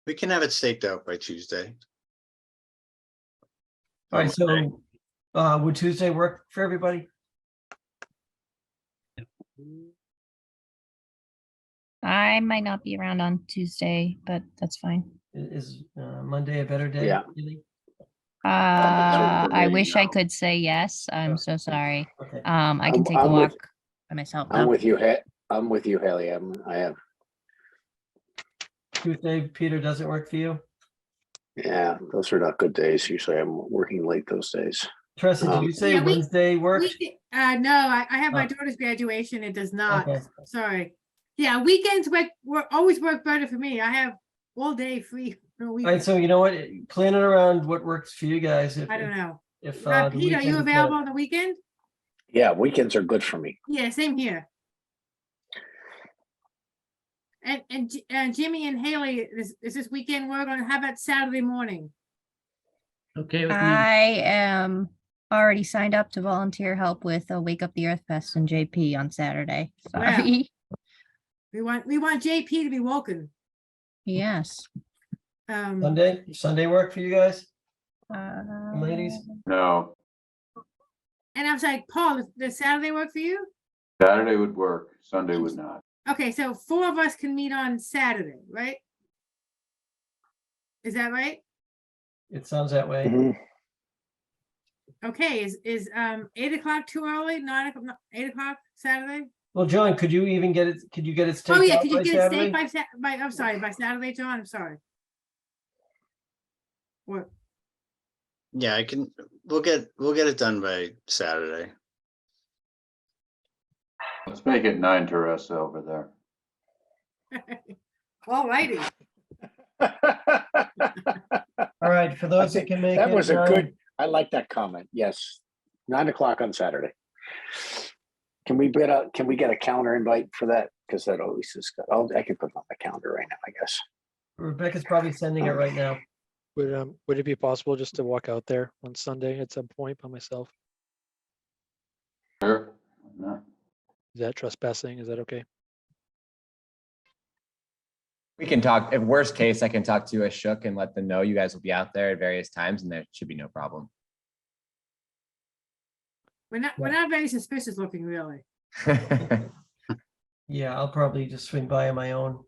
We can have it staked out by Tuesday. All right, so would Tuesday work for everybody? I might not be around on Tuesday, but that's fine. Is Monday a better day? Yeah. Really? I me, wish I no. could say yes. I'm Oh. so sorry. Okay. I can take a I'm walk with- by myself I'm though. with you, I'm with you, Haley. I am. Tuesday, Peter, doesn't work for you? Yeah, those are not good days. Usually I'm working late those days. Tressa, did you say Yeah, Wednesday worked? No, I have my Oh. daughter's graduation. It does not. Okay. Sorry. Yeah, weekends always work better for me. I have all day free for a All weekend. right, so you know what? Plan it around what works for you guys. I don't know. If the Peter, are you weekend is available on the weekend? Yeah, weekends are good for me. Yeah, same here. And Jimmy and Haley, is this weekend work on, how about Saturday morning? Okay with me. I am already signed up to volunteer help with Wake Up the Earth Fest in JP on Saturday. Wow. Sorry. We want JP to be woken. Yes. Sunday work for you guys, ladies? No, And I was like, Paul, does Saturday work for you? Saturday would work, Sunday would not. Okay, so 4 of us can meet on Saturday, right? Is that right? It sounds that way. Mhm. Okay, is 8 o'clock too early? 8 o'clock Saturday? Well, John, could you get it Oh staked yeah, out could you by get Saturday? it staked I'm sorry, by Saturday, John? I'm sorry. What? Yeah, we'll get it done by Saturday. Let's make it 9 Teresa over there. All righty. All right, for those that can make it. That was a good, I like that comment. Yes. 9 o'clock on Saturday. Can we get a calendar invite for that? Because that always is good. I can put it on my calendar right now, I guess. Rebecca's probably sending it right now. Would it be possible just to walk out there on Sunday at some point by myself? Sure. No. Is that trespassing? Is that okay? We can talk, if worst case, I can talk to Ashok and let them know you guys will be out there at various times and there should be no problem. We're not very suspicious looking, really. Yeah, I'll probably just swing by on my own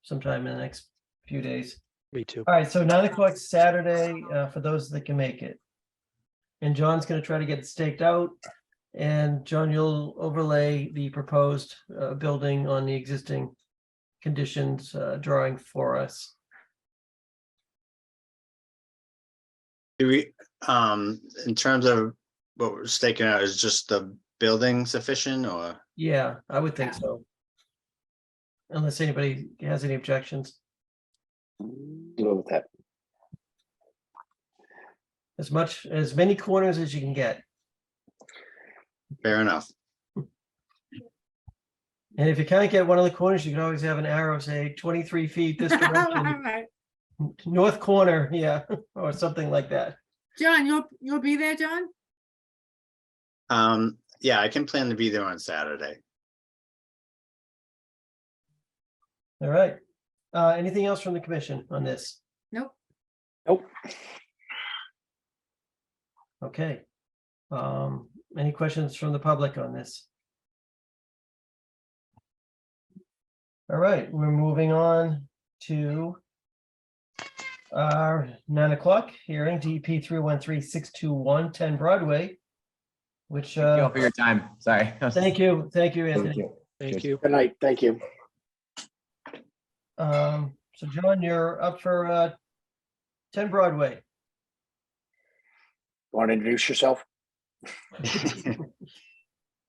sometime in the next few days. Me too. All right, so 9 o'clock Saturday for those that can make it. And John's going to try to get it staked out. And John, you'll overlay the proposed building on the existing conditions drawing for us. Do we, in terms of what we're staking out, is just the building sufficient or? Yeah, I would think so. Unless anybody has any objections. Go with that. As many corners as you can get. Fair enough. And if you can't get one of the corners, you can always have an arrow say 23 feet this direction. Right. North corner, yeah, or something like that. John, you'll be there, John? Yeah, I can plan to be there on Saturday. All right. Anything else from the commission on this? Nope. Nope. Okay. Any questions from the public on this? All right, we're moving on to our 9 o'clock hearing, DP 313-621, 10 Broadway, which Thank you all for your time. Sorry. thank you, Anthony. Thank you. Good night. Thank you. So John, you're up for 10 Broadway. Want to introduce yourself?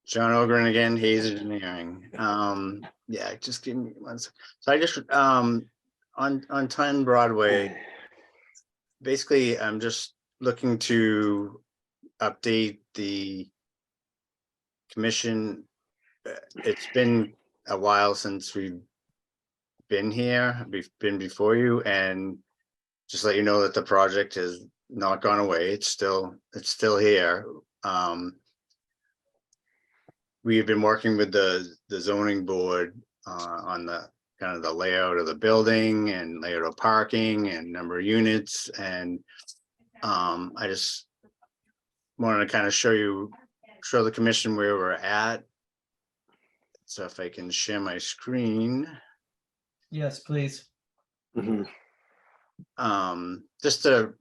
John Ogren again, Hayes Engineering. Yeah, just give me one second. So I just on 10 Broadway, basically I'm just looking to update the commission, it's been a while since we've been here, we've been before you, and just let you know that the project has not gone away. It's still here. We have been working with the zoning board on the kind of the layout of the building and layout of parking and number of units. And I just wanted to kind of show the commission where we're at. So if I can share my screen. Yes, please. Just to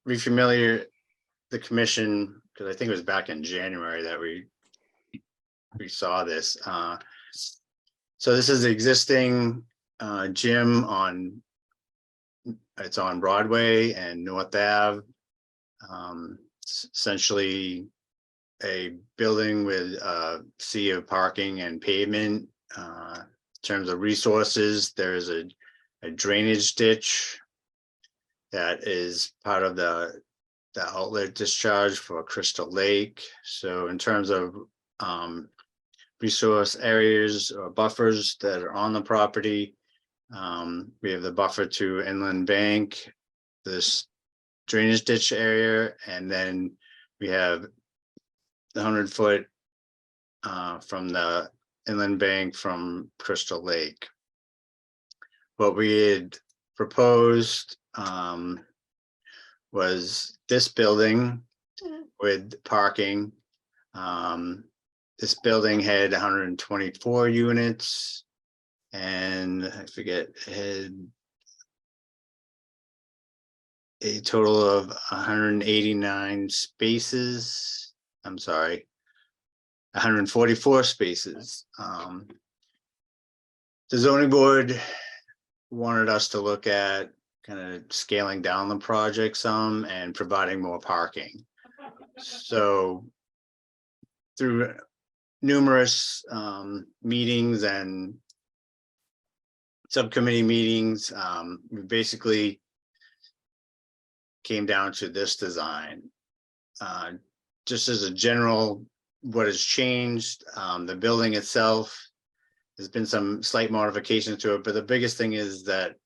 refamiliar the commission, because I think it was back in January that we saw this. So this is the existing gym on Broadway and North Ave. It's essentially a building with a sea of parking and pavement. In terms of resources, there's a drainage ditch that is part of the outlet discharge for Crystal Lake. So in terms of resource areas or buffers that are on the property, we have the buffer to inland bank, this drainage ditch area, and then we have the 100-foot from the inland bank from Crystal Lake. What we had proposed was this building with parking. This building had 124 units, and I forget, it had a total of 189 spaces. I'm sorry, 144 spaces. The zoning board wanted us to look at kind of scaling down the project some and providing more parking. So through numerous meetings and subcommittee meetings, we basically came down to this design. Just as a general, what has changed, the building itself, there's been some slight modifications to it, but the biggest thing is that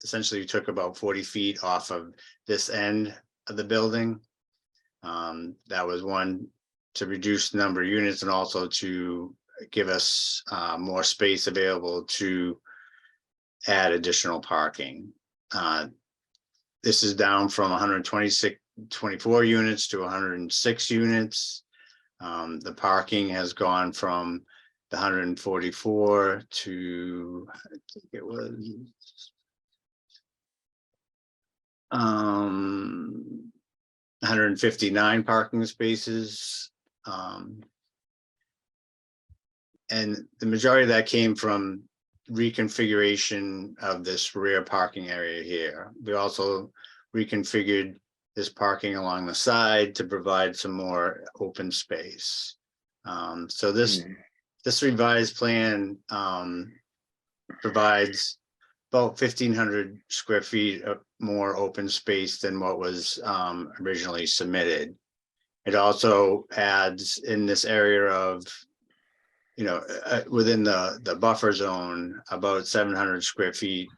essentially you took about 40 feet off of this end of the building. That was one, to reduce the number of units and also to give us more space available to add additional parking. This is down from 24 units to 106 units. The parking has gone from the 144 to, I think it was 159 parking spaces. And the majority of that came from reconfiguration of this rear parking area here. We also reconfigured this parking along the side to provide some more open space. So this revised plan provides about 1,500 square feet of more open space than what was originally submitted. It also adds in this area of, within the buffer zone, about 700 square feet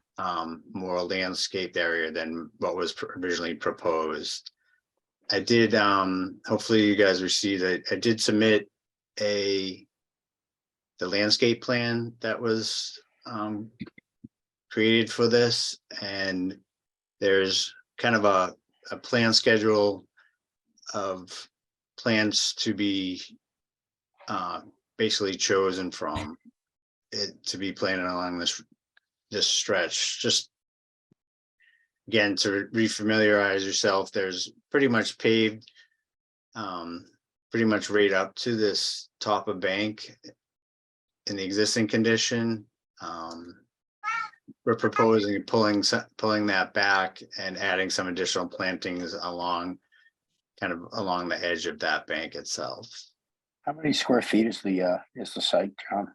more landscaped area than what was originally proposed. I did, hopefully you guys received it. I did submit the landscape plan that was created for this, and there's kind of a plan schedule of plants to be basically chosen from it to be planted along this stretch. Just again, to refamiliarize yourself, there's pretty much paved pretty much right up to this top of bank in the existing condition. We're proposing pulling that back and adding some additional plantings along the edge of that bank itself. How many square feet is the site, John?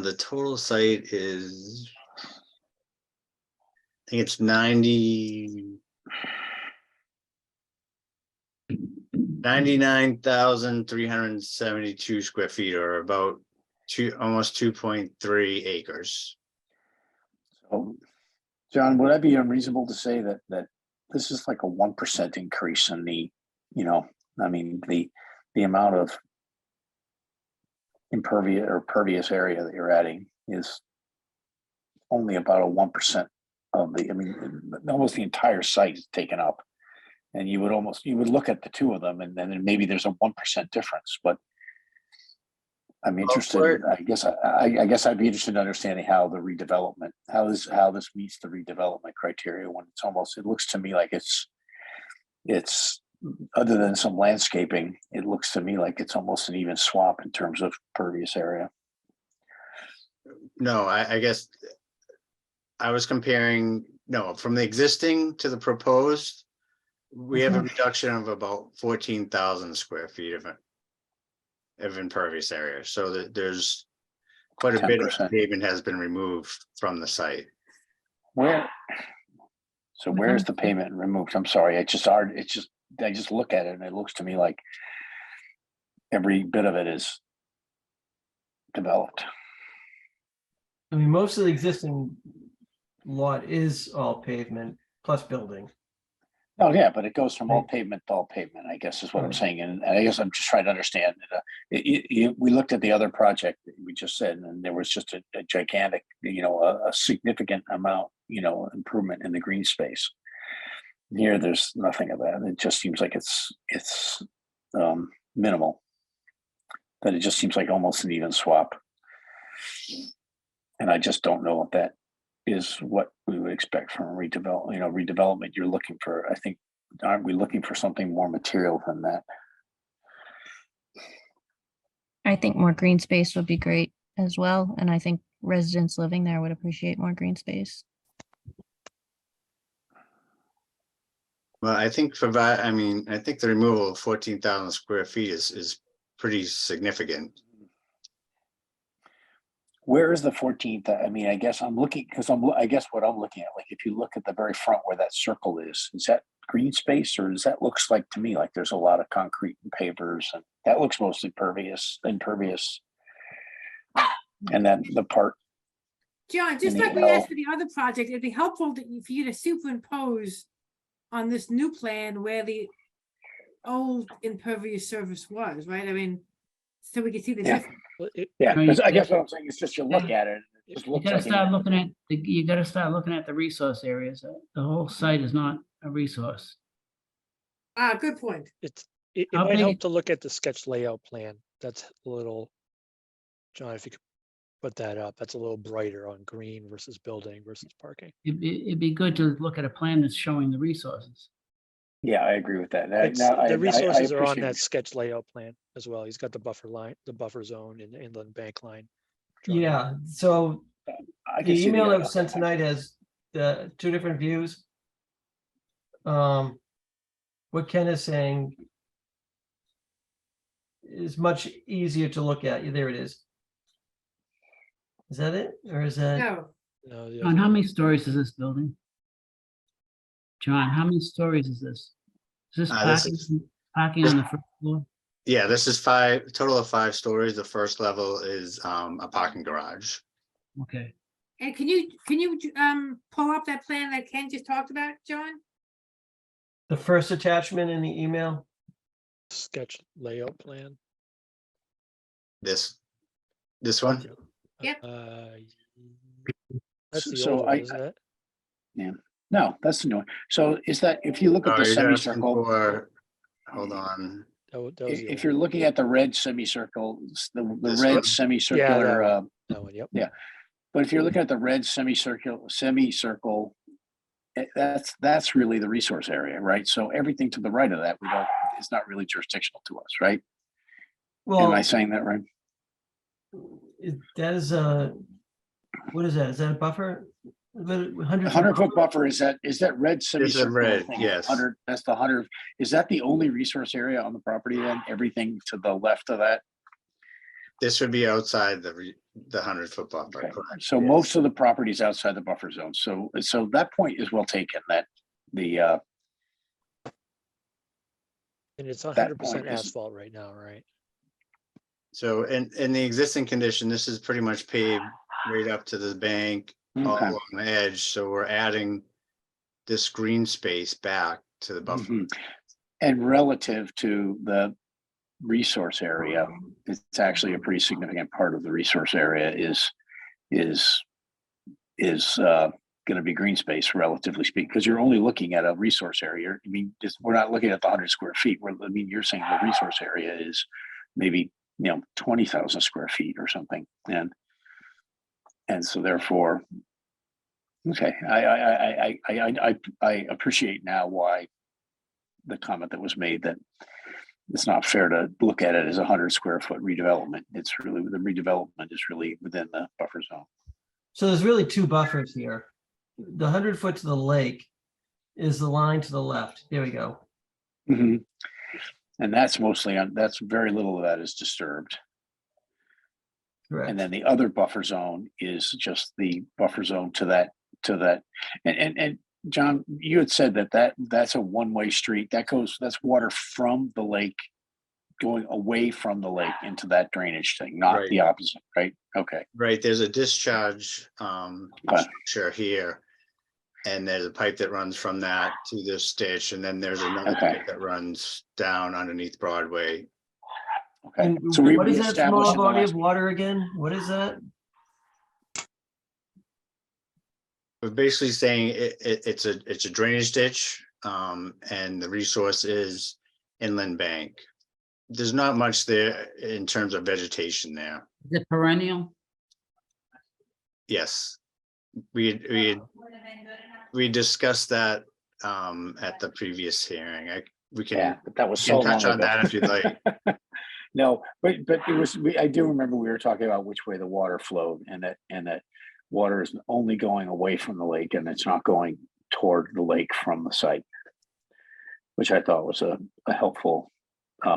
The total site is, I think it's 90. 99,372 square feet, or about almost 2.3 acres. So, John, would I be unreasonable to say that this is like a 1% increase in the, I mean, the amount of pervious area that you're adding is only about a 1% of the, I mean, almost the entire site is taken up. And you would look at the two of them and then maybe there's a 1% difference, but I'm interested, I guess I'd be interested in understanding how the redevelopment, how this meets the redevelopment criteria when it looks to me like it's other than some landscaping, it looks to me like it's almost an even swap in terms of pervious area. No, I guess I was comparing, no, from the existing to the proposed, we have a reduction of about 14,000 square feet of impervious area. So that there's quite a bit of 10%. pavement has been removed from the site. Where's the pavement removed? I'm sorry, I just look at it and it looks to me like every bit of it is developed. I mean, most of the existing lot is all pavement plus building. Oh, yeah, but it goes from all pavement to all pavement, I guess is what I'm saying. And I guess I'm just trying to understand. We looked at the other project that we just said, and there was just a gigantic, a significant amount, improvement in the green space. Here, there's nothing of that. It just seems like it's minimal. That it just seems like almost an even swap. And I just don't know if that is what we would expect from redevelopment. Redevelopment, you're looking for, I think, aren't we looking for something more material than that? I think more green space would be great as well. And I think residents living there would appreciate more green space. Well, I think I think the removal of 14,000 square feet is pretty significant. Where is the 14th? I mean, I guess I'm looking I guess what I'm looking at, like if you look at the very front where that circle is that green space, or does that looks like to me like there's a lot of concrete and pavers, and that looks mostly impervious. And then the part. John, just like we asked for the other project, it'd be helpful for you to superimpose on this new plan where the old impervious surface was, right? I mean, so we can see the difference. Because I guess what I'm saying is just you look at it. It just You looks gotta like start looking at, you gotta start looking at the resource areas. The whole site is not a resource. Good point. It How might big- help to look at the sketch layout plan. That's a little, John, if you could put that up, that's a little brighter on green versus building versus parking. It'd be good to look at a plan that's showing the resources. Yeah, I agree with that. The resources are on appreciate that sketch layout plan as well. He's got the buffer line, the buffer zone and the inland bank line. drawn in. Yeah, so I can the see the email that other- was sent tonight has the two different views. What Ken is saying is much easier to look at. There it is. Is that it? Or is that? No, No, the John, other how one. many stories is this building? John, how many stories is this? Is this This parking on the first floor? Yeah, this is total of 5 stories. The first level is a parking garage. Okay. and can you pull up that plan that Ken just talked about, John? The first attachment in the email? Sketch layout plan. This one? Yep. That's the So old one, I- isn't it? Yeah, no, that's the new one. So is that, if you look at Oh, the you're asking semicircle, for, hold on. That was the if old you're one. looking at the red semicircle, the This red one? semicircular, That one, yep. yeah. But if you're looking at the red semicircle, that's really the resource area, right? So everything to the right of that, is not really jurisdictional to us, right? Am I Well, saying that right? that is what is that? Is that a buffer? 100-foot buffer, is that red semicircle? red, thing? yes. 100, that's the 100. Is that the only resource area on the property then? Everything to the left of that? This would be outside the 100-foot buffer. Okay. correct, So yes. most of the property is outside the buffer zone. So that point is well taken, that the And it's That 100% point is- asphalt right now, right? So in the existing condition, this is pretty much paved right up to the bank, all Okay. along the edge. So we're adding this green space back to the buffer. Mhm. And relative to the resource area, it's actually a pretty significant part of the resource area is going to be green space, relatively speaking, because you're only looking at a resource area. I mean, we're not looking at the 100 square feet. I mean, you're saying the resource area is maybe 20,000 square feet or something, and so therefore, okay, I appreciate now why the comment that was made that it's not fair to look at it as a 100 square foot redevelopment. It's really, the redevelopment is really within the buffer zone. So there's really two buffers here. The 100 foot to the lake is the line to the left. There we go. Mhm. And that's mostly that's very little of that is disturbed. Correct. And then the other buffer zone is just the buffer zone to that. And John, you had said that's a one-way street. That's water from the lake going away from the lake into that drainage thing, not Right. the opposite, right? Okay. Right, there's a discharge structure here. And there's a pipe that runs from that to this ditch, and then there's another Okay. pipe that runs down underneath Broadway. Okay. And So we what is that small established in the body last- of water again? What is that? We're basically saying it's a drainage ditch, and the resource is inland bank. There's not much there in terms of vegetation there. Is it perennial? Yes. We discussed that at the previous hearing. We Yeah, can, but that was we can so long touch on ago. that if you'd like. No, but it was, I do remember we were talking about which way the water flowed and that water is only going away from the lake and it's not going toward the lake from the site, which I thought was a helpful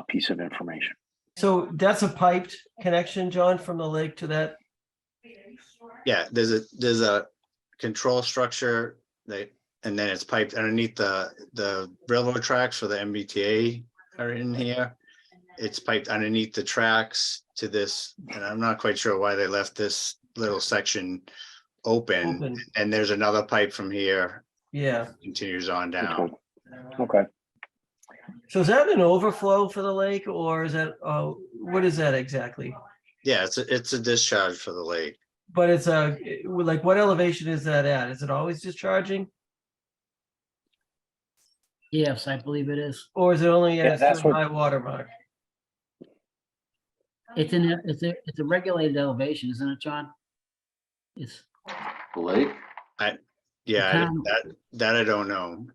piece of information. So that's a piped connection, John, from the lake to that. Yeah, there's a control structure that, and then it's piped underneath the railroad tracks for the MBTA are in here. It's piped underneath the tracks to this, and I'm not quite sure why they left this little section open. And there's another pipe from here, Yeah. continues on down. Okay. So is that an overflow for the lake or is that, what is that exactly? Yeah, it's a discharge for the lake. But it's like, what elevation is that at? Is it always discharging? Yes, I believe it is. Or is it only Yeah, at a that's certain what- high water mark? It's a regulated elevation, isn't it, John? It's The lake? Yeah, town- that I don't know.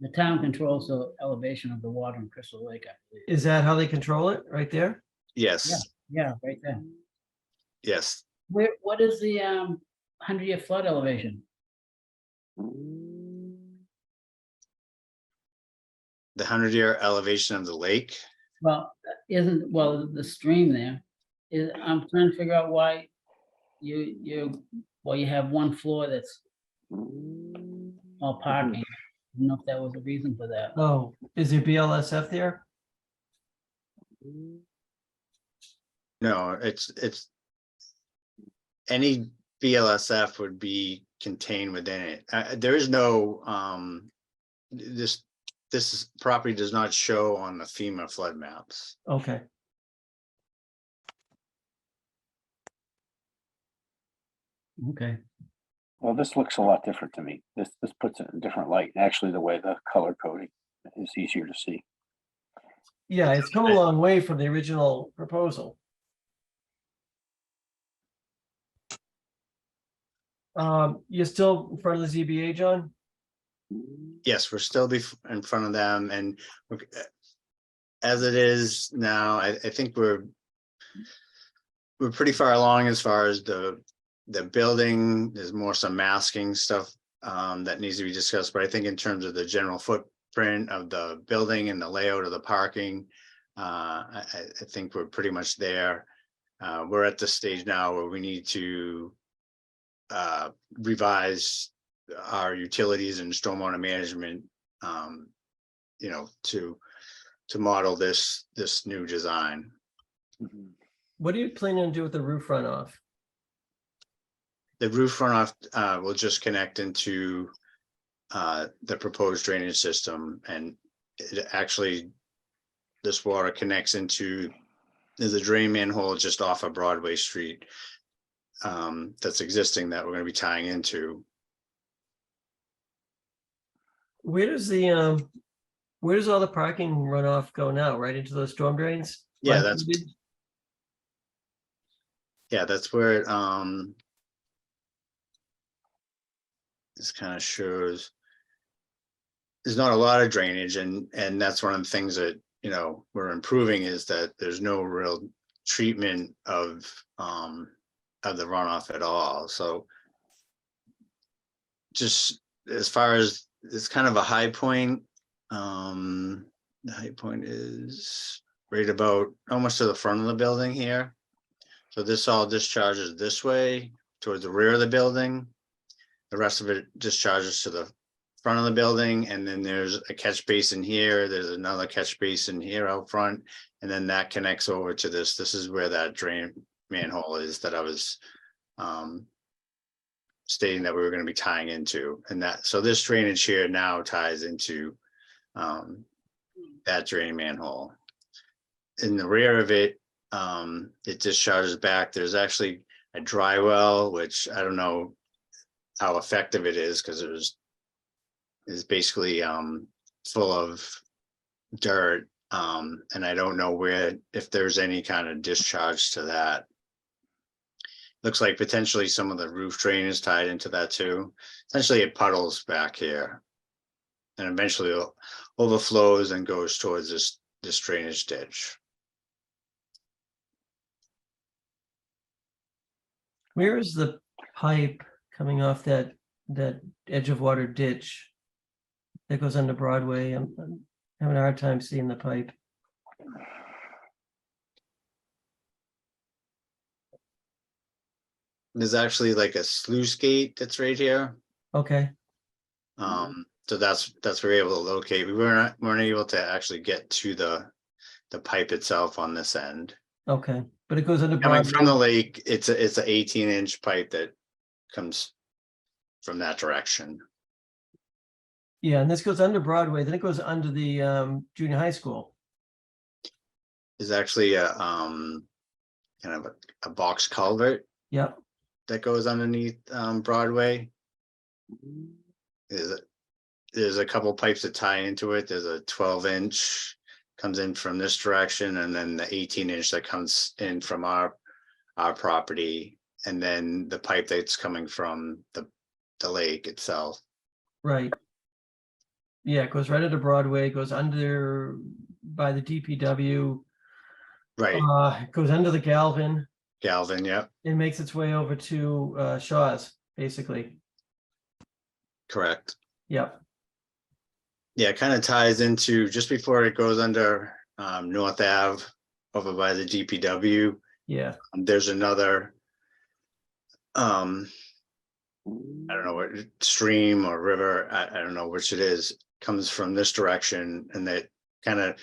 the town controls the elevation of the water in Crystal Lake, I believe. Is that how they control it right there? Yes, Yeah, right there. yes. What is the 100-year flood elevation? The 100-year elevation of the lake. Well, the stream there is, I'm trying to figure out why you have one floor that's all parking. I don't know if that was a reason for that. Oh, is there BLSF there? No, it's any BLSF would be contained within it. There is no, this property does not show on the FEMA flood maps. Okay. Okay. Well, this looks a lot different to me. This puts it in a different light. Actually, the way the color coding is easier to see. Yeah, it's come a long way from the original proposal. You're still in front of the ZBA, John? Yes, we're still in front of them, and as it is now, I think we're pretty far along as far as the building. There's more some masking stuff that needs to be discussed, but I think in terms of the general footprint of the building and the layout of the parking, I think we're pretty much there. We're at the stage now where we need to revise our utilities and stormwater management you know, to model this new design. What are you planning to do with the roof runoff? The roof runoff will just connect into the proposed drainage system, and it actually, this water connects into, there's a drain manhole just off of Broadway Street that's existing that we're going to be tying into. Where does the where does all the parking runoff go now? Right into those storm drains? Yeah, Right that's, through the- yeah, that's where it this kind of shows there's not a lot of drainage, and that's one of the things that, you know, we're improving, is that there's no real treatment of the runoff at all. So just as far as, it's kind of a high point, the high point is right about almost to the front of the building here. So this all discharges this way towards the rear of the building. The rest of it discharges to the front of the building, and then there's a catch basin here. There's another catch basin here out front, and then that connects over to this. This is where that drain manhole is that I was stating that we were going to be tying into, and that, so this drainage here now ties into that drain manhole. In the rear of it, it discharges back. There's actually a dry well, which I don't know how effective it is, because it is basically full of dirt, and I don't know if there's any kind of discharge to that. Looks like potentially some of the roof drain is tied into that too. Essentially, it puddles back here, and eventually overflows and goes towards this drainage ditch. Where is the pipe coming off that edge of water ditch that goes under Broadway? I'm having a hard time seeing the pipe. There's actually like a sluice gate that's right here. Okay, So that's where we're able to locate. We weren't able to actually get to the pipe itself on this end. okay, but it goes under Coming from the Broadway. lake, it's an 18-inch pipe that comes from that direction. Yeah, and this goes under Broadway, then it goes under the junior high school. Is actually a kind of a box culvert Yep, that goes underneath Broadway. There's a couple pipes that tie into it. There's a 12-inch comes in from this direction, and then the 18-inch that comes in from our property, and then the pipe that's coming from the lake itself. right. Yeah, it goes right under Broadway, goes under by the DPW. Right, It goes under the Galvin. Galvin, yep, It makes its way over to Shaw's, basically. correct. Yep, Yeah, it kind of ties into just before it goes under North Ave over by the DPW. yeah, There's another I don't know what stream or river, I don't know which it is, comes from this direction, and that kind of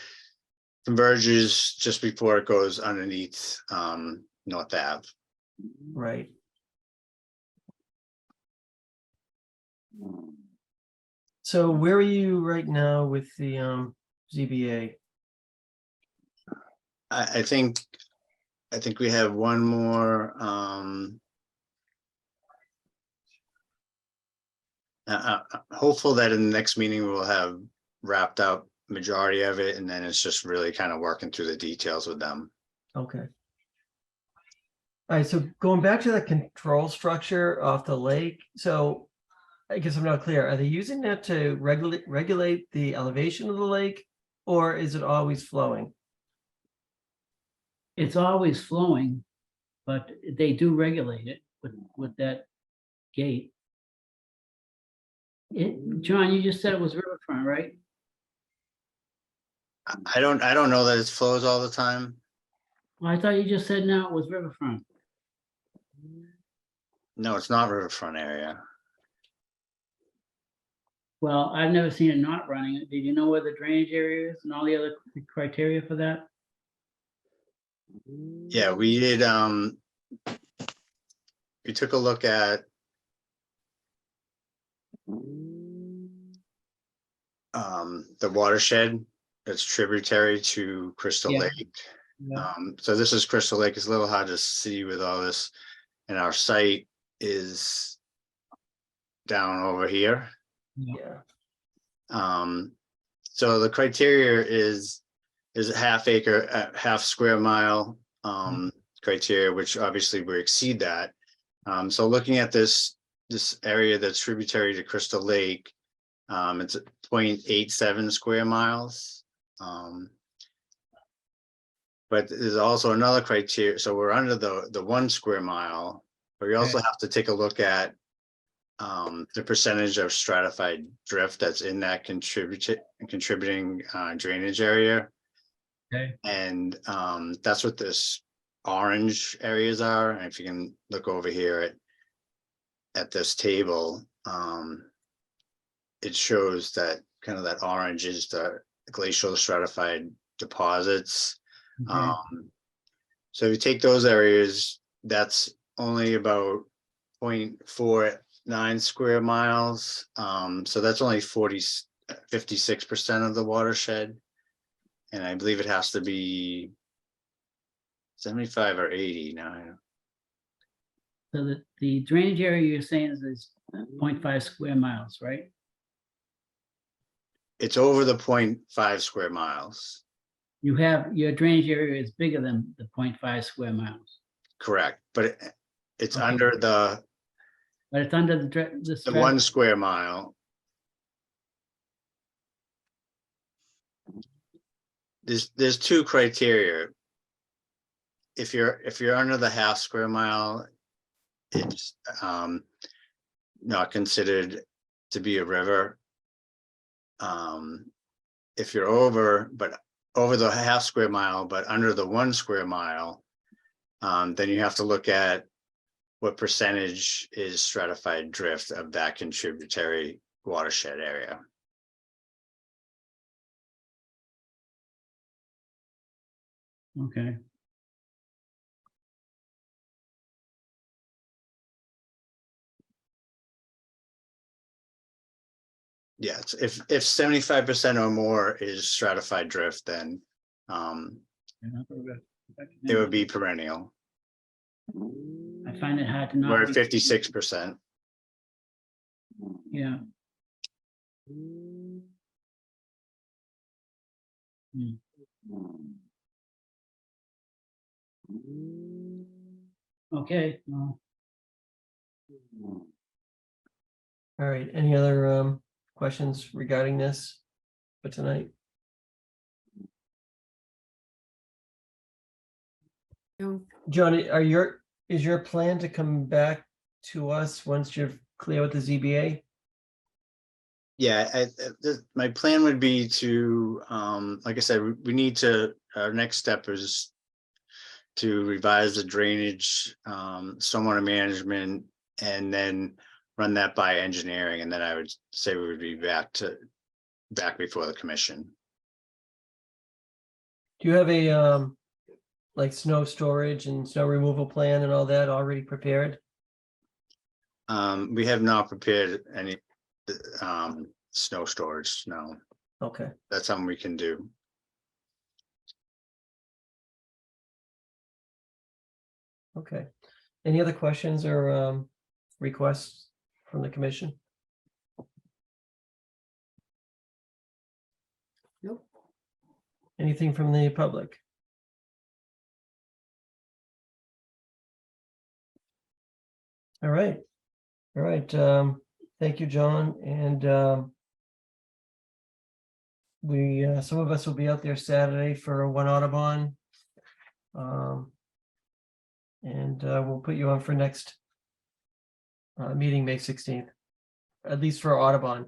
converges just before it goes underneath North Ave. right. So where are you right now with the ZBA? I think we have one more hopeful that in the next meeting we'll have wrapped up majority of it, and then it's just really kind of working through the details with them. Okay. All right, so going back to the control structure off the lake, so I guess I'm not clear. Are they using that to regulate the elevation of the lake, or is it always flowing? It's always flowing, but they do regulate it with that gate. John, you just said it was riverfront, right? I don't know that it flows all the time. Well, I thought you just said now it was riverfront. No, it's not riverfront area. Well, I've never seen it not running. Did you know where the drainage area is and all the other criteria for that? Yeah, we did, we took a look at the watershed that's tributary to Crystal Yeah. Lake. Yeah. So this is Crystal Lake. It's a little hard to see with all this. And our site is down over here. Yeah. So the criteria is a half acre, half square mile criteria, which obviously we exceed that. So looking at this area that's tributary to Crystal Lake, it's 0.87 square miles. But there's also another criteria. So we're under the 1 square mile, but we also have to take a look at the percentage of stratified drift that's in that contributing drainage area. Okay. And that's what this orange areas are. And if you can look over here at this table, it shows that kind of that orange is the glacial stratified deposits. Okay. So if you take those areas, that's only about 0.49 square miles. So that's only 56% of the watershed. And I believe it has to be 75 or 80 now. So the drainage area you're saying is 0.5 square miles, right? It's over the 0.5 square miles. You have, your drainage area is bigger than the 0.5 square miles. Correct, but it's Okay. under the But it's under the 1 square mile. There's 2 criteria. If you're under the half square mile, it's not considered to be a river. If you're over the half square mile, but under the 1 square mile, then you have to look at what percentage is stratified drift of that contributory watershed area. Okay. Yeah, it's if 75% or more is stratified drift, then it would be perennial. I find it hard to not. We're at read. 56%. Yeah. Hmm. Okay, well, All right, any other questions regarding this for tonight? No. John, is your plan to come back to us once you're clear with the ZBA? Yeah, my plan would be to, like I said, we need to, our next step is to revise the drainage, stormwater management, and then run that by engineering, and then I would say we would be back before the commission. Do you have a like snow storage and snow removal plan and all that already prepared? We have not prepared any snow storage, no. Okay. That's something we can do. Okay. Any other questions or requests from the commission? Nope. Anything from the public? All right. All right. Thank you, John. And we some of us will be out there Saturday for One Audubon. And we'll put you on for next meeting, May 16th, at least for Audubon.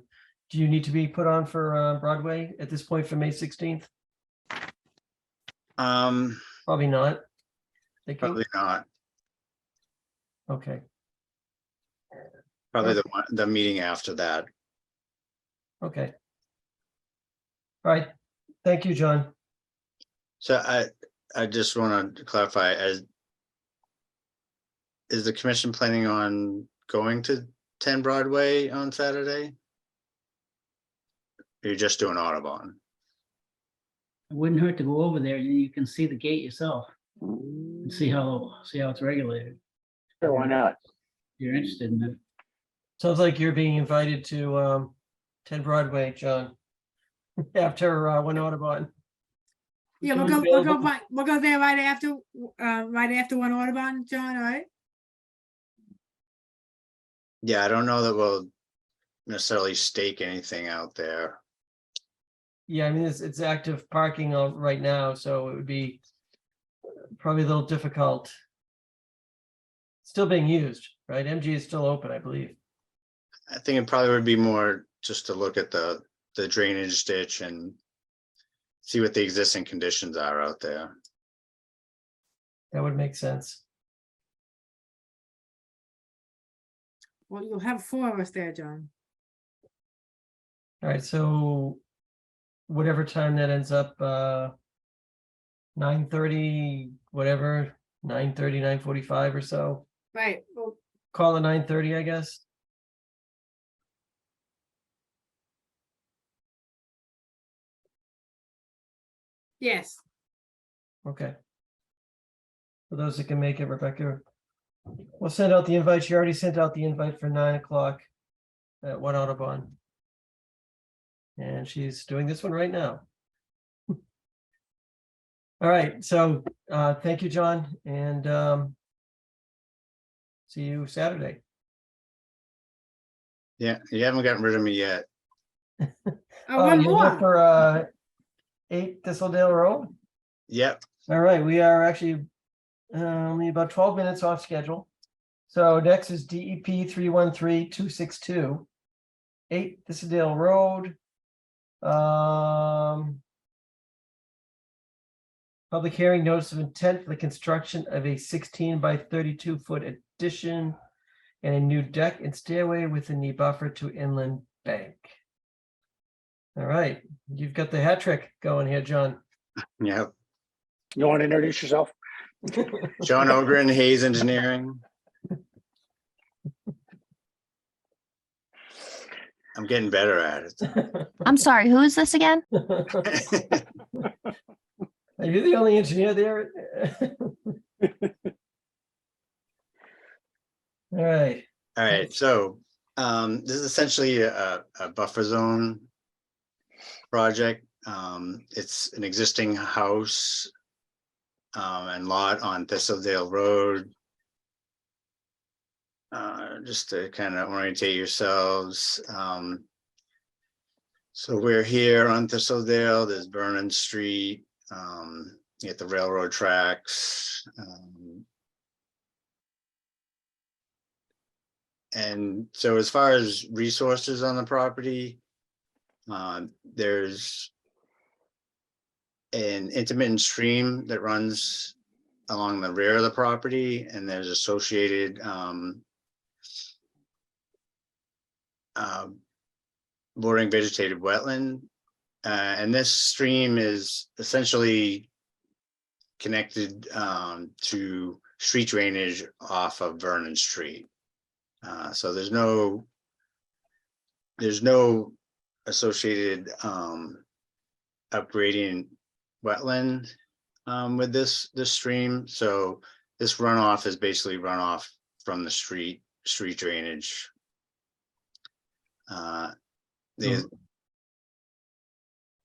Do you need to be put on for Broadway at this point for May 16th? Probably not. Thinking? Probably not. Okay. Probably the meeting after that. Okay. All right, thank you, John. So I just want to clarify, is the commission planning on going to 10 Broadway on Saturday? Or you're just doing Audubon? It wouldn't hurt to go over there, and you can see the gate yourself. And see how it's regulated. Sure, why not? If you're interested in it. Sounds like you're being invited to 10 Broadway, John. After one Audubon. Yeah, we'll go there right after one Audubon, John, all right? Yeah, I don't know that we'll necessarily stake anything out there. Yeah, I mean, it's active parking right now, so it would be probably a little difficult. Still being used, right? MG is still open, I believe. I think it probably would be more just to look at the drainage ditch and see what the existing conditions are out there. That would make sense. Well, you'll have 4 of us there, John. All right, so whatever time that ends up, 9:30, whatever, 9:30, 9:45 or so. Right, well, Call it 9:30, I guess. yes. Okay. For those that can make it, Rebecca, we'll send out the invite. She already sent out the invite for 9 o'clock at One Audubon. And she's doing this one right now. All right, so thank you, John, and see you Saturday. Yeah, you haven't gotten rid of me yet. One you're there more. for 8 Thistledale Road? Yep. All right, we are actually only about 12 minutes off schedule. So next is DEP 313262, 8 Thistledale Road. Public hearing notice of intent for the construction of a 16 by 32 foot addition and a new deck and stairway within the buffer to inland bank. All right, you've got the hat trick going here, John. Yep. You want to introduce yourself? John Ogren, Hayes Engineering. I'm getting better at it. I'm sorry, who is this again? Are you the only engineer there? All right. All right, so this is essentially a buffer zone project. It's an existing house and lot on Thistledale Road. Just to kind of orientate yourselves. So we're here on Thistledale, there's Vernon Street, you get the railroad tracks. And so as far as resources on the property, there's an intermittent stream that runs along the rear of the property, and there's associated bordering vegetated wetland. And this stream is essentially connected to street drainage off of Vernon Street. So there's no associated upgrading wetland with this stream. So this runoff is basically runoff from the street drainage. As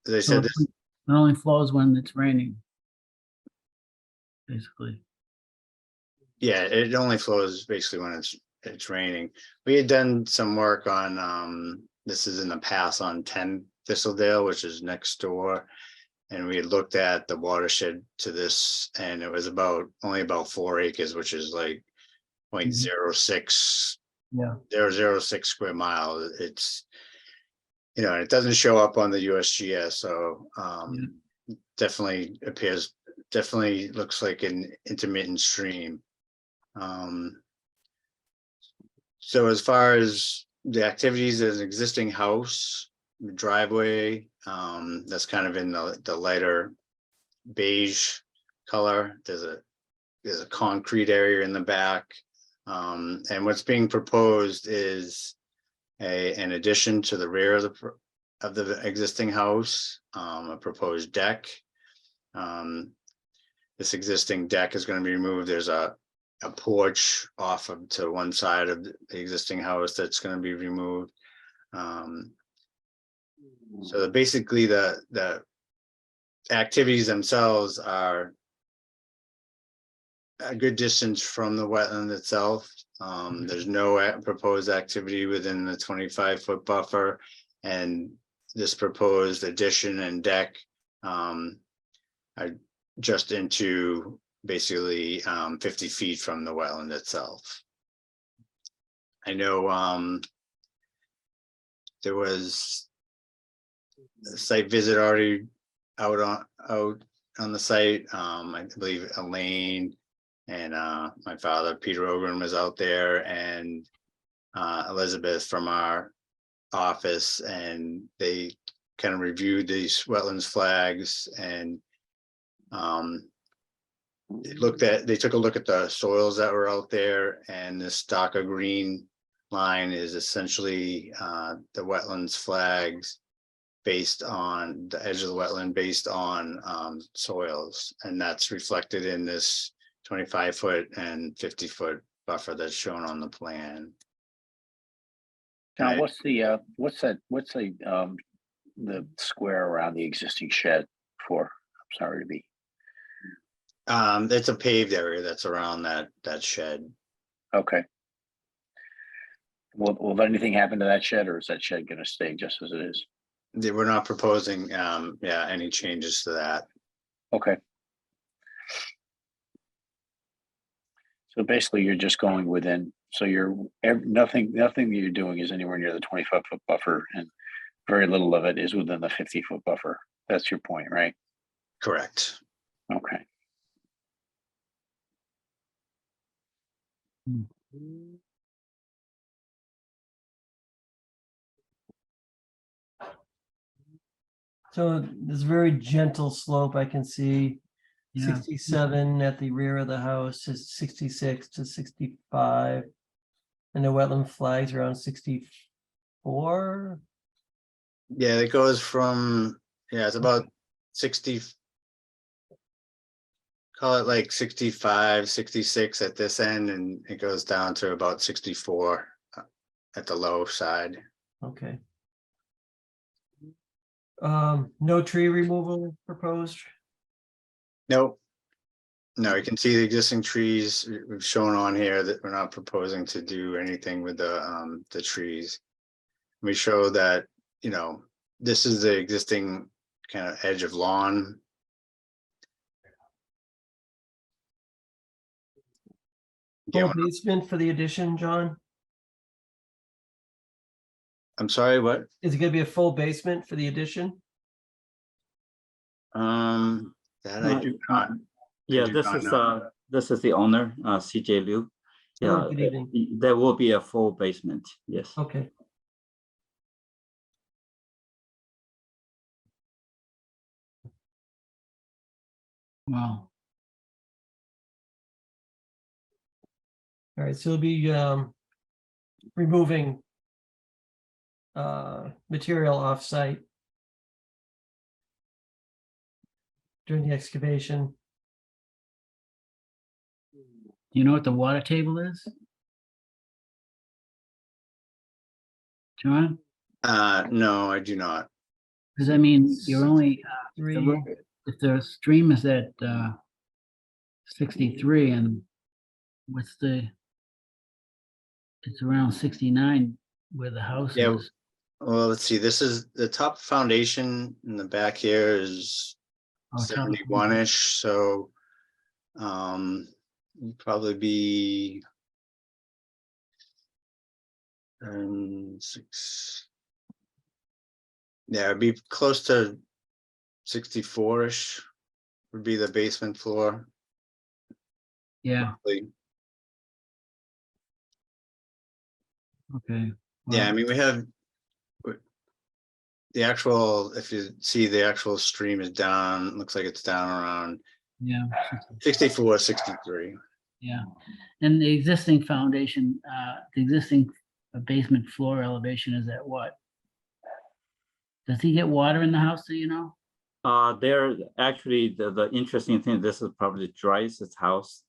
I So said, it only flows when it's raining. Basically. yeah, it only flows basically when it's raining. We had done some work on this is in the past on 10 Thistledale, which is next door. And we had looked at the watershed to this, and it was only about 4 acres, which is like 0.06 006 square miles. It's, you know, it doesn't show up on the USGS, so definitely looks like an intermittent stream. So as far as the activities, there's an existing house driveway, that's kind of in the lighter beige color. There's a concrete area in the back. And what's being proposed is an addition to the rear of the existing house, a proposed deck. This existing deck is going to be removed. There's a porch off of to one side of the existing house that's going to be removed. So basically the activities themselves are a good distance from the wetland itself. There's no proposed activity within the 25-foot buffer, and this proposed addition and deck are just into basically 50 feet from the wetland itself. I know there was a site visit already out on the site. I believe Elaine and my father, Peter Ogren, was out there, and Elizabeth from our office, and they kind of reviewed these wetlands flags, and they took a look at the soils that were out there, and this darker green line is essentially the wetlands flags based on the edge of the wetland, based on soils, and that's reflected in this 25-foot and 50-foot buffer that's shown on the plan. Now, what's the square around the existing shed for? I'm sorry to be. It's a paved area that's around that shed. Okay. Will anything happen to that shed, or is that shed going to stay just as it is? We're not proposing, any changes to that. Okay. So basically, you're just going within. So nothing you're doing is anywhere near the 25-foot buffer, and very little of it is within the 50-foot buffer. That's your point, right? Correct. Okay. So there's a very gentle slope. I can see Yeah. 67 at the rear of the house is 66 to 65. And the wetland flags around 64. Yeah, it goes from, it's about 60, call it like 65, 66 at this end, and it goes down to about 64 at the low side. Okay. No tree removal proposed? Nope. No, you can see the existing trees we've shown on here that we're not proposing to do anything with the trees. We show that, this is the existing kind of edge of lawn. Full basement for the addition, John? I'm sorry, what? Is it gonna be a full basement for the addition? That I do not. Yeah, this is the owner, CJ Liu. Yeah, good evening. there will be a full basement, yes. Okay. Wow. All right, so we'll be removing material off-site during the excavation. Do you know what the water table is? John? No, I do not. Because I mean, you're only, Three. if the stream is at 63 and it's around 69 where the house Yeah. is. Well, let's see, this is the top foundation in the back here is Oh, top. 71-ish, so probably be 6. Yeah, it'd be close to 64-ish would be the basement floor. Yeah, roughly. okay. Yeah, I Wow. mean, we have the actual, if you see the actual stream is down, looks like it's down around Yeah, 64, 63. yeah. And the existing foundation, the existing basement floor elevation is at what? Does he get water in the house, do you know? There, actually, the interesting thing, this is probably Dry's house.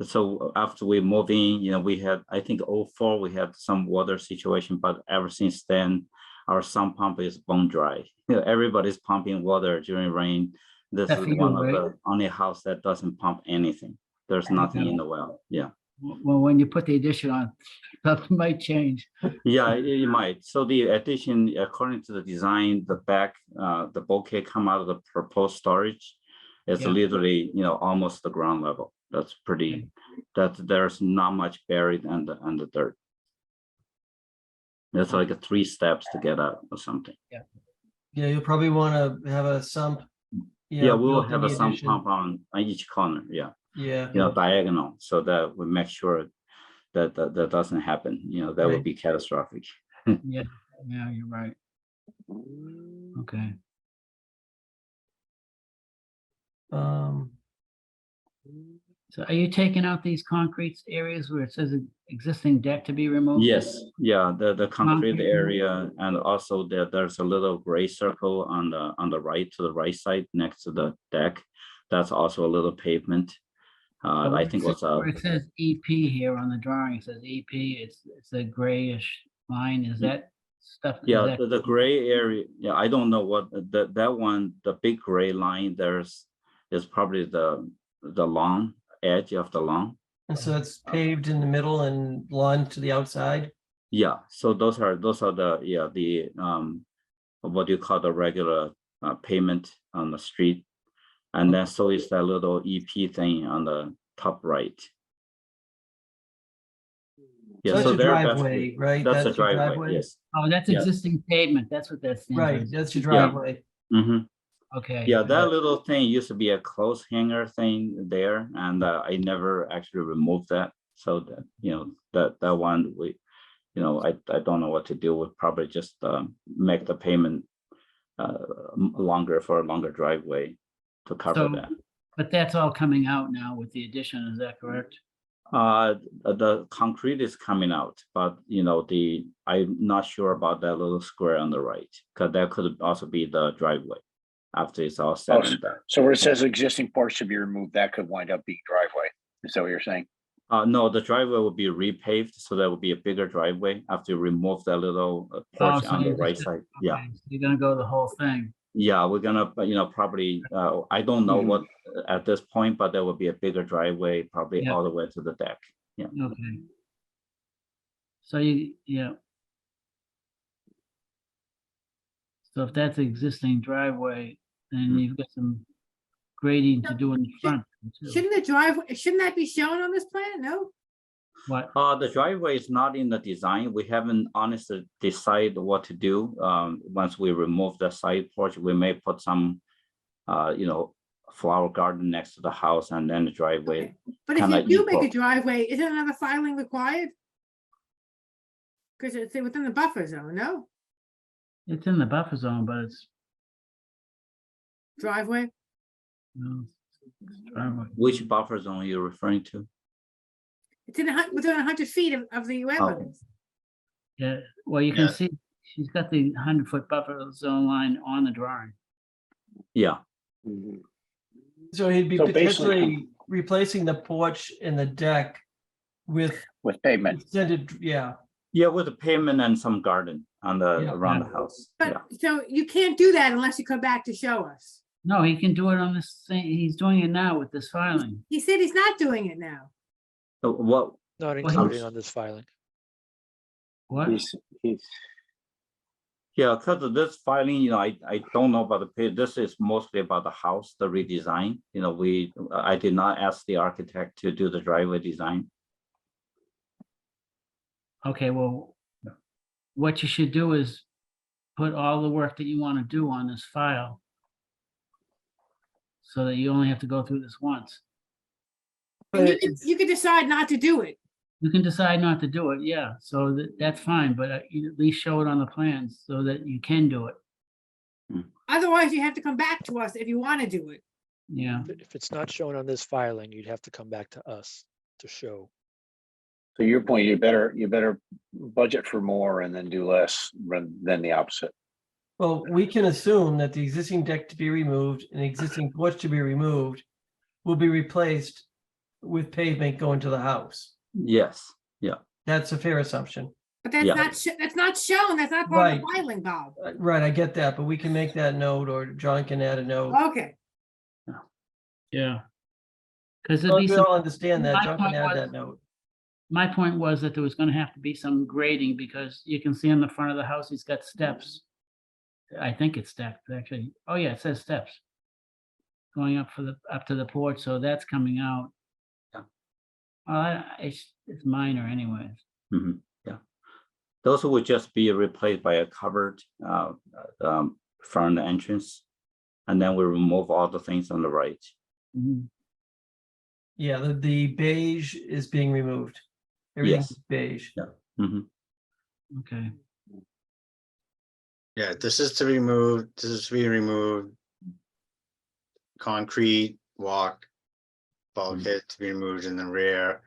So after we move in, we had, I think 04, we had some water situation, but ever since then, our sump pump is bone dry. Everybody's pumping water during rain. This Except is for you, one of right? the only house that doesn't pump anything. There's nothing in the well, yeah. Well, when you put the addition on, something might change. Yeah, it might. So the addition, according to the design, the back, the bulkhead come out of the proposed storage. It's Yeah. literally, almost the ground level. That's pretty, that there's not much buried under dirt. It's like 3 steps to get out or something. Yeah, you'll probably want to have a sump. Yeah, we will built in have the a sump addition. pump on each corner, yeah. Yeah. Diagonal, so that we make sure that that doesn't happen, that would Right. be catastrophic. Yeah, yeah, you're right. Okay. So are you taking out these concrete areas where it says existing deck to be removed? Yes, yeah, the concrete Concrete. area, and also there's a little gray circle on the right, to the right side next to the deck. That's also a little pavement. I think was Where it says EP here on the drawing, it says EP, it's a grayish line, is that stuff? is yeah, that- the gray area, yeah, I don't know what that one, the big gray line, is probably the lawn, edge of the lawn. And so it's paved in the middle and lawn to the outside. Yeah, so those are the what do you call the regular pavement on the street, and then so is that little EP thing on the top right. Yeah, That's so a there, driveway, right? That's a That's your driveway. driveway? Yes. Oh, that's Yeah. existing pavement, that's what that stands Right, for. that's your Yeah. driveway. Mm-hmm. Okay. Yeah, that little thing used to be a clothes hanger thing there, and I never actually removed that. So that that one I don't know what to do with. Probably just make the payment longer for a longer driveway to cover So, that. but that's all coming out now with the addition, is that correct? The concrete is coming out, but I'm not sure about that little square on the right, because that could also be the driveway after it's all said and done. So where it says existing porch to be removed, that could wind up being driveway. Is that what you're saying? No, the driveway will be repaved, so that will be a bigger driveway after you remove that little porch so on the you right just- side. Yeah, Okay, so you're gonna go the whole thing. yeah, we're gonna, probably, I don't know what at this point, but there will be a bigger driveway, probably Yeah. all the way to the deck. Yeah. Okay. So yeah. So if that's the existing driveway, then you've got some grading to do in the front. too. Shouldn't the driveway, shouldn't that be shown on this plan? No? What? The driveway is not in the design. We haven't honestly decided what to do. Once we remove the side porch, we may put some, flower garden next to the house, and then the driveway. But if kinda you do make equal. a driveway, isn't another filing required? Because it's within the buffer zone, no? It's in the buffer zone, but it's, Driveway? no, it's driveway. Which buffer zone are you referring to? It's within 100 feet of the wetlands. Yeah, well, you can Yeah. see, she's got the 100-foot buffer zone line on the drawing. Yeah. So he'd be So basically- potentially replacing the porch and the deck with pavement. extended, yeah. Yeah, with the pavement and some garden on the Yeah. around the house. Yeah. But, so you can't do that unless you come back to show us. No, he can do it on this thing, he's doing it now with this filing. He said he's not doing it now. What? Not he- including on this filing. What? Yeah, because of this filing, I don't know about the pay. This is mostly about the house, the redesign. I did not ask the architect to do the driveway design. Okay, well, what you should do is put all the work that you want to do on this file so that you only have to go through this once. And you could decide not to do it. You can decide not to do it, yeah, so that's fine, but you at least show it on the plans so that you can do it. Otherwise, you have to come back to us if you want to do it. Yeah. If it's not shown on this filing, you'd have to come back to us to show. To your point, you better budget for more and then do less than the opposite. Well, we can assume that the existing deck to be removed and the existing porch to be removed will be replaced with pavement going to the house. Yes, yeah, That's a fair assumption. But that's Yeah. not, that's not shown. That's not part of the Right. filing, Bob. Right, I get that, but we can make that note, or John can add a note. Okay. Yeah. Because Well, we all understand that. John can add that note. My point was that there was gonna have to be some grading because you can see on the front of the house, he's got steps. I think it's steps, actually. Oh, yeah, it says steps. Going up to the porch, so that's coming out. It's minor anyways. mhm, yeah. Those would just be replaced by a covered front entrance. And then we remove all the things on the right. Mhm. Yeah, the beige is being removed. Everything's Yes. beige. Yeah. Mhm. Okay. Yeah, this is to be removed. This is to be removed. Concrete walk, bulkhead to be removed in the rear.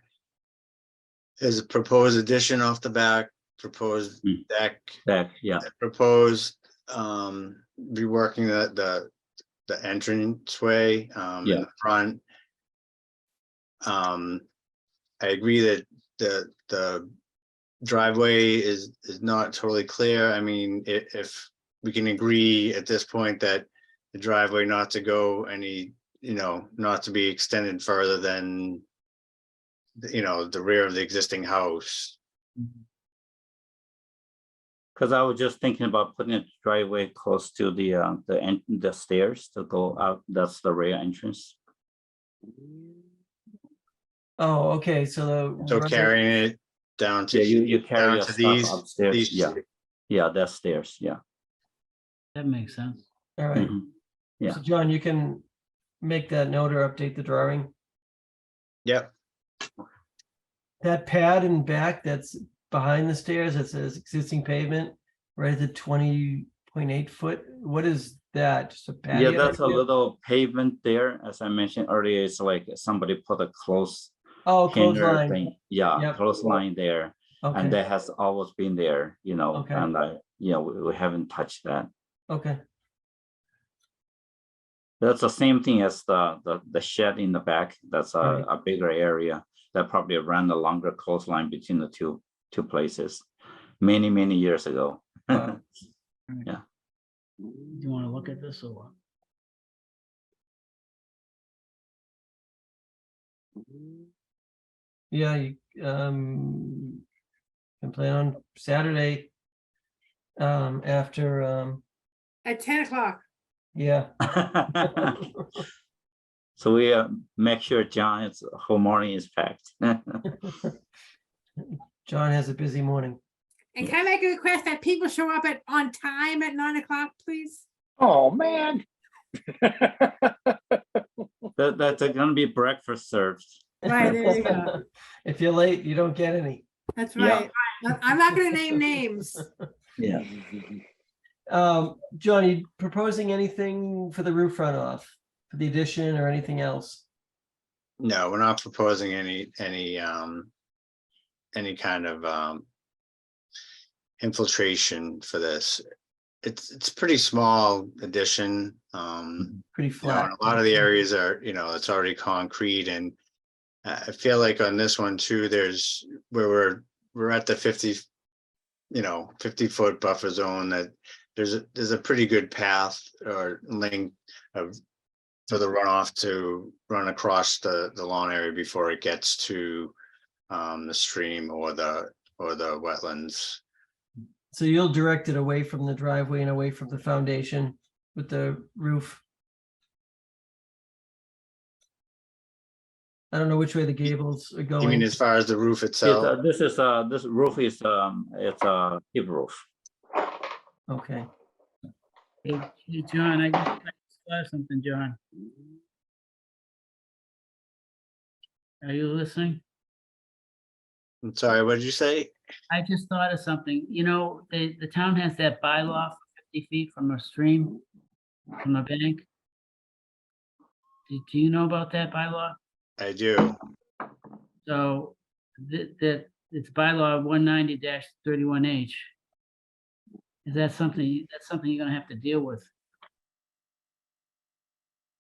There's a proposed addition off the back, proposed deck, Yeah. proposed reworking the entranceway in Yeah. the front. I agree that the driveway is not totally clear. I mean, if we can agree at this point that the driveway not to go any, not to be extended further than the rear of the existing house. Because I was just thinking about putting a driveway close to the stairs to go out. That's the rear entrance. Oh, okay, so So carrying it down to. Yeah, you carry down your to stuff upstairs. these- Yeah, yeah, that's stairs. Yeah. That makes sense. all right. Mhm. Yeah. So John, you can make that note or update the drawing. Yep. That pad in back that's behind the stairs that says existing pavement, right at the 20.8 foot. What is that? Just a patio? Yeah, that's a area? little pavement there. As I mentioned earlier, it's like somebody put a close Oh, hanger clothesline. thing. Yeah, Yep. clothesline there. Okay. And that has always been there, Okay. and we haven't touched that. Okay. That's the same thing as the shed in the back. That's Right. a bigger area that probably ran a longer coastline between the two places many years ago. Wow. Yeah. Do you want to look at this or what? Yeah, you can plan on Saturday after At 10 o'clock. yeah. So we make sure John's whole morning is packed. John has a busy morning. And can I make a request that people show up on time at 9 o'clock, please? Oh, man. That's gonna be breakfast served. Right, there you go. If you're late, you don't get any. That's Yeah. right. I'm not gonna name names. Yeah. John, you proposing anything for the roof runoff, for the addition or anything else? No, we're not proposing any kind of infiltration for this. It's pretty small addition. Pretty And flat. a lot of the areas are, it's already concrete, and I feel like on this one too, there's where we're at the 50 foot buffer zone, that there's a pretty good path or length for the runoff to run across the lawn area before it gets to the stream or the wetlands. So you'll direct it away from the driveway and away from the foundation with the roof. I don't know which way the gables are You going. mean as far as the roof itself? This roof is it's a hip roof. Okay. Hey, John, I just saw something, John. Are you listening? I'm sorry, what did you say? I just thought of something. The town has that bylaw for 50 feet from a stream. from a bank. Do you know about that bylaw? I do. So that it's bylaw 190-31H. Is that something, that's something you're gonna have to deal with?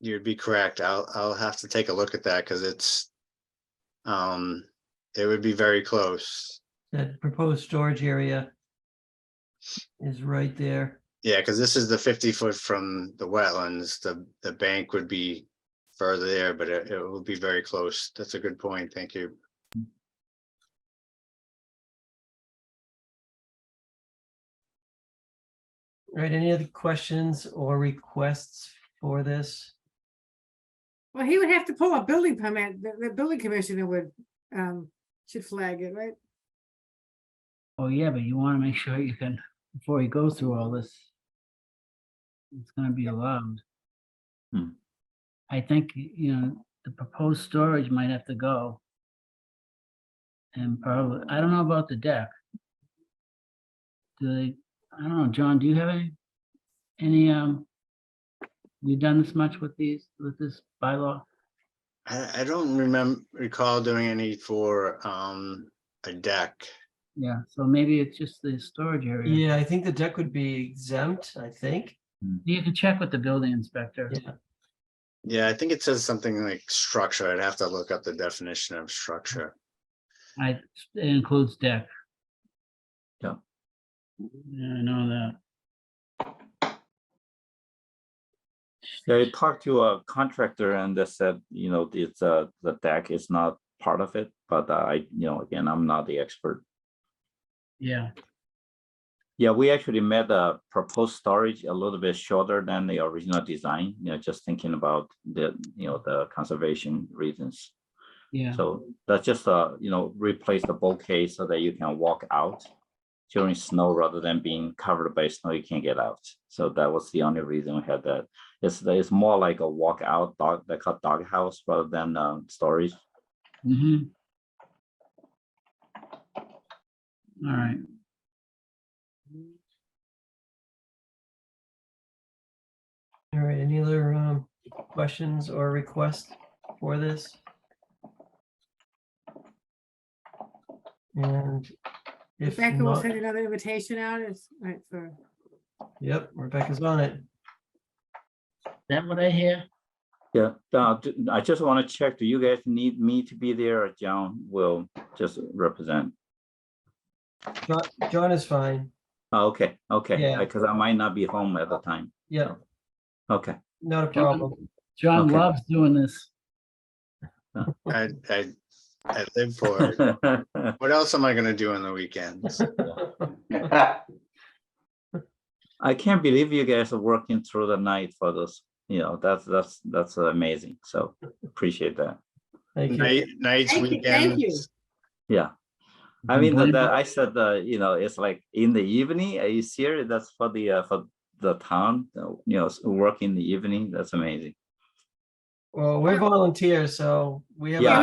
You'd be correct. I'll have to take a look at that because it's, it would be very close. That proposed storage area is right there. Yeah, because this is the 50-foot from the wetlands. The bank would be further there, but it will be very close. That's a good point. Thank you. All right, any other questions or requests for this? Well, he would have to pull a building permit. The building commissioner would, should flag it, right? Oh, yeah, but you wanna make sure you can, before he goes through all this, it's gonna be allowed. Hmm. I think, you know, the proposed storage might have to go. And probably, I don't know about the deck. Do they, I don't know, John, do you have any, you done this much with with this bylaw? I don't recall doing any for a deck. Yeah, so maybe it's just the storage area. Yeah, I think the deck would be exempt, I think. You can check with the building inspector. Yeah. Yeah, I think it says something like structure. I'd have to look up the definition of structure. It includes deck. Yeah. Yeah, I know that. Yeah, I talked to a contractor and they said, you know, it's the deck is not part of it, but again, I'm not the expert. Yeah. Yeah, we actually made the proposed storage a little bit shorter than the original design, just thinking about the conservation reasons. Yeah. So that's just replace the bulkhead so that you can walk out during snow rather than being covered by snow, you can't get out. So that was the only reason we had that. It's more like a walk out dog, they call dog house rather than storage. Mm-hmm. All right. All right, any other questions or requests for this? And if Rebecca will not, send another invitation out. It's right for. yep, Rebecca's on it. Is that what I hear? Yeah, I just want to check, do you guys need me to be there or John will just represent? John is fine. Oh, okay, Yeah. because I might not be home at the time. Yeah, Okay. not a problem. John Okay. loves doing this. I live for it. What else am I gonna do on the weekends? I can't believe you guys are working through the night for this. That's amazing. So appreciate that. Thank you. Nights, Thank you, thank you. weekends. Yeah. I mean, I said, it's like in the evening. Are you serious? That's for the town, work in the evening. That's amazing. Well, we're volunteers, so we have Yeah,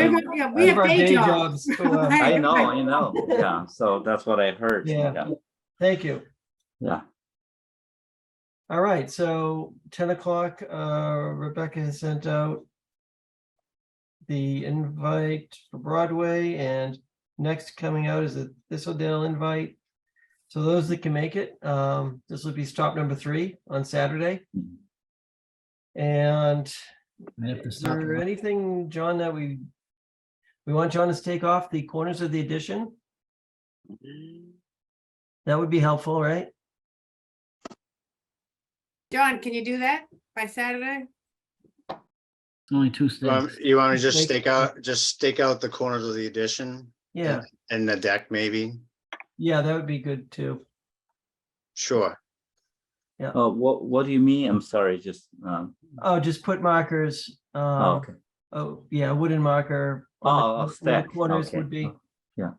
we have our day jobs. I know. Yeah. So that's what I heard. Yeah. Thank you. Yeah. All right, so 10 o'clock, Rebecca has sent out the invite for Broadway, and next coming out is the Thistledale invite. So those that can make it, this will be stop number 3 on Saturday. And is there anything, John, that we want John to take off the corners of the addition? That would be helpful, right? John, can you do that by Saturday? Only 2 steps. You want to just stake out the corners of the addition? Yeah. And the deck, maybe? Yeah, that would be good too. Sure. Yeah. Oh, what do you mean? I'm sorry, just Oh, just put markers. okay. Oh, yeah, wooden marker. Oh, where stack. the corners Okay. would be. Yeah.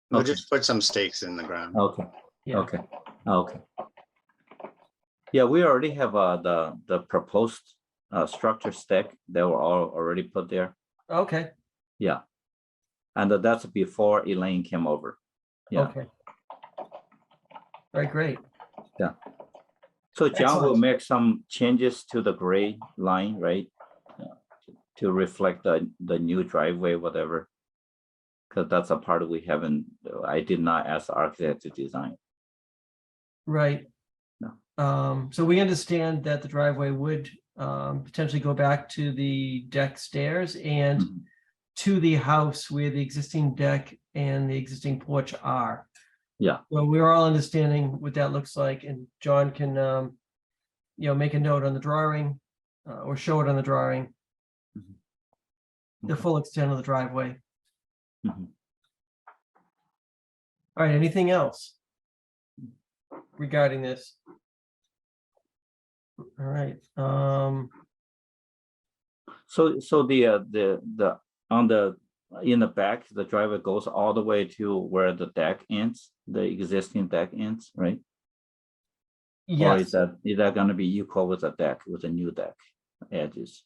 We'll Okay. just put some stakes in the ground. Okay. Yeah. Okay. Yeah, we already have the proposed structure stack. They were all already put there. Okay. Yeah. And that's before Elaine came over. Yeah. Okay. All right, great. Yeah. So John will Excellent. make some changes to the grade line, right? To reflect the new driveway, whatever. Because that's a part we haven't, I did not ask the architect to design. Right. No. So we understand that the driveway would potentially go back to the deck stairs and Mhm. to the house where the existing deck and the existing porch are. Yeah, Well, we're all understanding what that looks like, and John can, make a note on the drawing or show it on the drawing, the Okay. full extent of the driveway. Mhm. All right, anything else regarding this? All right, so the on the in the back, the driveway goes all the way to where the deck ends, the existing deck ends, right? Or yes. is that gonna be equal with the deck, with the new deck edges?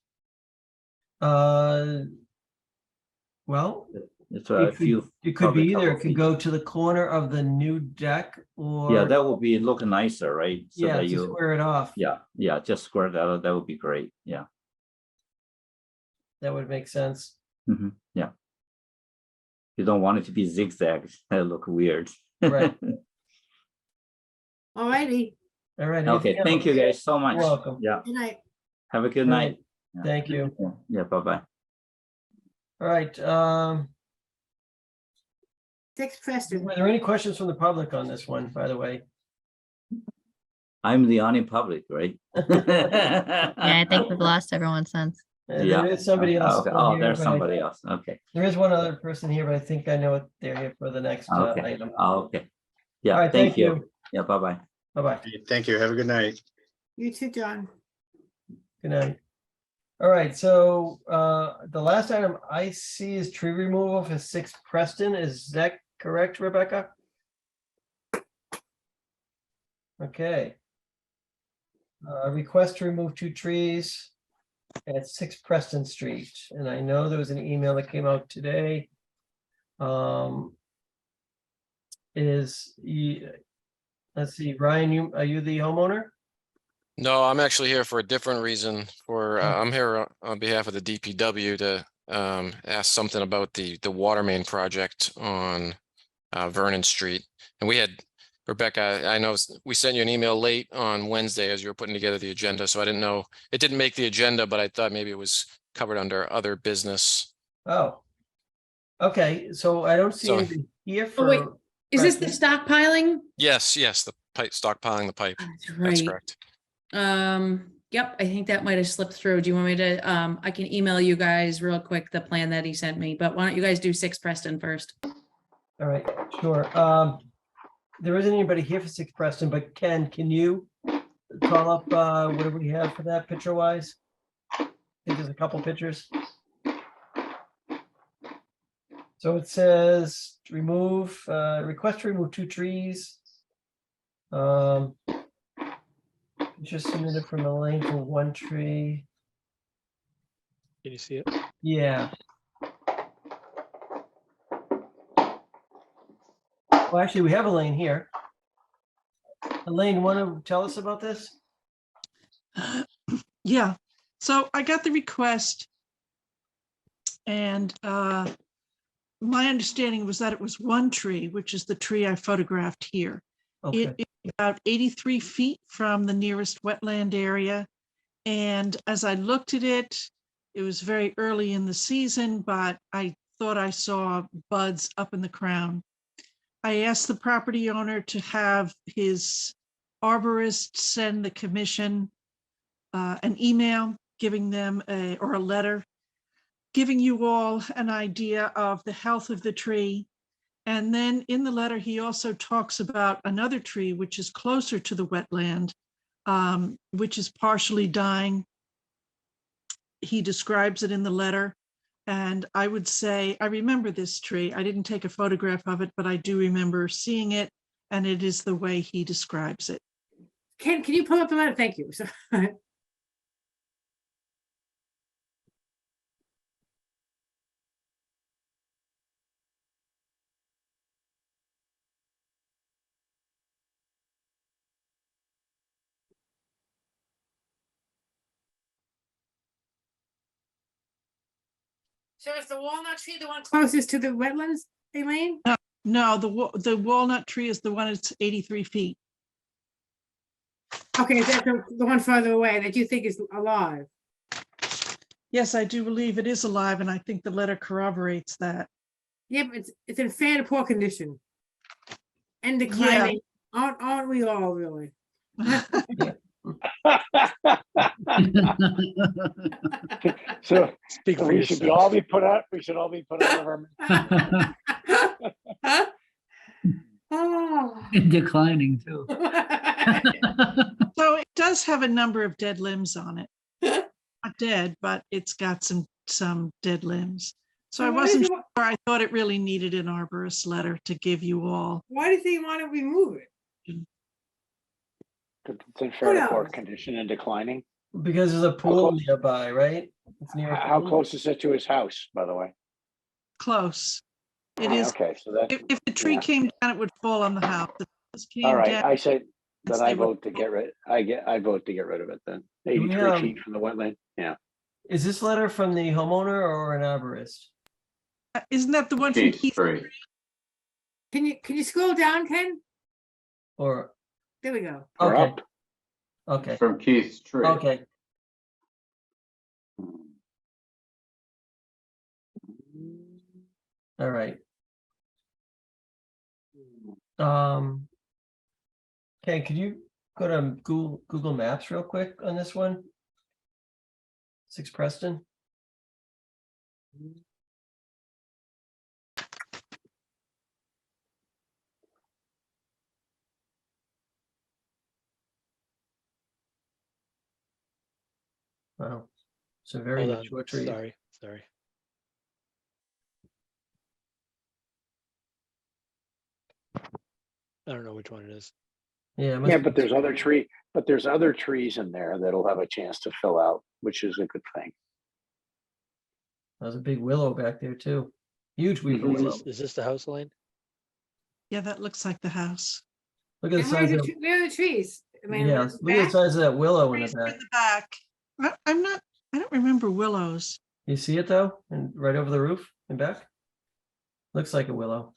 Well, It's a few. it could probably be a either. couple It could feet. go to the corner of the new deck Yeah, or, that would be look nicer, right? So yeah, that to you, square it off. yeah, just square that out. That would be great. Yeah. That would make sense. Yeah. You don't want it to be zigzag. That look weird. Right. All righty. All right. Okay, anything thank you else? guys so much. You're welcome. Yeah, Good night. have a good All night. right. Yeah. Thank you. Yeah, bye-bye. All right, Tex Preston. were there any questions from the public on this one, by the way? I'm the only public, right? Yeah, I think we've lost everyone since. There is somebody else. Okay. still Oh, here, there's but I- somebody else. Okay. There is one other person here, but I think I know what they're here for the next Okay. item. Okay. All Yeah, right, thank you. Yeah, bye-bye. Bye-bye. Thank you. Have a good night. You too, John. Good night. All right, so the last item I see is tree removal for 6 Preston. Is that correct, Rebecca? Okay. Request to remove 2 trees at 6 Preston Street. And I know there was an email that came out today. Let's see, Ryan, are you the homeowner? No, I'm actually here for a different reason. I'm here on behalf of the DPW to ask something about the water main project on Vernon Street. And we had, Rebecca, I know we sent you an email late on Wednesday as you were putting together the agenda, so I didn't know, it didn't make the agenda, but I thought maybe it was covered under other business. Oh. Okay, so I don't see So- anything here Oh, wait, for. is this the Preston. stockpiling? Yes, the pipe, stockpiling the pipe. That's That's right. correct. Yep, I think that might have slipped through. Do you want me to, I can email you guys real quick the plan that he sent me, but why don't you guys do 6 Preston first? All right, sure. There isn't anybody here for 6 Preston, but Ken, can you call up whatever we have for that picture wise? I think there's a couple pictures. So it says request to remove 2 trees. Just submitted from the lane for 1 tree. Can you see it? Yeah. Well, actually, we have Elaine here. Elaine, want to tell us about this? Yeah, so I got the request. And my understanding was that it was 1 tree, which is the tree I photographed here. Okay. It is about 83 feet from the nearest wetland area. And as I looked at it, it was very early in the season, but I thought I saw buds up in the crown. I asked the property owner to have his arborist send the commission an email giving them a letter, giving you all an idea of the health of the tree. And then in the letter, he also talks about another tree, which is closer to the wetland, which is partially dying. He describes it in the letter. And I would say, I remember this tree. I didn't take a photograph of it, but I do remember seeing it. And it is the way he describes it. Ken, can you pull up the letter? Thank you. So is the walnut tree the one closest to the wetlands, Elaine? No, the walnut tree is the one that's 83 feet. Okay, that's the one farther away that you think is alive. Yes, I do believe it is alive, and I think the letter corroborates that. Yeah, but it's in fair to poor condition. And declining, aren't we all really? So Speak for we should yourself. all be put out, we should all be put out of our. Oh. Declining too. So it does have a number of dead limbs on it. Not dead, but it's got some dead limbs. So I why wasn't does sure. I thought it really needed an arborist letter to give you all. Why does he want to remove it? It's in fair to poor knows? condition and declining. Because there's a pool nearby, right? It's near a How pool. close is it to his house, by the way? Close. It is. Okay, so that, If the tree yeah. came down, it would fall on the house. If it came All right, down, I say, then Yes, I they would- vote to get rid, I vote to get rid of it then. we 83 have- feet from the wetland, yeah. Is this letter from the homeowner or an arborist? Isn't that the one from Keith's Keith? tree. Can you scroll down, Ken? Or, There we go. Or okay, up. okay, From Keith's tree. okay. All right. Okay, could you go to Google Maps real quick on this one? 6 Preston. Wow, it's a very Hold on, mature tree. sorry. I don't know which one it is. Yeah, it must Yeah, be- but there's other trees in there that'll have a chance to fill out, which is a good thing. There's a big willow back there too. Huge weeping Mhm. willow. Is this the house line? Yeah, that looks like the house. Look at the And where's size the, of, tre- where are the trees? I mean, yeah, where's the look at the back? size of that willow in the Trees are back. in the back. I don't remember willows. You see it though? And right over the roof and back? Looks like a willow.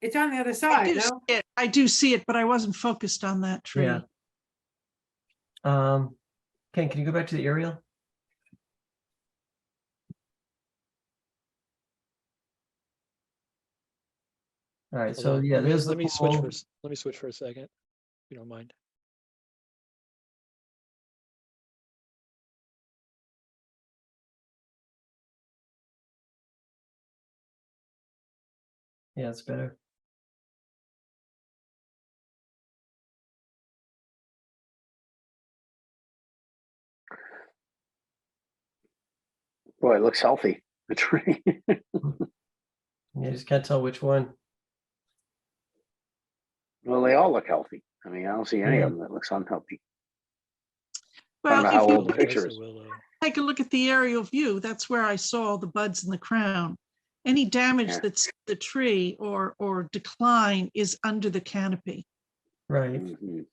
It's on the other I side, do no? see it. I do see it, but I wasn't focused on that tree. Yeah. Ken, can you go back to the aerial? All right, Hold so on, yeah, there's the let me switch pool. for let me switch for a second, if you don't mind. Yeah, it's better. Boy, it looks healthy, the tree. You just can't tell which one. Well, they all look healthy. I mean, I don't see any Yeah. of them that looks unhealthy. I Well, don't know if how you old the picture is. take a look at the aerial view, that's where I saw all the buds in the crown. Any damage Yeah. that's the tree or decline is under the canopy. Right. Mhm.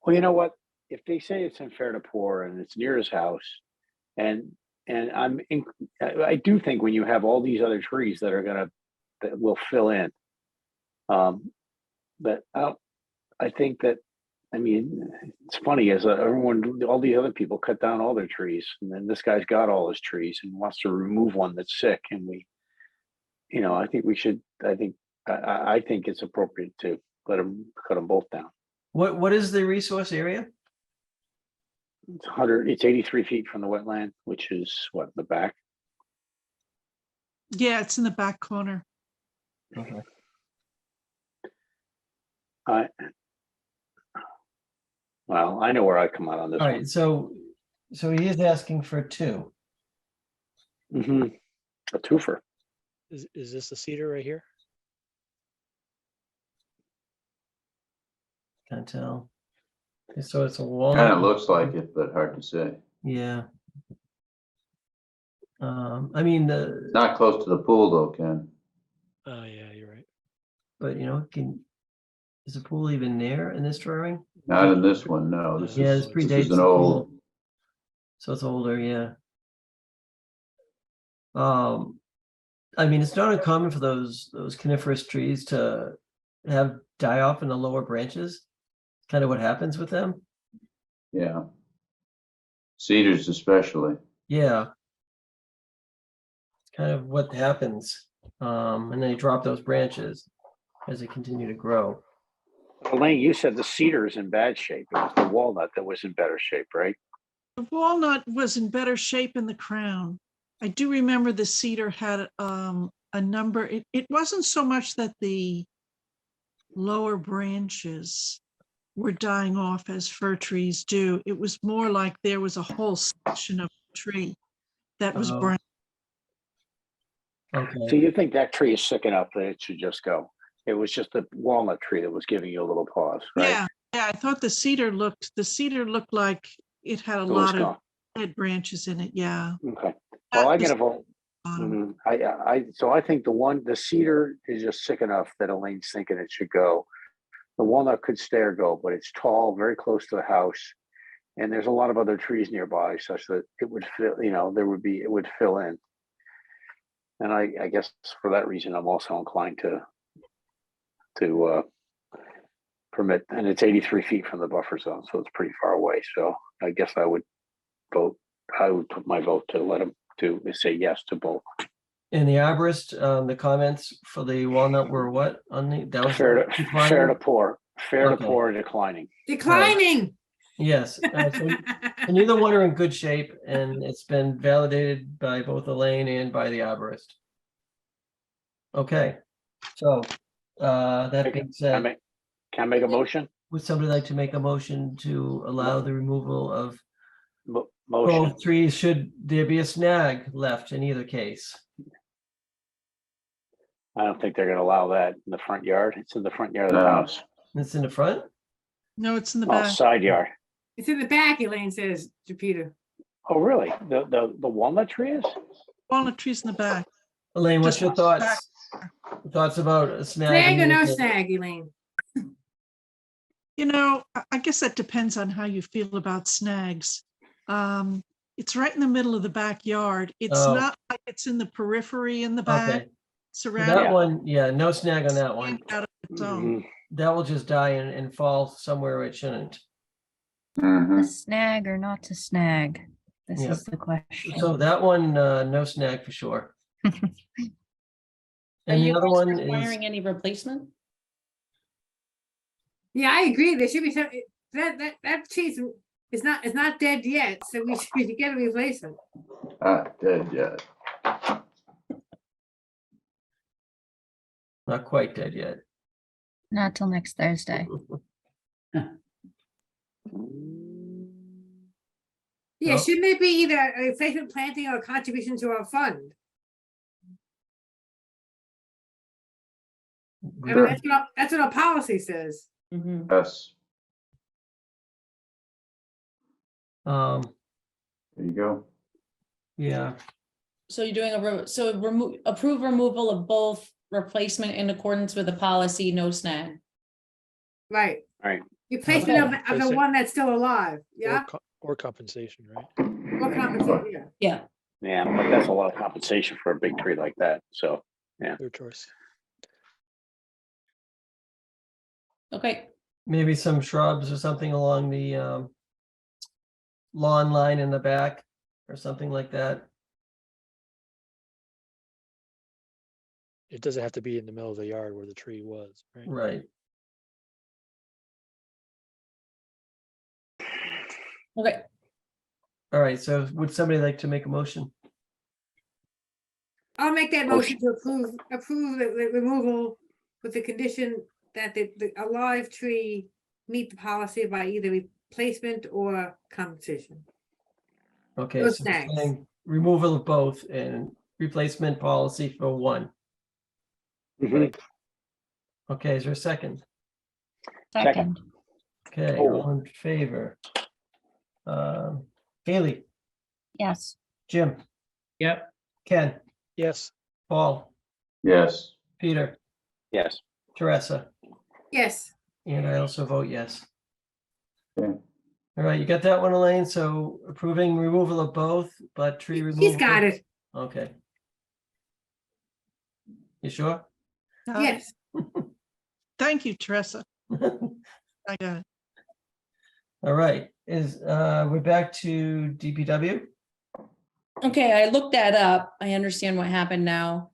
Well, you know what? If they say it's unfair to poor and it's near his house, and I do think when you have all these other trees that will fill in, but I think that, I mean, it's funny as all the other people cut down all their trees, and then this guy's got all his trees and wants to remove one that's sick, and I think we should. I think it's appropriate to cut them both down. What is the resource area? It's 83 feet from the wetland, which is what, the back? Yeah, it's in the back corner. Okay. Well, I know where I come out on this All one. right, so he is asking for 2. Mhm. A twofer. Is this the cedar right here? Can't tell. So it's a Kind walnut. of looks like it, but hard to say. Yeah. I mean, Not close to the pool though, Ken. Oh, yeah, you're right. but is the pool even there in this drawing? Not in this one, no. This Yeah, is, this this predates is an the old, pool. So it's older, yeah. I mean, it's not uncommon for those coniferous trees to die off in the lower branches. Kind of what happens with them. Yeah. Cedars especially. Yeah. It's kind of what happens. And then you drop those branches as they continue to grow. Elaine, you said the cedar is in bad shape. It was the walnut that was in better shape, right? The walnut was in better shape in the crown. I do remember the cedar had a number. It wasn't so much that the lower branches were dying off as fir trees do. It was more like there was a whole section of the tree that was Oh. brown. So Okay. you think that tree is sick enough that it should just go? It was just the walnut tree that was giving you a little pause, right? Yeah, I thought the cedar looked like it had a It was lot of gone. dead branches in it. Yeah. Okay. Well, I That gotta vote. was- So I think the cedar is just sick enough that Elaine's thinking it should go. The walnut could stay or go, but it's tall, very close to the house. And there's a lot of other trees nearby such that it would fill, it would fill in. And I guess for that reason, I'm also inclined to permit, and it's 83 feet from the buffer zone, so it's pretty far away. So I guess I would put my vote to let him to say yes to both. In the arborist, the comments for the walnut were what on that was Fair to declining? poor, fair Okay. to poor, declining. Declining. Yes, so neither one are in good shape, and it's been validated by both Elaine and by the arborist. Okay, so that being said, Can I make a motion? would somebody like to make a motion to allow the removal of Motion. both trees should there be a snag left in either case? I don't think they're gonna allow that in the front yard. It's in the front yard of the No. house. It's in the front? No, it's in the Oh, back. side yard. It's in the back, Elaine says to Peter. Oh, really? The walnut tree is? Walnut trees in the back. Elaine, what's Just your thoughts? Thoughts about a snag? Snag or in no either case? snag, Elaine? You know, I guess that depends on how you feel about snags. It's right in the middle of the backyard. It's Oh. not like it's in the periphery in the back. Okay, so that Surrounded one, yeah, no snag on that one. out of its own. That will just die and fall somewhere it shouldn't. Mhm. To snag or not to snag? This Yep. is the question. So that one, no snag for sure. Are And the you other guys one is, requiring any replacement? Yeah, I agree. There should be some, that tree is not dead yet, so we should get a replacement. Dead yet. not quite dead yet. Not till next Thursday. Yeah, No. shouldn't it be either a replacement planting or a contribution to our fund? I mean, that's what our policy says. Yes, Um, there you go. yeah, So you're doing approve removal of both replacement in accordance with the policy, no snag. Right. Right. Replacement of the Replacement. one that's still alive, Or yeah? or compensation, right? Or compensation, yeah. Yeah. Yeah, but that's a lot of compensation for a big tree like that. So, yeah. Their choice. Okay. maybe some shrubs or something along the lawn line in the back or something like that. It doesn't have to be in the middle of the yard where the tree was, right? Right. Okay. All right, so would somebody like to make a motion? I'll make that motion to approve the removal with the condition that the alive tree meet the policy by either replacement or compensation. Okay, No so we're snags. saying removal of both and replacement policy for one. Mhm. Okay, is there a second? Second. Okay, Oh. all in favor? Haley, Yes. Jim, Yep. Ken, Yes. Paul, Yes, Peter, Yes. Teresa, Yes, and I also vote yes. okay. All right, you got that one, Elaine? So approving removal of both, but tree removal. he's got it. Okay, You sure? Yes. Thank you, Teresa. I got it. All right, we're back to DPW? Okay, I looked that up. I understand what happened now.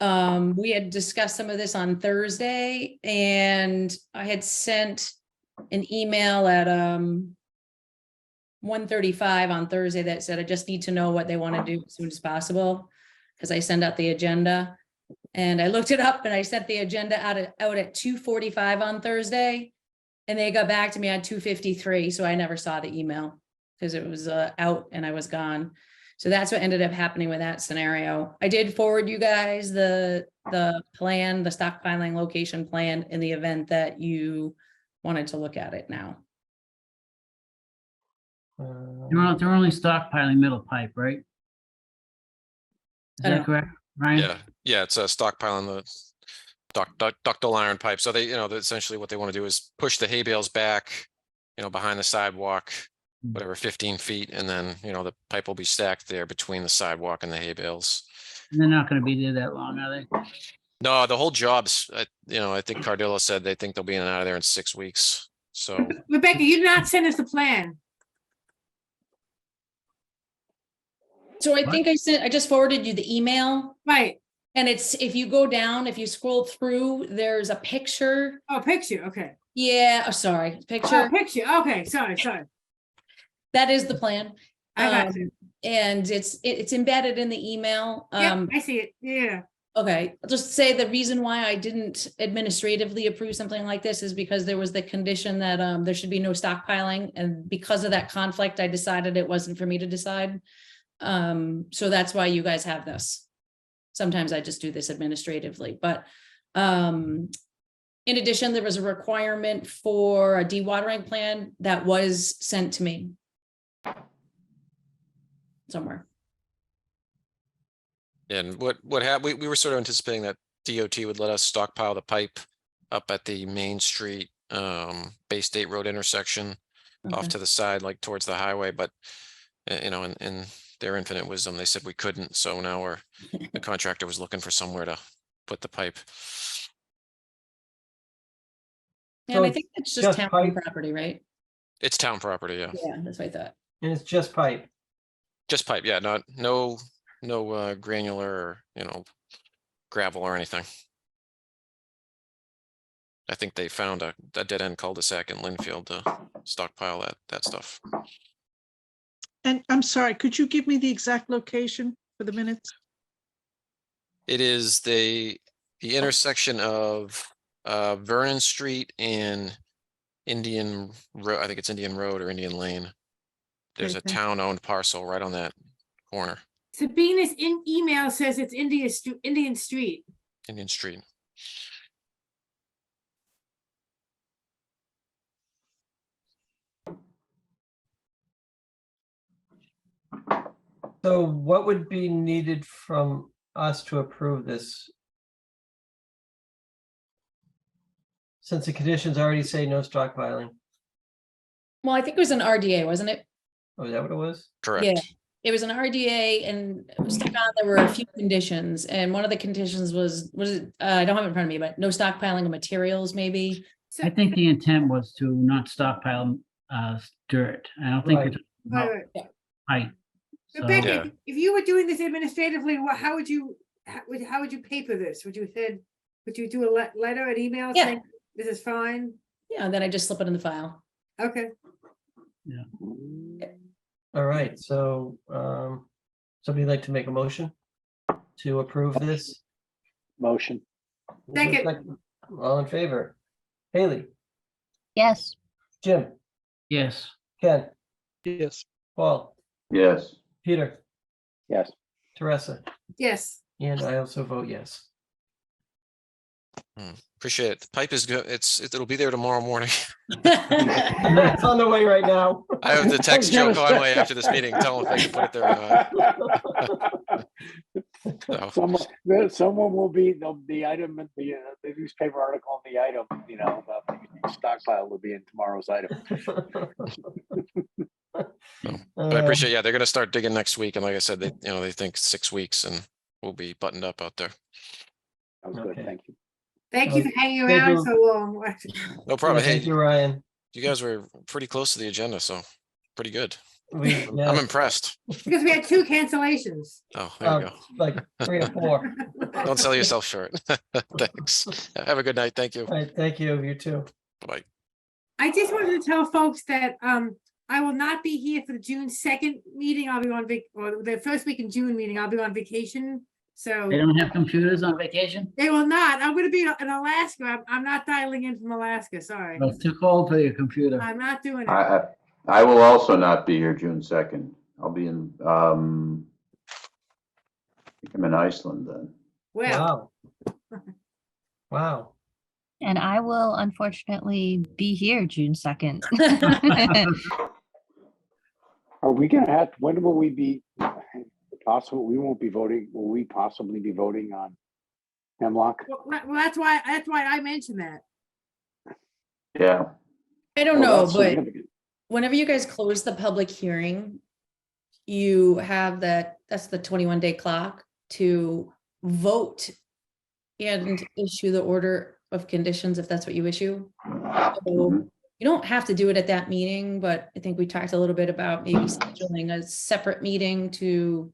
We had discussed some of this on Thursday and I had sent an email at 1:35 on Thursday that said, I just need to know what they want to do as soon as possible. Because I send out the agenda and I looked it up and I sent the agenda out at 2:45 on Thursday. And they got back to me at 2:53, so I never saw the email because it was out and I was gone. So that's what ended up happening with that scenario. I did forward you guys the plan, the stockpiling location plan in the event that you wanted to look at it now. They're only stockpiling metal pipe, right? Is I don't that know. correct, Ryan? Yeah, it's a stockpiling the ductile iron pipe. So they, essentially what they want to do is push the hay bales back, behind the sidewalk, whatever, 15 feet. And then, the pipe will be stacked there between the sidewalk and the hay bales. They're not gonna be there that long, are they? No, the whole job's, I think Cardillo said they think they'll be in and out of there in 6 weeks. So Rebecca, you did not send us the plan. So I think I just forwarded you the email. Right. And it's, if you go down, if you scroll through, there's a picture. Oh, picture, okay. Yeah, oh, sorry, picture. Oh, picture, okay, sorry. That is the plan. I got you. And it's embedded in the email. Yep, I see it, yeah. Okay, I'll just say the reason why I didn't administratively approve something like this is because there was the condition that there should be no stockpiling. And because of that conflict, I decided it wasn't for me to decide. So that's why you guys have this. Sometimes I just do this administratively, but in addition, there was a requirement for a dewatering plan that was sent to me somewhere. and what happened, we were sort of anticipating that DOT would let us stockpile the pipe up at the Main Street, Bay State Road intersection off Okay. to the side, like towards the highway, but in their infinite wisdom, they said we couldn't. So now the contractor was looking for somewhere to put the pipe. And I So think it's just just town pipe? property, right? It's town property, yeah. Yeah, that's what I thought. And it's just pipe. Just pipe, yeah, no granular or, gravel or anything. I think they found a dead end cul-de-sac in Linfield to stockpile that stuff. And I'm sorry, could you give me the exact location for the minutes? It is the intersection of Vernon Street and Indian Road. I think it's Indian Road or Indian Lane. There's Okay, a thank- town-owned parcel right on that corner, Sabina's email says it's Indian Street. Indian Street. So what would be needed from us to approve this? Since the conditions already say no stockpiling. Well, I think it was an RDA, wasn't it? Oh, is that what it was? Correct. Yeah, it was an RDA and stuck on, there were a few conditions and one of the conditions was it, I don't have it in front of me, but no stockpiling of materials, maybe. I think the intent was to not stockpile dirt. I don't think Right. it's about Right. height. So, Rebecca, Yeah. if you were doing this administratively, how would you paper this? Would you do a letter, an email Yeah. saying this is fine? Yeah, and then I just slip it in the file. Okay. All right, so somebody like to make a motion to approve this? Motion. Second. All in favor? Haley, Yes. Jim, yes, Ken, Yes. Paul, Yes. Peter, Yes. Teresa, Yes. and I also vote yes. Appreciate it. The pipe is good. It'll be there tomorrow morning. It's on the way right now. I have to text Joe Conway after this meeting, tell him if they can put it there or not. So, Someone will be, the item, the newspaper article on the item, about the stockpile will be in tomorrow's item. but I appreciate, yeah, they're gonna start digging next week. And like I said, they think 6 weeks and we'll be buttoned up out there. That was good. Okay. Thank you. Thank you for hanging Thank around you. so long. No problem. Yeah, thank Hey, you, Ryan. you guys were pretty close to the agenda, so pretty good. I'm Yeah, impressed. Because we had 2 cancellations. Oh, there you go. like 3 or 4. Don't sell yourself short. Thanks. Have a good night. Thank you. All right, thank you. You too. Bye. I just wanted to tell folks that I will not be here for the June 2nd meeting. I'll be on or the first week in June meeting. I'll be on vacation. So They don't have computers on vacation? they will not. I'm going to be in Alaska. I'm not dialing in from Alaska. Sorry. Well, it's too cold for your computer. I'm not doing it. I will also not be here June 2nd. I'll be in, I think I'm in Iceland then. Well, Wow. Wow. And I will unfortunately be here June 2nd. Are we gonna have, when will we be, possible, we won't be voting, will we possibly be voting on Hemlock? well, that's why I mentioned that. Yeah. I don't Well, know, that's but significant. whenever you guys close the public hearing, you have that's the 21-day clock to vote and issue the order of conditions if that's what you issue. So you don't have to do it at that meeting, but I think we talked a little bit about maybe scheduling a separate meeting to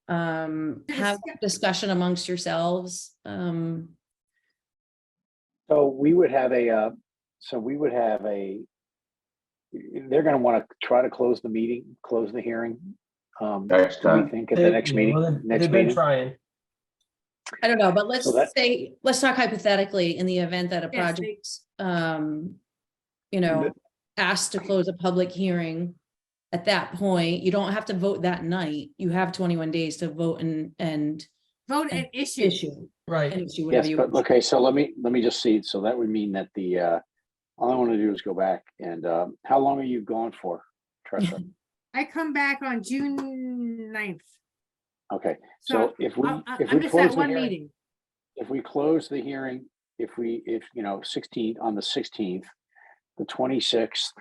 have discussion amongst yourselves. So we would have they're gonna want to try to close the meeting, close the hearing. Next Do we time. think at the next meeting, They've been trying. I don't know, but let's So that- say, let's talk hypothetically in the event that a Yes, project, asked to close a public hearing. At that point, you don't have to vote that night. You have 21 days to vote and Vote and issue. issue. Right. And issue whatever Yes, you. but okay, so let me just see. So that would mean that all I want to do is go back and how long are you gone for, Tressa? I come back on June 9th. Okay, so if we I'm if we just close at the one hearing, meeting. if we close the hearing, if 16th on the 16th, the 26th,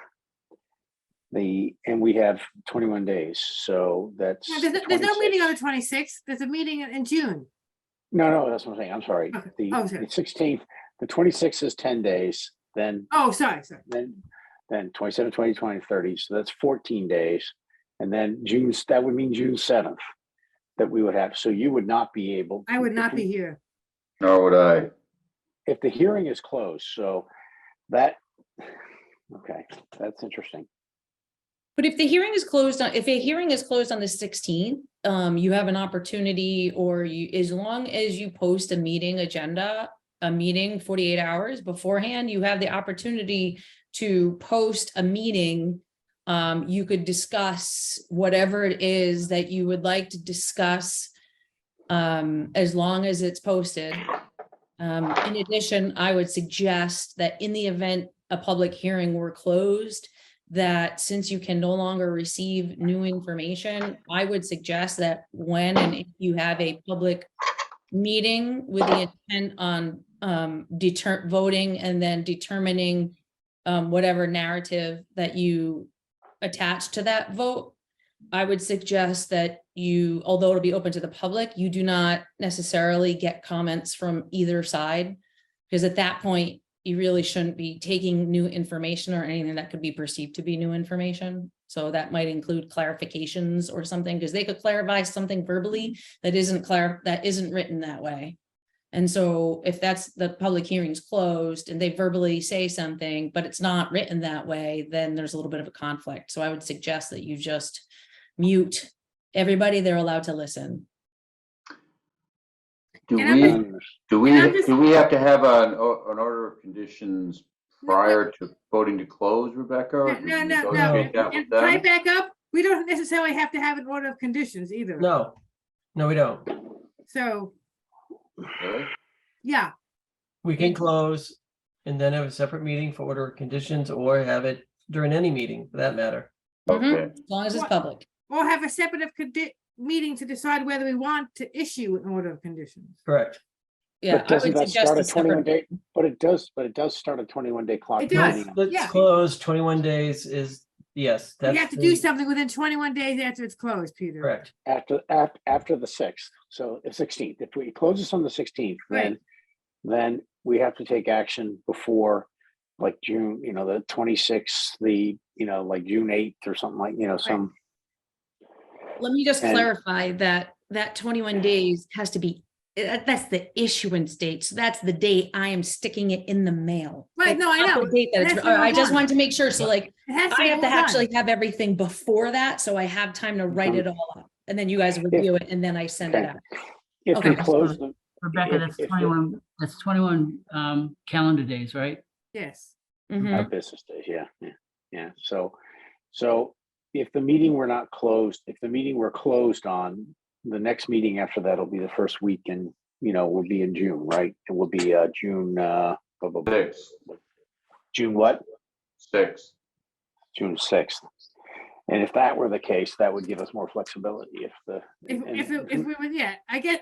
and we have 21 days, so that's No, the there's no meeting 26th. on the 26th. There's a meeting in June. No, that's what I'm saying. I'm sorry. Okay. The Oh, sorry. 16th, the 26th is 10 days, then Oh, sorry. then 27, 20, 20, 30. So that's 14 days. And then that would mean June 7th that we would have. So you would not be able. I would if not we- be here. Nor would I. If the hearing is closed, so okay, that's interesting. But if the hearing is closed on, if a hearing is closed on the 16th, you have an opportunity, or as long as you post a meeting agenda, a meeting 48 hours beforehand, you have the opportunity to post a meeting. You could discuss whatever it is that you would like to discuss, as long as it's posted. In addition, I would suggest that in the event a public hearing were closed, that since you can no longer receive new information, I would suggest that when and if you have a public meeting with the intent on voting and then determining whatever narrative that you attach to that vote, I would suggest that you, although it'll be open to the public, you do not necessarily get comments from either side, because at that point, you really shouldn't be taking new information or anything that could be perceived to be new information. So that might include clarifications or something, because they could clarify something verbally that isn't written that way. And so if that's the public hearing's closed and they verbally say something, but it's not written that way, then there's a little bit of a conflict. So I would suggest that you just mute everybody. They're allowed to listen. Do And I'm we have to have an order of conditions prior to voting to close, Rebecca? or do No. we negotiate that with And can I them? back up? We don't necessarily have to have an order of conditions either. No, we don't. So, Really? yeah, We can close and then have a separate meeting for order of conditions, or have it during any meeting for that matter. Okay. As long as it's public. or have a separate meeting to decide whether we want to issue an order of conditions. Correct. Yeah, But I doesn't would that suggest start a a 21 separate. day, but it does start a 21-day clock. It does. beginning. It's closed, 21 days is, yes. You that's have to the- do something within 21 days after it's closed, Peter. Correct. After the 6th, so the 16th. If we close this on the 16th, then then we have to take action before like June, the 26th, like June 8th or something like, some. Let me just And- clarify that 21 days has to be, that's the issuance date. So that's the date I am sticking it in the mail. Right, That's no, I not know. the date that It it's, has to be all I just done. wanted to make sure. So like, It has to I be have to all done. actually have everything before that. So I have time to write it all up and then you guys review it and then I send it Okay. out. If we Okay. close the. Rebecca, that's if 21, that's 21 calendar days, right? Yes. Mhm. Business days, yeah. So if the meeting were not closed, if the meeting were closed on, the next meeting after that will be the first week in, will be in June, right? It will be June, blah, blah, blah. 6th, June what? 6th. June 6th. And if that were the case, that would give us more flexibility If we were, yeah, I guess,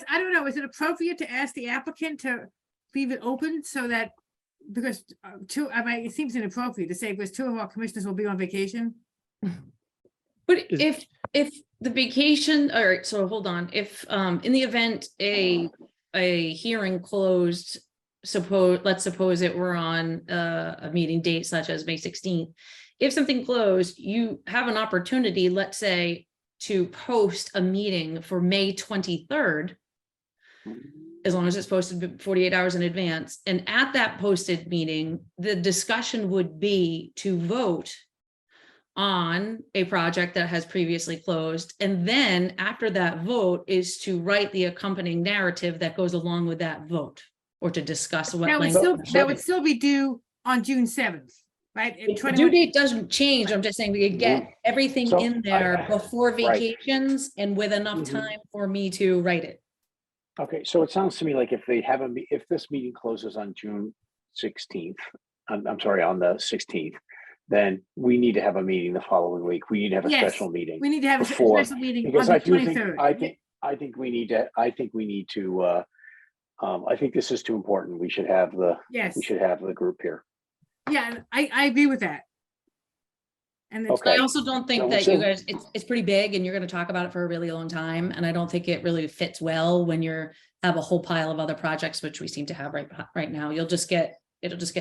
I don't know, is it appropriate to ask the applicant to leave it open so that, because it seems inappropriate to say because 2 of our commissioners will be on vacation. But if the vacation, all right, so hold on, if in the event a hearing closed, let's suppose it were on a meeting date such as May 16th. If something closed, you have an opportunity, let's say, to post a meeting for May 23rd, as long as it's posted 48 hours in advance. And at that posted meeting, the discussion would be to vote on a project that has previously closed. And then after that vote is to write the accompanying narrative that goes along with that vote, or to discuss what That would still be due on June 7th, right? the due date doesn't change. I'm just saying we could get everything So, in there before right. vacations and with enough time for me to write it. Okay, so it sounds to me like if this meeting closes on June 16th, I'm sorry, on the 16th, then we need to have a meeting the following week. We need to have a Yes, special meeting. we need to have a before, special meeting on because the I do think 23rd. I think we need to I think this is too important. We should have the group here. Yeah, I agree with that. And it's, Okay. I also don't think So- that so- you guys, it's pretty big and you're gonna talk about it for a really long time. And I don't think it really fits well when have a whole pile of other projects, which we seem to have right now. It'll just get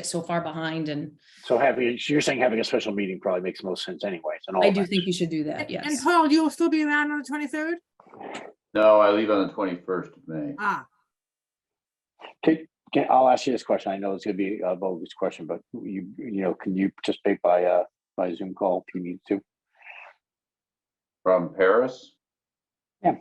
so far behind and So you're saying having a special meeting probably makes most sense anyways. And all I of do that. think you should do that, and yes. Paul, you will still be around on the 23rd? No, I leave on the 21st of May. Ah, I'll ask you this question. I know it's gonna be a bogus question, but can you participate by Zoom call if you need to? From Paris? Yeah.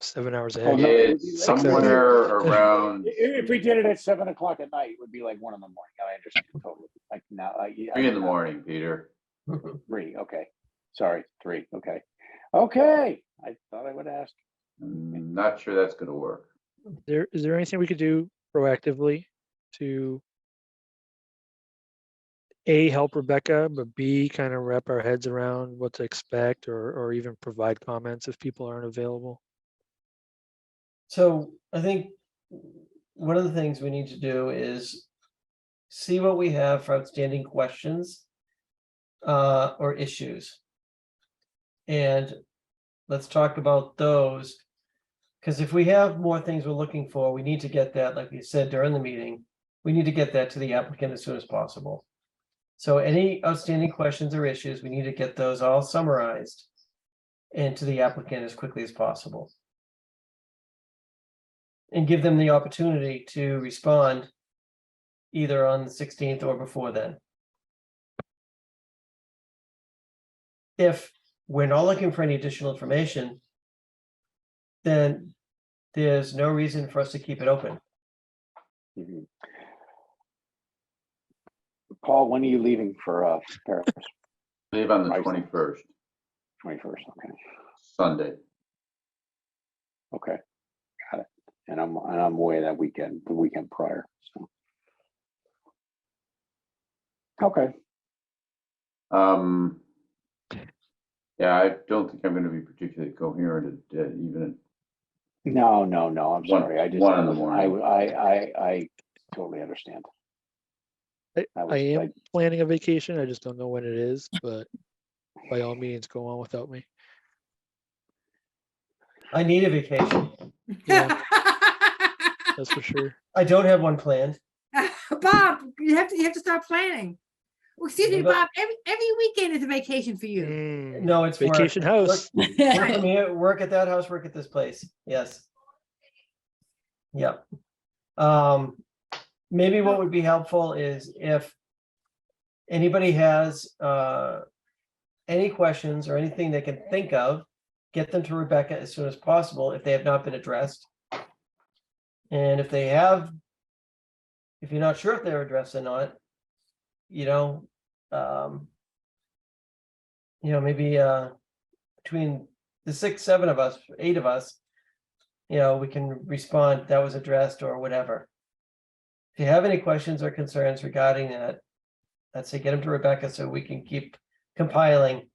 7 hours Oh, ahead. no, it would be It's like somewhere around If we did it at 7 o'clock at night, it would be like 1 in the morning. I understand totally. Like now, 3 in the morning, Peter. 3. Okay. Sorry, 3. Okay. Okay. I thought I would ask. Not sure that's gonna work. Is there anything we could do proactively to A, help Rebecca, but B, kind of wrap our heads around what to expect or even provide comments if people aren't available? So I think one of the things we need to do is see what we have for outstanding questions or issues. And let's talk about those. Because if we have more things we're looking for, we need to get that, like we said during the meeting, we need to get that to the applicant as soon as possible. So any outstanding questions or issues, we need to get those all summarized and to the applicant as quickly as possible. And give them the opportunity to respond either on the 16th or before then. If we're not looking for any additional information, then there's no reason for us to keep it open. Mhm. Paul, when are you leaving for Paris? Leave on the Right. 21st, 21st. Okay. Sunday. Okay. Got it. And I'm away that weekend, the weekend prior. So. Okay. Yeah, I don't think I'm gonna be particularly coherent even No. I'm sorry. I just 1 in the morning. I totally understand. I am planning a vacation. I just don't know when it is, but by all means, go on without me. I need a vacation. Yeah. That's for sure. I don't have one planned. Bob, you have to start planning. Well, excuse me, But- Bob, every weekend is a vacation for you. No, it's work. Vacation house. Work from here, work at that house, work at this place. Yes. Yep. Maybe what would be helpful is if anybody has any questions or anything they can think of, get them to Rebecca as soon as possible if they have not been addressed. And if they have, if you're not sure if they're addressed or not, maybe between the 6, 7 of us, 8 of us, we can respond that was addressed or whatever. If you have any questions or concerns regarding that, I'd say get them to Rebecca so we can keep compiling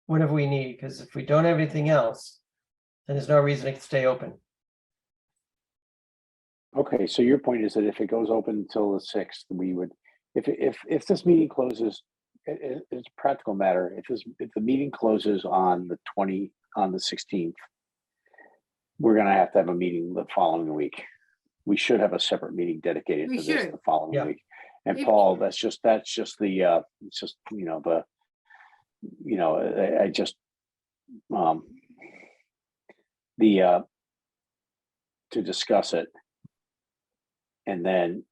whatever we need, because if we don't have anything else, then there's no reason it can stay open. Okay, so your point is that if it goes open until the 6th, we would, if this meeting closes, it's a practical matter. If the meeting closes on the 16th, we're gonna have to have a meeting the following week. We should have a separate meeting dedicated We to this should. the following Yeah. week. And If- Paul, that's just the, it's just, I just, to discuss it. And then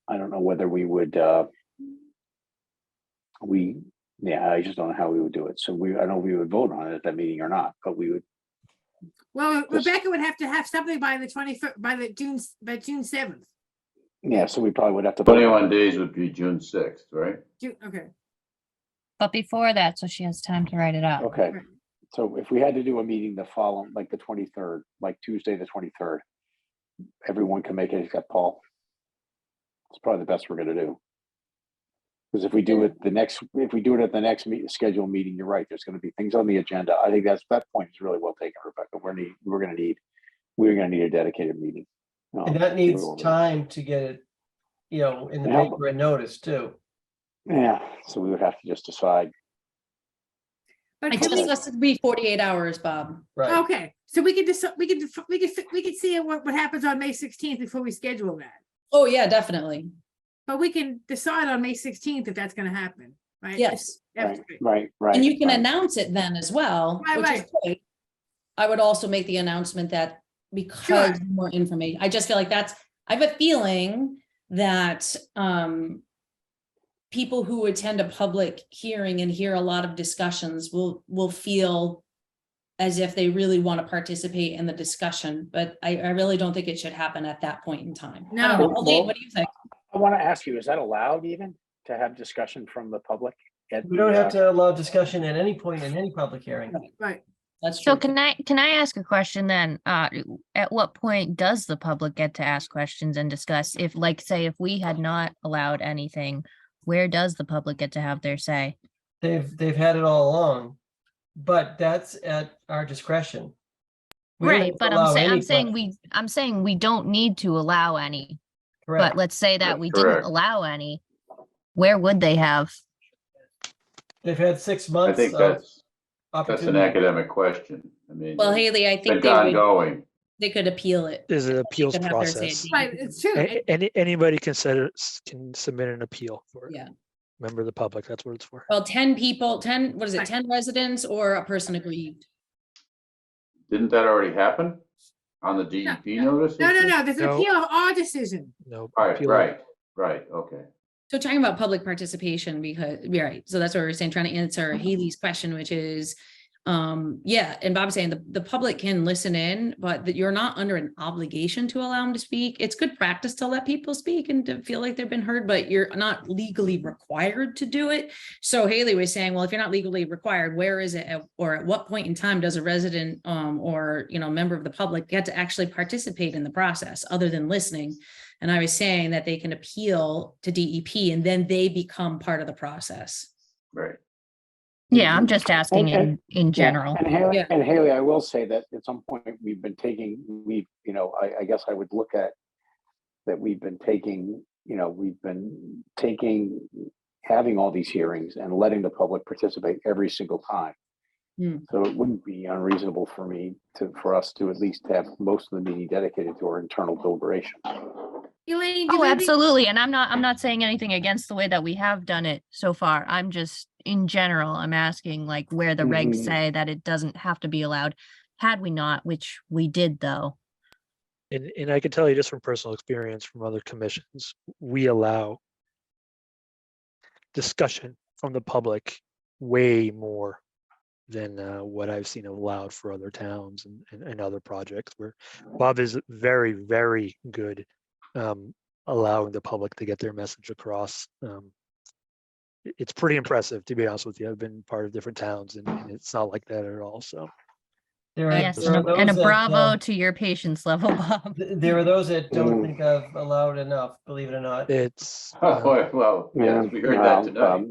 I don't know whether we would, I just don't know how we would do it. So I don't know if we would vote on it at that meeting or not, but we would. Well, Just- Rebecca would have to have something by the 21st, by June 7th. Yeah, so we probably would have to. 21 days would be June 6th, right? Okay. But before that, so she has time to write it up. Okay, so if we had to do a meeting the following, like the 23rd, like Tuesday, the 23rd, everyone can make it except Paul. It's probably the best we're gonna do. Because if we do it at the next scheduled meeting, you're right, there's gonna be things on the agenda. I think that point is really well taken, Rebecca. We're gonna need a dedicated meeting. And that needs time to get it, in the Yeah. paper and notice too. Yeah, so we would have to just decide. But It can just we- has to be 48 hours, Bob. Right. Okay, so we could just, we could see what happens on May 16th before we schedule that. Oh, yeah, definitely. But we can decide on May 16th if that's gonna happen, right? Yes. That's Right. And you can announce it then as well, Right, which is right. great. I would also make the announcement that because more information, I just feel like I have a feeling that people who attend a public hearing and hear a lot of discussions will feel as if they really want to participate in the discussion, but I really don't think it should happen at that point in time. I don't know. No. Dave, what do you think? I want to ask you, is that allowed even to have discussion from the public? We don't have to allow discussion at any point in any public hearing. Right. That's So can I ask a question then? At what point does the public get to ask questions and discuss? If, like, say, if we had not allowed anything, where does the public get to have their say? They've had it all along, but that's at our discretion. We don't Right, have to but allow any I'm saying we don't need to allow any. Correct. But let's say that That's we correct. didn't allow any, where would they have? They've had 6 I months think of that's an opportunity. academic question. I mean, Well, Haley, I think it's ongoing. they could appeal it. There's an appeals could have their say process. at Right, it's true. Anybody can submit an appeal for it. Yeah. Member of the public, that's what it's for. Well, 10 people, 10, what is it, 10 residents or a person aggrieved? Didn't that already happen on the DEP notice? No, there's an No. appeal of our decision. No. Right, appeal- right, okay. So talking about public participation, because, yeah, right, so that's what we're saying, trying to answer Haley's question, which is, yeah, and Bob's saying the public can listen in, but that you're not under an obligation to allow them to speak. It's good practice to let people speak and to feel like they've been heard, but you're not legally required to do it. So Haley was saying, well, if you're not legally required, where is it, or at what point in time does a resident or member of the public get to actually participate in the process other than listening? And I was saying that they can appeal to DEP and then they become part of the process. Right. Yeah, I'm just asking in general. Yeah, and Haley, I will say that at some point we've been taking, I guess I would look at that we've been taking, having all these hearings and letting the public participate every single time. So it wouldn't be unreasonable for us to at least have most of the meeting dedicated to our internal deliberation. Elaine, do you Oh, have any- absolutely. And I'm not saying anything against the way that we have done it so far. I'm just, in general, I'm asking like where the regs say that it doesn't have to be allowed. Had we not, which we did though. And I can tell you just from personal experience from other commissions, we allow discussion from the public way more than what I've seen allowed for other towns and other projects, where Bob is very, very good allowing the public to get their message across. It's pretty impressive, to be honest with you. I've been part of different towns and it's not like that at all. So Yes, there are and a those that, bravo to your patience level, Bob. there are those that don't think I've allowed enough, believe it or not. it's Well, yes, we heard that tonight.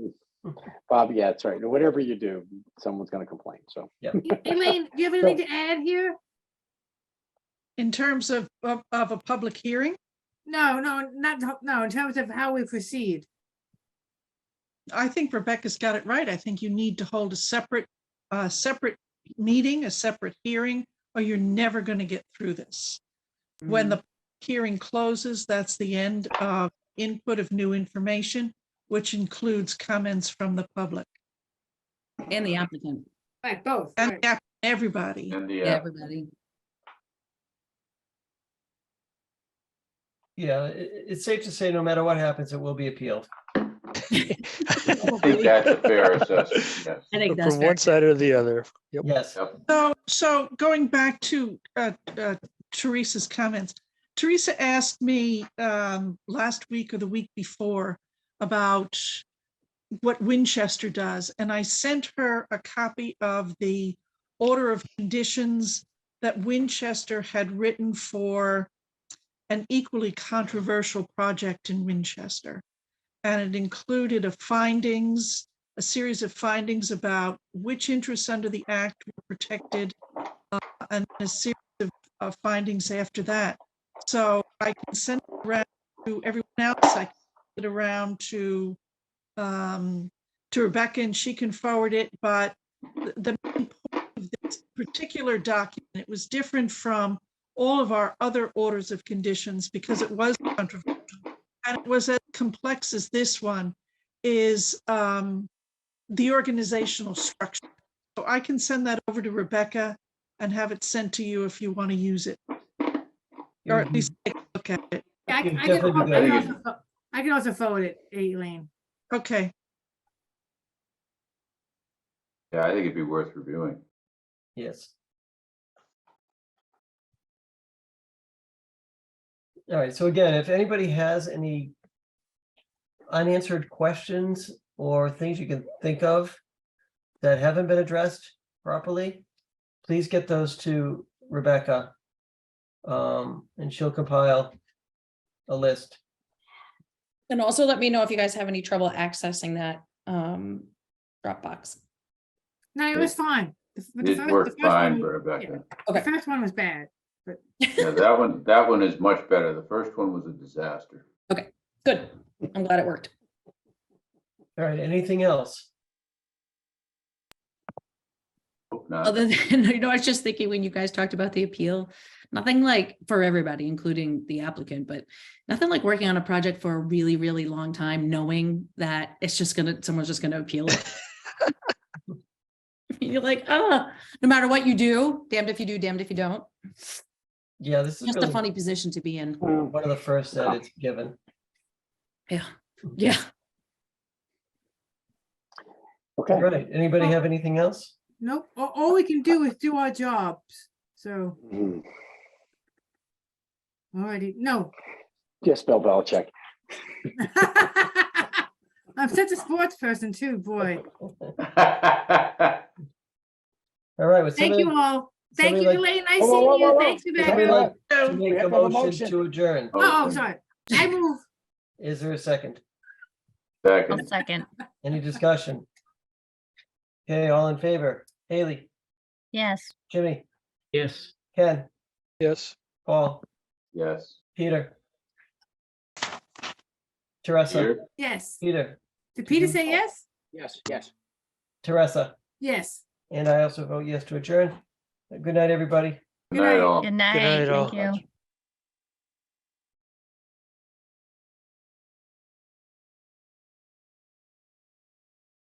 Bob, yeah, that's right. Whatever you do, someone's going to complain. So Elaine, do you have anything to add here? In terms of a public hearing, No, in terms of how we proceed. I think Rebecca's got it right. I think you need to hold a separate meeting, a separate hearing, or you're never going to get through this. When the hearing closes, that's the end of input of new information, which includes comments from the public. And the applicant. Right, both. And right. everybody. And the, Everybody. Yeah, it's safe to say no matter what happens, it will be appealed. I think that's a fair assessment, yes. I think that's from fair. one side or the other. Yep. Yes. So going back to Teresa's comments, Teresa asked me last week or the week before about what Winchester does, and I sent her a copy of the order of conditions that Winchester had written for an equally controversial project in Winchester. And it included a series of findings about which interests under the act were protected, and a series of findings after that. So I can send it around to everyone else. I can send it around to Rebecca, and she can forward it. But the main point of this particular document, it was different from all of our other orders of conditions because it was controversial. And it was as complex as this one, is the organizational structure. So I can send that over to Rebecca and have it sent to you if you want to use it. Or at least take a look at it. Yeah, It'd definitely be good. I can also forward it, Elaine. Okay. Yeah, I think it'd be worth reviewing. Yes. All right, so again, if anybody has any unanswered questions or things you can think of that haven't been addressed properly, please get those to Rebecca, and she'll compile a list. And also let me know if you guys have any trouble accessing that Dropbox. No, it was fine. It worked fine for Rebecca. The first one was bad, but Yeah, that one is much better. The first one was a disaster. Okay, good. I'm glad it worked. All right, anything else? Hope not. Other than, I was just thinking when you guys talked about the appeal, nothing like for everybody, including the applicant, but nothing like working on a project for a really, really long time, knowing that it's just someone's just gonna appeal it. You're like, no matter what you do, damned if you do, damned if you don't. Yeah, this is Just really a funny position to be in. one of the first that it's given. Yeah, yeah. Okay. All right, anybody have anything else? nope. All we can do is do our jobs. So, alrighty, no. Just Bill Belichick. I'm such a sports person too, boy. All right, would Thank somebody, you all. Thank you, somebody Elaine. Nice Whoa, whoa, seeing whoa, you. whoa. Thanks, would somebody Rebecca. like to We make have a to have a motion motion. to adjourn? Oh, sorry. I move. Is there a second? I'll Second. second. Any discussion? Okay, all in favor? Haley, Yes. Jimmy, Yes. Ken, Yes. Paul, Yes. Peter. Teresa, Here. Yes. Peter, Did Peter say yes? Yes, yes. Teresa, Yes. And I also vote yes to adjourn. Good night, everybody. Good night, all. Good night, all. thank you.